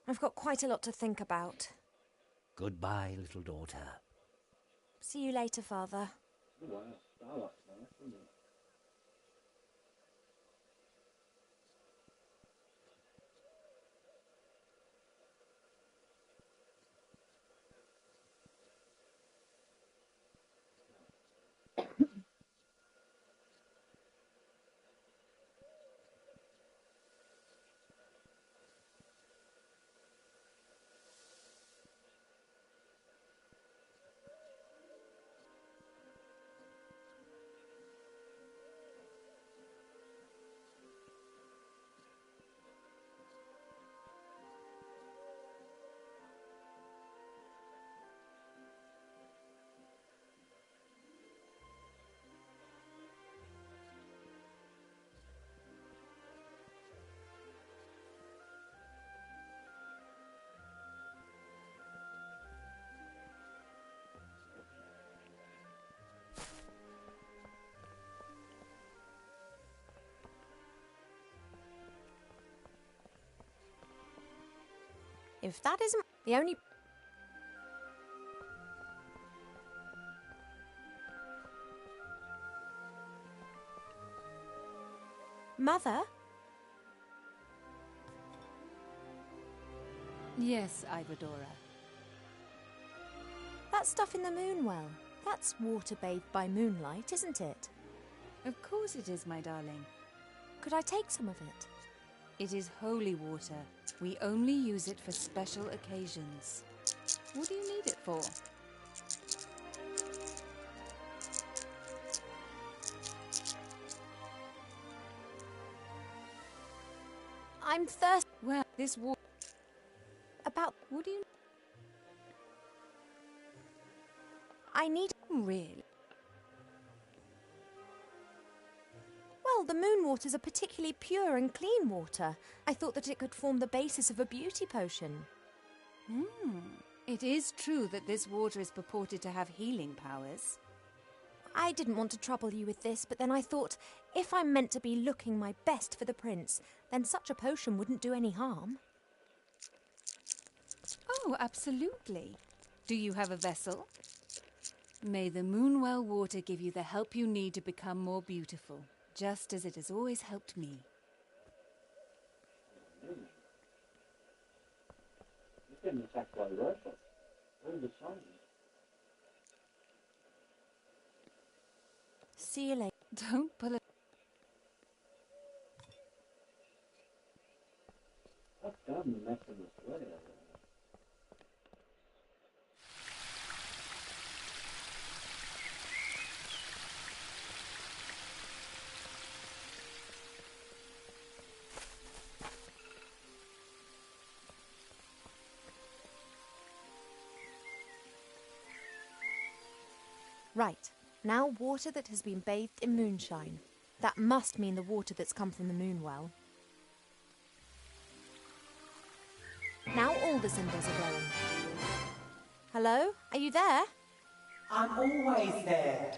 I've got quite a lot to think about. Goodbye, little daughter. See you later, Father. Oh, wow, Starlight's nice, isn't it? If that isn't the only... Mother? Yes, Ivadora. That stuff in the moon well, that's water bathed by moonlight, isn't it? Of course it is, my darling. Could I take some of it? It is holy water. We only use it for special occasions. What do you need it for? I'm thirsty. Well, this water... About... What do you... I need... Really? Well, the moon waters are particularly pure and clean water. I thought that it could form the basis of a beauty potion. It is true that this water is purported to have healing powers. I didn't want to trouble you with this, but then I thought, if I'm meant to be looking my best for the prince, then such a potion wouldn't do any harm. Oh, absolutely. Do you have a vessel? May the Moonwell water give you the help you need to become more beautiful, just as it has always helped me. He's getting attacked by robots all the time. See you later. Don't pull it. I've done the mess in this way. Right. Now water that has been bathed in moonshine. That must mean the water that's come from the moon well. Now all the symbols are glowing. Hello? Are you there? I'm always there.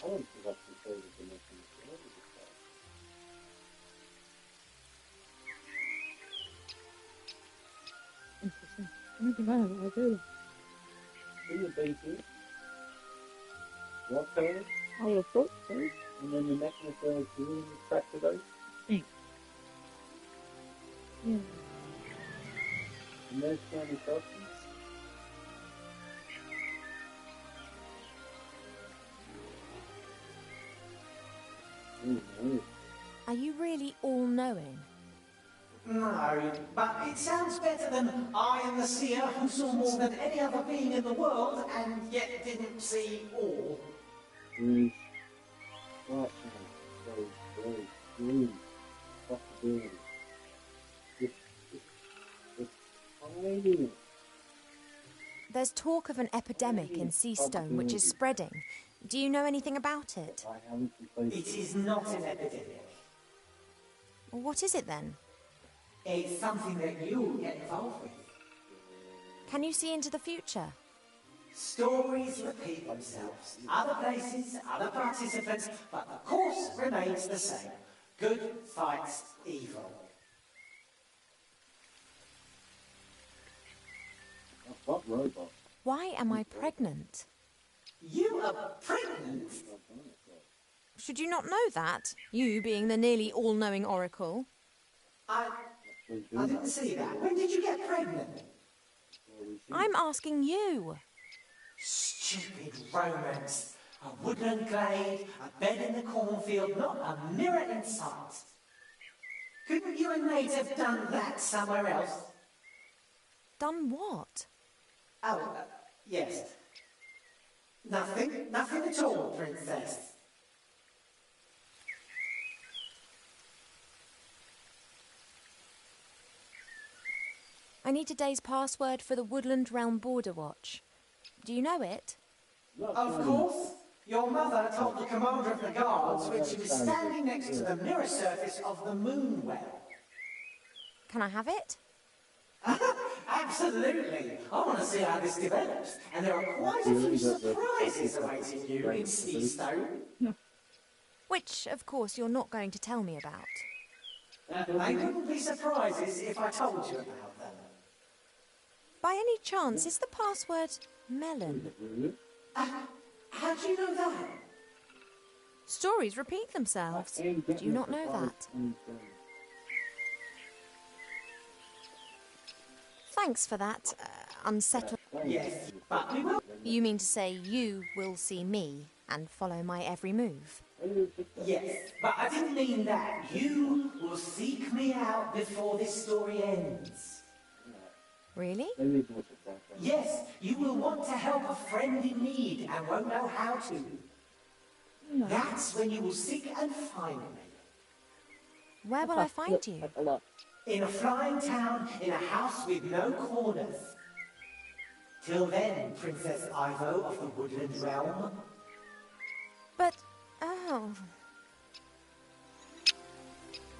I want to actually show you the mess in this way. Interesting. I don't think I have an idea. In the baking, what color? I would have thought so. And then the mechanism is doing the track to those. Think. Yeah. And there's Candy Substance. Are you really all-knowing? No, but it sounds better than I am the seer who saw more than any other being in the world and yet didn't see all. There is such a very true possibility. It's tiny. There's talk of an epidemic in Seastone which is spreading. Do you know anything about it? I haven't completed It is not an epidemic. Well, what is it then? It's something that you get involved with. Can you see into the future? Stories repeat themselves. Other places, other participants, but the course remains the same. Good fights evil. What robot? Why am I pregnant? You are pregnant? Should you not know that? You being the nearly all-knowing oracle. I didn't see that. When did you get pregnant? I'm asking you. Stupid romance. A woodland glade, a bed in the cornfield, not a mirror in sight. Couldn't you and Nate have done that somewhere else? Done what? Oh, yes. Nothing at all, Princess. I need today's password for the Woodland Realm Border Watch. Do you know it? Of course. Your mother told the commander of the guards when she was standing next to the mirror surface of the moon well. Can I have it? Absolutely. I want to see how this develops, and there are quite a few surprises awaiting you in Seastone. Which, of course, you're not going to tell me about. They wouldn't be surprises if I told you about them. By any chance, is the password melon? How do you know that? Stories repeat themselves. Do you not know that? Thanks for that, unsettling. Yes, but we will. You mean to say you will see me and follow my every move? Yes, but I didn't mean that. You will seek me out before this story ends. Really? Yes, you will want to help a friend in need and won't know how to. That's when you will seek and find me. Where will I find you? A lot. In a flying town, in a house with no corners. Till then, Princess Ivo of the Woodland Realm. But, oh...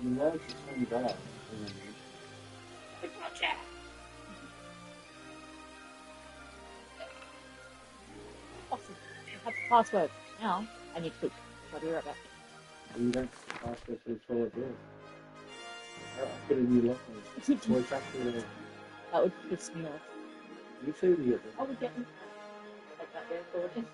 You know, it's coming back. Awesome. I have the password. Now, I need food. I'll be right back. You don't ask us to throw it there. I could have you lessons. Voice actor. That would piss me off. You say the other. I would get like that there gorgeous.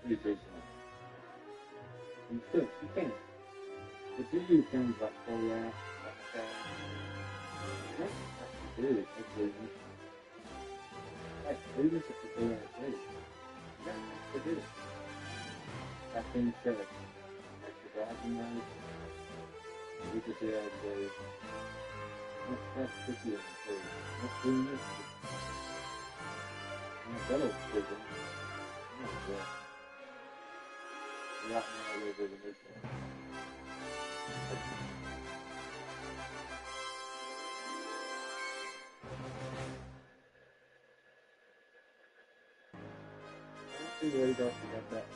You could, you can. If you do things like pull out, do it, do this if you do it, to do it. That being said, like the driving road, you just hear it say, that's pretty important. Let's do this. And a better prison. Right now, we're living this one. I don't really got that.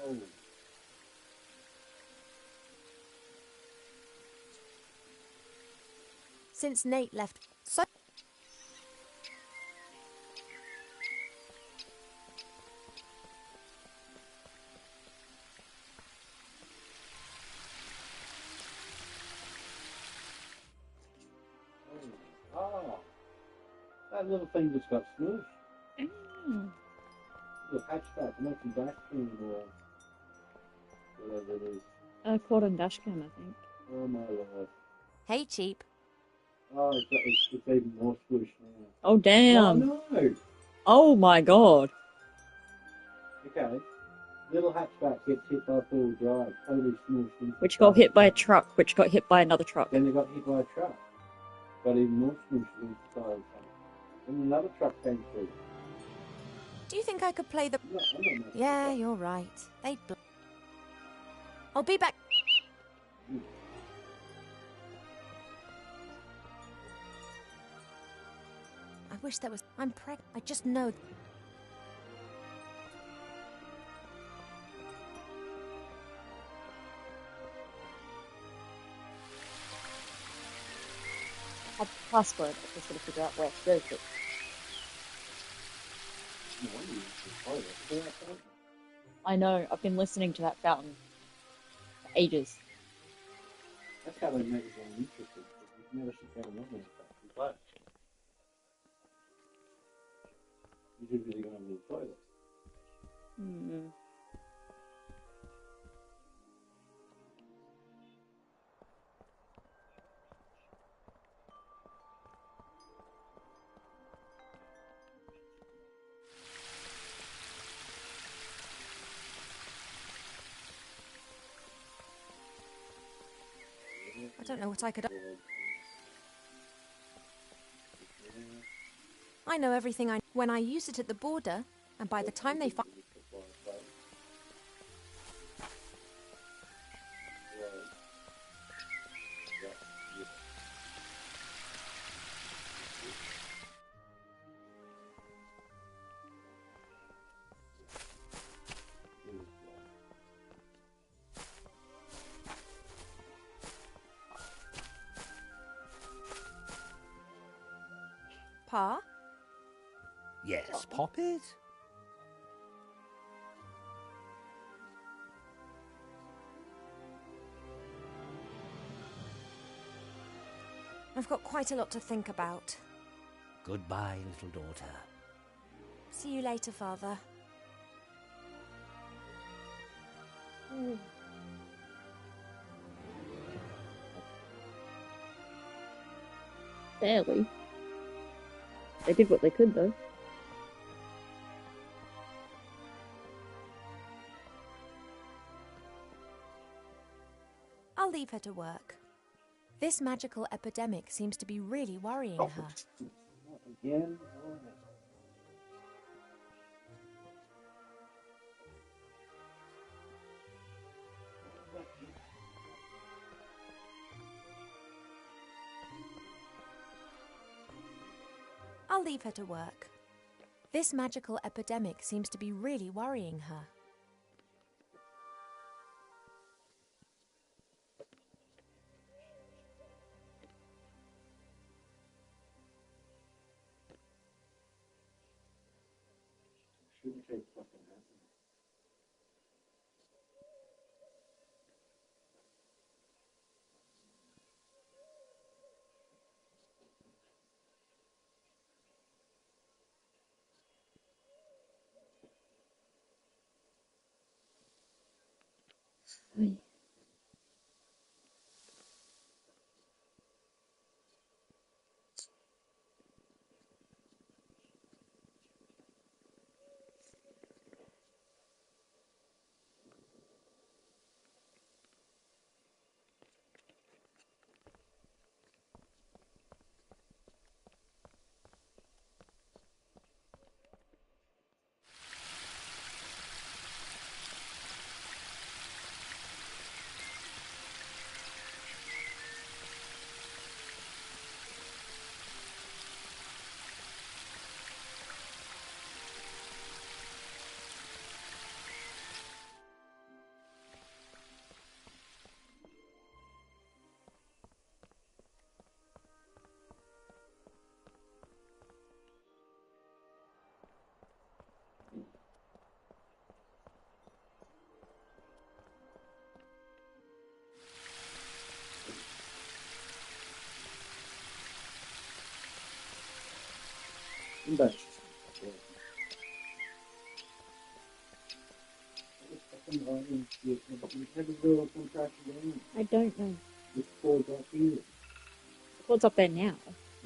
Oh. Since Nate left so... Ah, that little thing just got smooshed. Mm. The hatchback, multi-dashcam or whatever it is. Quad and dashcam, I think. Oh my lord. Hey, cheap. Oh, it's even more squished now. Oh, damn. Oh, no! Oh, my God. Okay. Little hatchback gets hit by a four-wheel drive, totally smushed into Which the got hit by a truck. truck, which got hit by another truck. Then they got hit by a truck. Got even more smushed into the side of the tank. Then another truck came through. Do you think I could play the... I'm not Yeah, you're right. I'll be back. I wish there was... I'm pregnant. I just know... I have the password. I just got to figure out where to go to. I know. I've been listening to that fountain for ages. That's how they make it more interesting, because you can never sit down and look at it. But you should really go to the toilet. Hmm. I don't know what I could... I know everything I... When I use it at the border, and by the time they find... Pa? Yes, Poppet? I've got quite a lot to think about. Goodbye, little daughter. See you later, Father. Barely. They did what they could, though. I'll leave her to work. This magical epidemic seems to be really worrying her. Again? I'll leave her to work. This magical epidemic seems to be really worrying her. Shouldn't take fucking acid. I'm back. I don't know. It's called up here. Called it's up there now.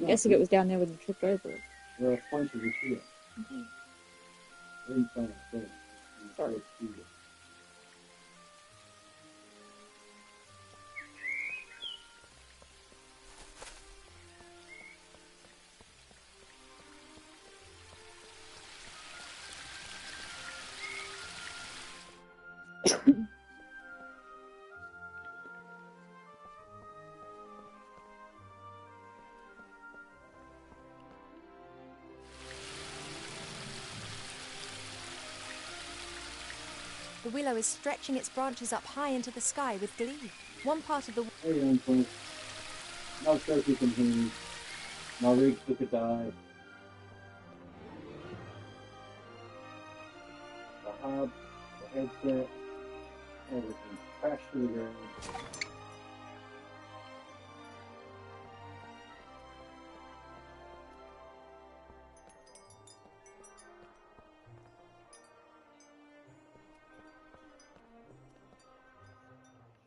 I'm guessing it was down there when you tripped over it. There are pointers here. Okay. They're inside that door. Sorry. The willow is stretching its branches up high into the sky with glee. One part of the... Hey, young folks. Not sure if you can hear me. My rig took a dive. The hub, the headset, everything crashed to the ground.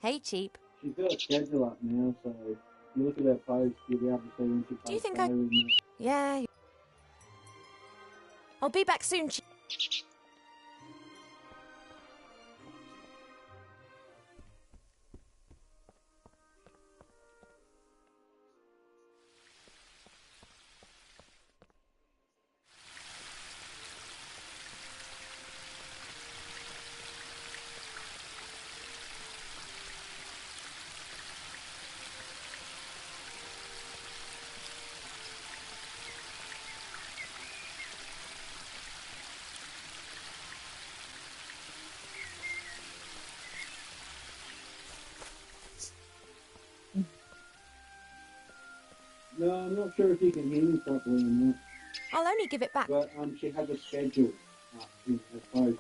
Hey, Cheap. She's got a schedule up now, so if you look at her post, you'll be able to see when she Do you posts think I... diaries and that. Yeah. I'll be back soon, Cheap. No, I'm not sure if you can hear me properly on that. I'll only give it back. But she has a schedule up in her post.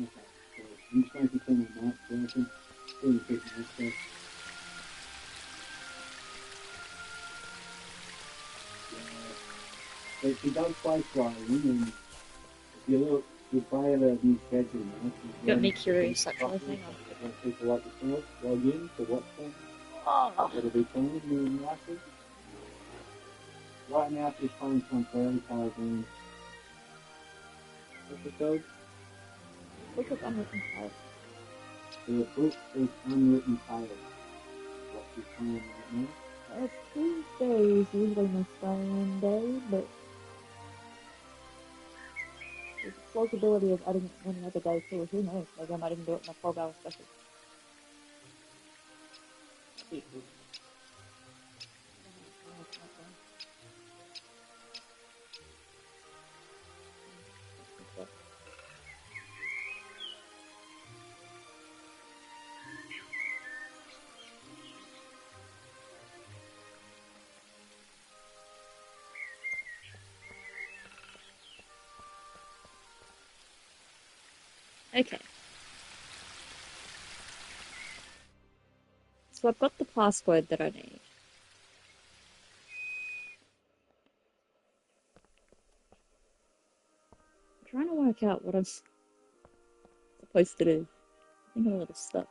Okay, so I'm just going to turn my mic working. Really big mic. But she does play flying, and if you look, you play at a new schedule now. Got me curious, actually. Hang on. People like yourself log in to watch them. Oh. It'll be playing in United. Right now she's playing some fairy tale game. What's it called? Look at Unwritten Tales. The book is Unwritten Tales. What she's playing right now. Tuesday is usually my Skyrim day, but there's a plausibility of adding it any other day too. Who knows? Maybe I might even do it in a 12-hour special. Okay. So I've got the password that I need. I'm trying to work out what I'm supposed to do. I think I'm a little stuck.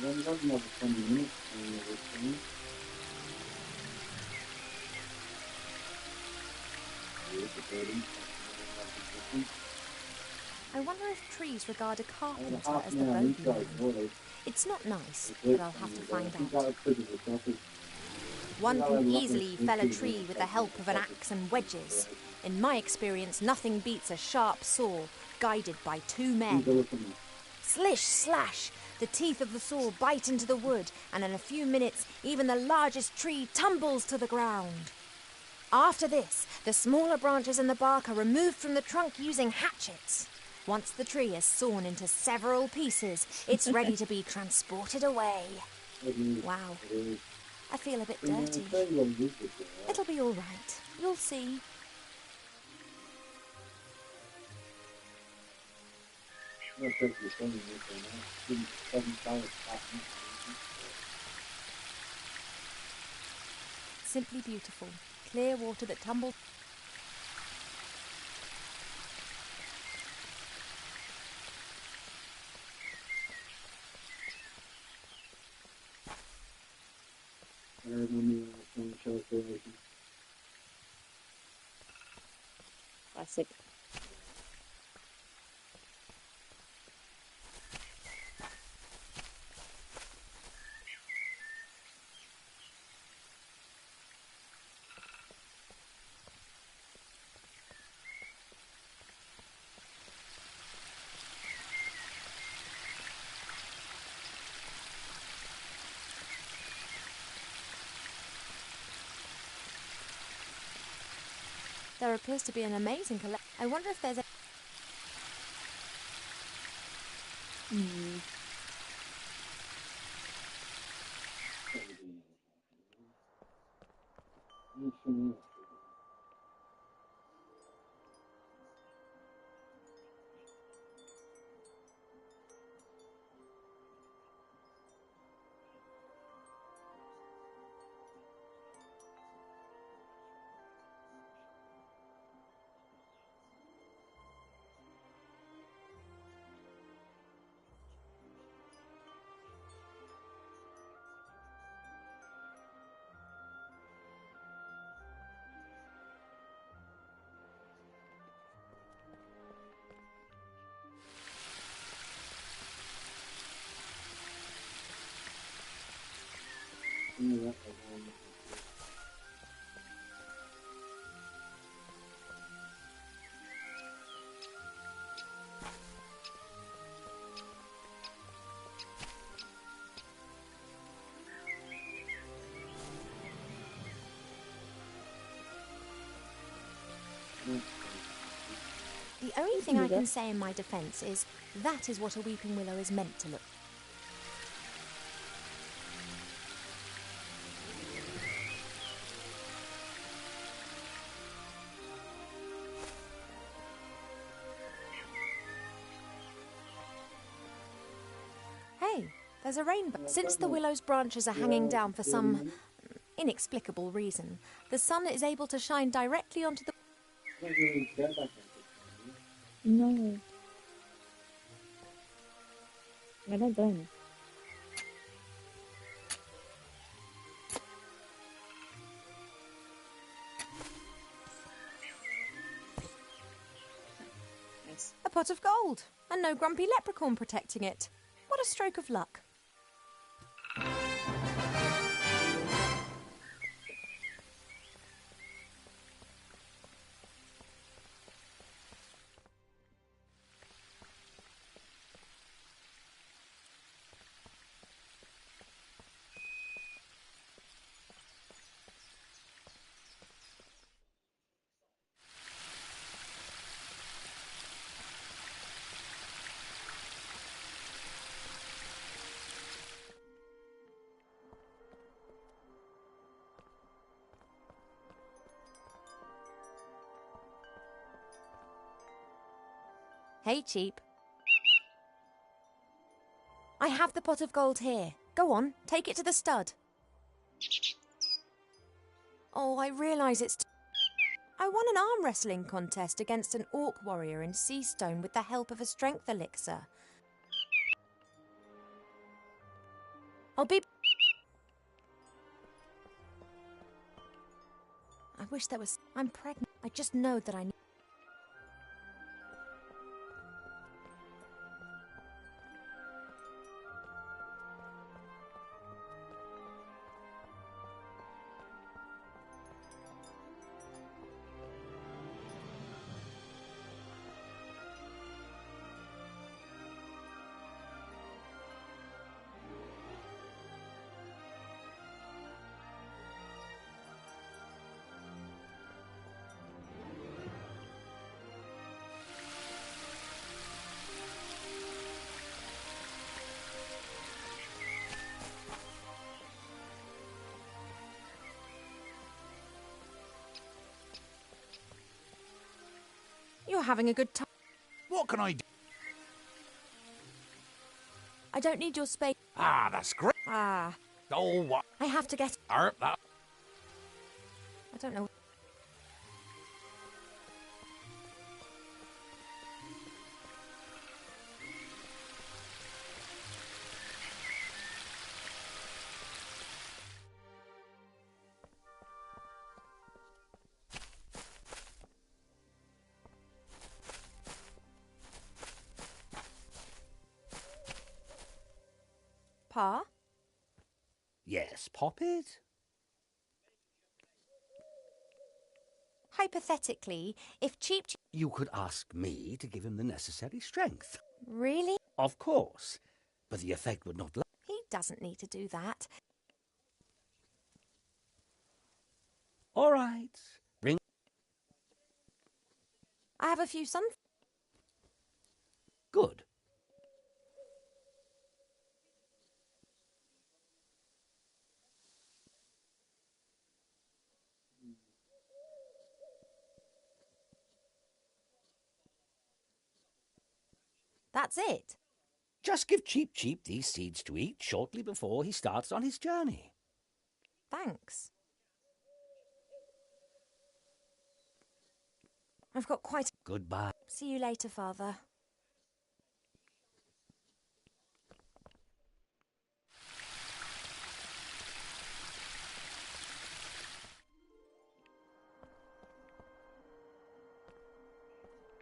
then we got another 20 minutes on this thing. I wonder if trees regard a carpenter Half as an the hour inside, bogeyman. It's not nice, It's but I'll have to I find think out. that was because of the traffic. One Yeah, can I'm easily looking fell a into tree it. with the help of an axe and wedges. In my experience, nothing beats a sharp saw guided by two men. Slish, slash! The teeth of the saw bite into the wood, and in a few minutes, even the largest tree tumbles to the ground. After this, the smaller branches and the bark are removed from the trunk using hatchets. Once the tree is sawn into several pieces, it's ready to be transported away. Wow. I feel a bit dirty. It'll be all right. You'll see. Simply beautiful. Clear water that tumbles. Classic. There appears to be an amazing collection. I wonder if there's a... The only thing I can say in my defence is that is what a weeping willow is meant to look. Hey, there's a rainbow. Since the willow's branches are hanging down for some inexplicable reason, the sun is able to shine directly onto the... No. I don't blame you. Nice. A pot of gold, and no grumpy leprechaun protecting it. What a stroke of luck. Hey, Cheap. I have the pot of gold here. Go on, take it to the stud. Oh, I realise it's... I won an arm wrestling contest against an orc warrior in Seastone with the help of a strength elixir. I'll be... I wish there was... I'm pregnant. I just know that I need... You're having a good time. What can I do? I don't need your space. Ah, that's great. Ah, Oh, what? I have to get... That. I don't know. Pa? Yes, Poppet? Hypothetically, if Cheap... You could ask me to give him the necessary strength. Really? Of course. But the effect would not last. He doesn't need to do that. All right. Ring. I have a few sun... Good. That's it. Just give Cheap Cheap these seeds to eat shortly before he starts on his journey. Thanks. I've got quite... Goodbye. See you later, Father.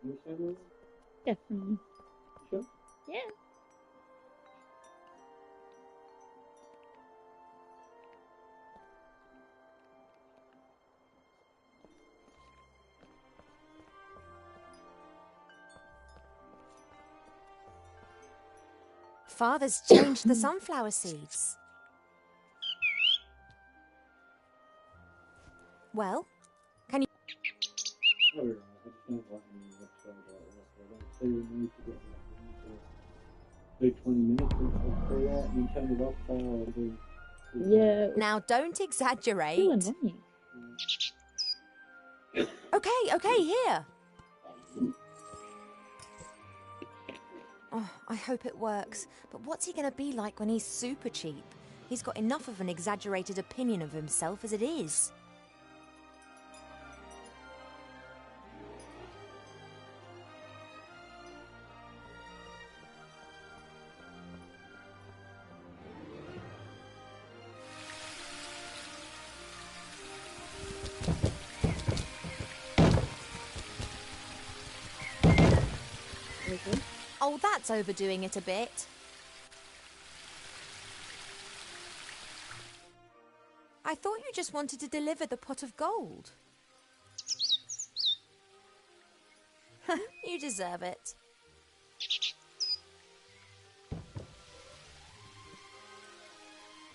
You sure? Definitely. Sure? Yeah. Father's changed the sunflower seeds. Well, can you... Oh, you're right. I just don't like any episode like this. I don't see the need to get that into 20 minutes for that and then turn it off so I'll do. Yeah. Now, don't exaggerate. Too annoying. Okay, here. Oh, I hope it works. But what's he going to be like when he's super cheap? He's got enough of an exaggerated opinion of himself as it is. Oh, that's overdoing it a bit. I thought you just wanted to deliver the pot of gold. You deserve it.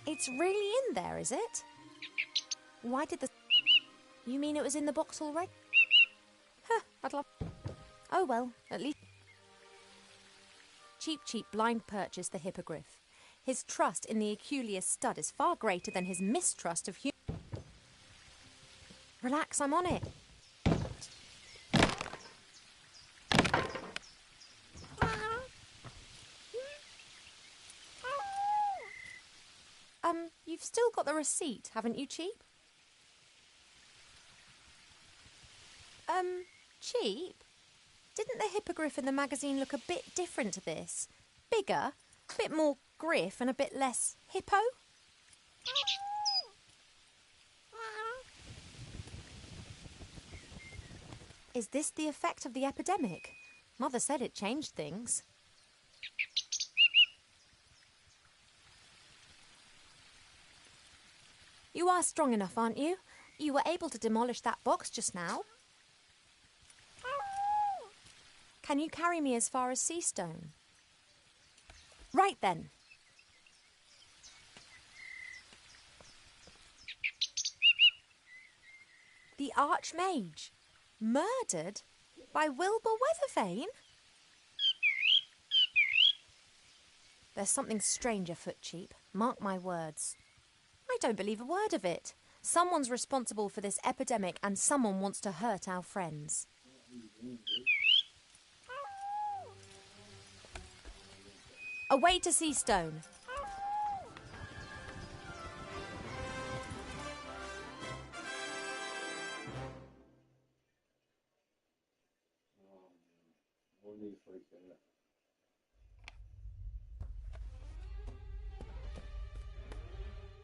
It's really in there, is it? Why did the... You mean it was in the box already? Huh, I'd love... Oh well, at least... Cheap Cheap blind purchased the hippogriff. His trust in the Aculeus stud is far greater than his mistrust of Relax, I'm on it. You've still got the receipt, haven't you, Cheap? Cheap? Didn't the hippogriff in the magazine look a bit different to this? Bigger? A bit more griff and a bit less hippo? Is this the effect of the epidemic? Mother said it changed things. You are strong enough, aren't you? You were able to demolish that box just now. Can you carry me as far as Seastone? Right then. The Archmage. Murdered? By Wilbur Weathervane? There's something strange afoot, Cheap. Mark my words. I don't believe a word of it. Someone's responsible for this epidemic and someone wants to hurt our friends. Away to Seastone.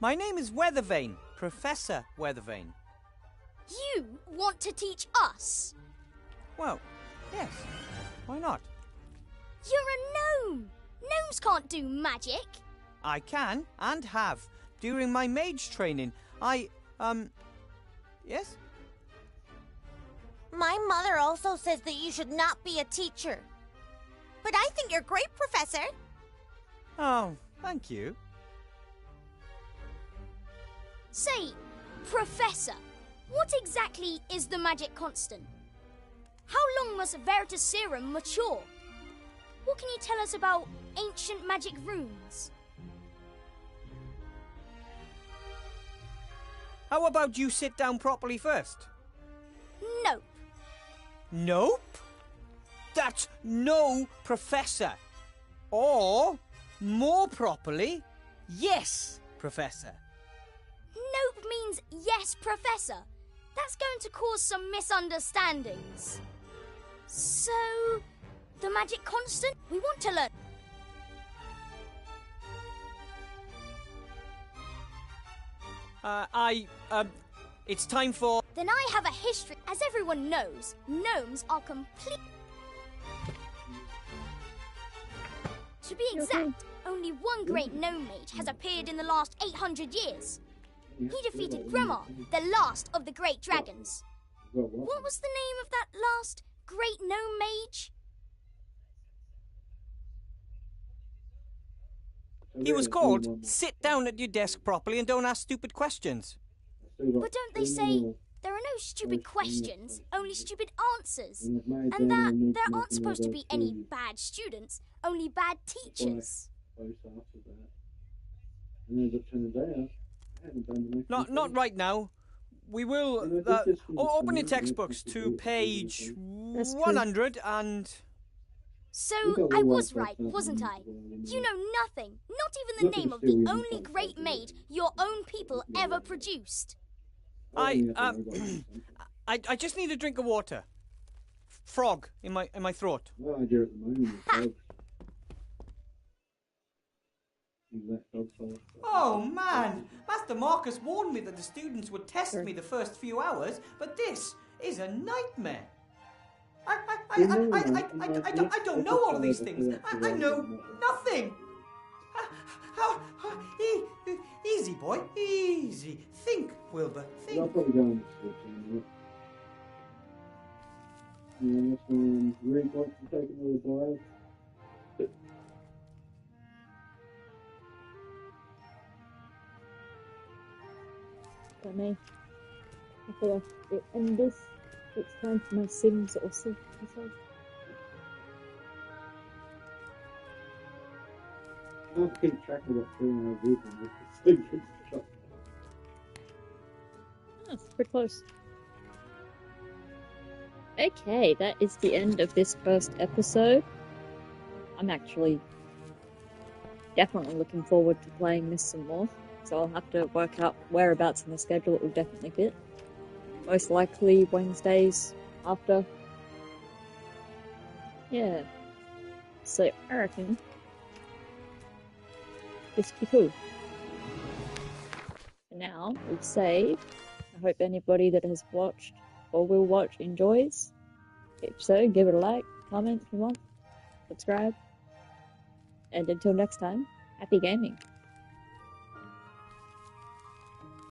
My name is Weathervane, Professor Weathervane. You want to teach us? Well, yes. Why not? You're a gnome! Gnomes can't do magic! I can, and have. During my mage training, yes? My mother also says that you should not be a teacher. But I think you're great, Professor. Oh, thank you. Say, Professor, what exactly is the magic constant? How long must Veritaserum mature? What can you tell us about ancient magic runes? How about you sit down properly first? Nope. Nope? That's no professor. Or, more properly, yes, Professor. Nope means yes, Professor. That's going to cause some misunderstandings. So, the magic constant we want to learn. It's time for... Then I have a history. As everyone knows, gnomes are complete... To be exact, only one great gnome mage has appeared in the last 800 years. He defeated Gremar, the last of the great dragons. What was the name of that last great gnome mage? He was called, sit down at your desk properly and don't ask stupid questions. But don't they say there are no stupid questions, only stupid answers? And that there aren't supposed to be any bad students, only bad teachers. Not right now. We will... open your textbooks to page 100 and... So, I was right, wasn't I? You know nothing, not even the name of the only great mage your own people ever produced. I just need a drink of water. Frog in my throat. Oh man, Master Marcus warned me that the students would test me the first few hours, but this is a nightmare. I don't know all these things. I know nothing. Easy, boy, easy. Think, Wilbur, think. I'll probably go on the switch in a minute. Rick wants to take another dive. By me. I feel like it ended. It's time for my Sims or Sims myself. I'll keep track of what 3 hours is and it's That's pretty close. Okay, that is the end of this first episode. I'm actually definitely looking forward to playing this some more, so I'll have to work out whereabouts in the schedule it will definitely fit. Most likely Wednesdays after. Yeah. So I reckon It's pretty cool. For now, we've saved. I hope anybody that has watched or will watch enjoys. If so, give it a like, comment if you want, subscribe. And until next time, happy gaming.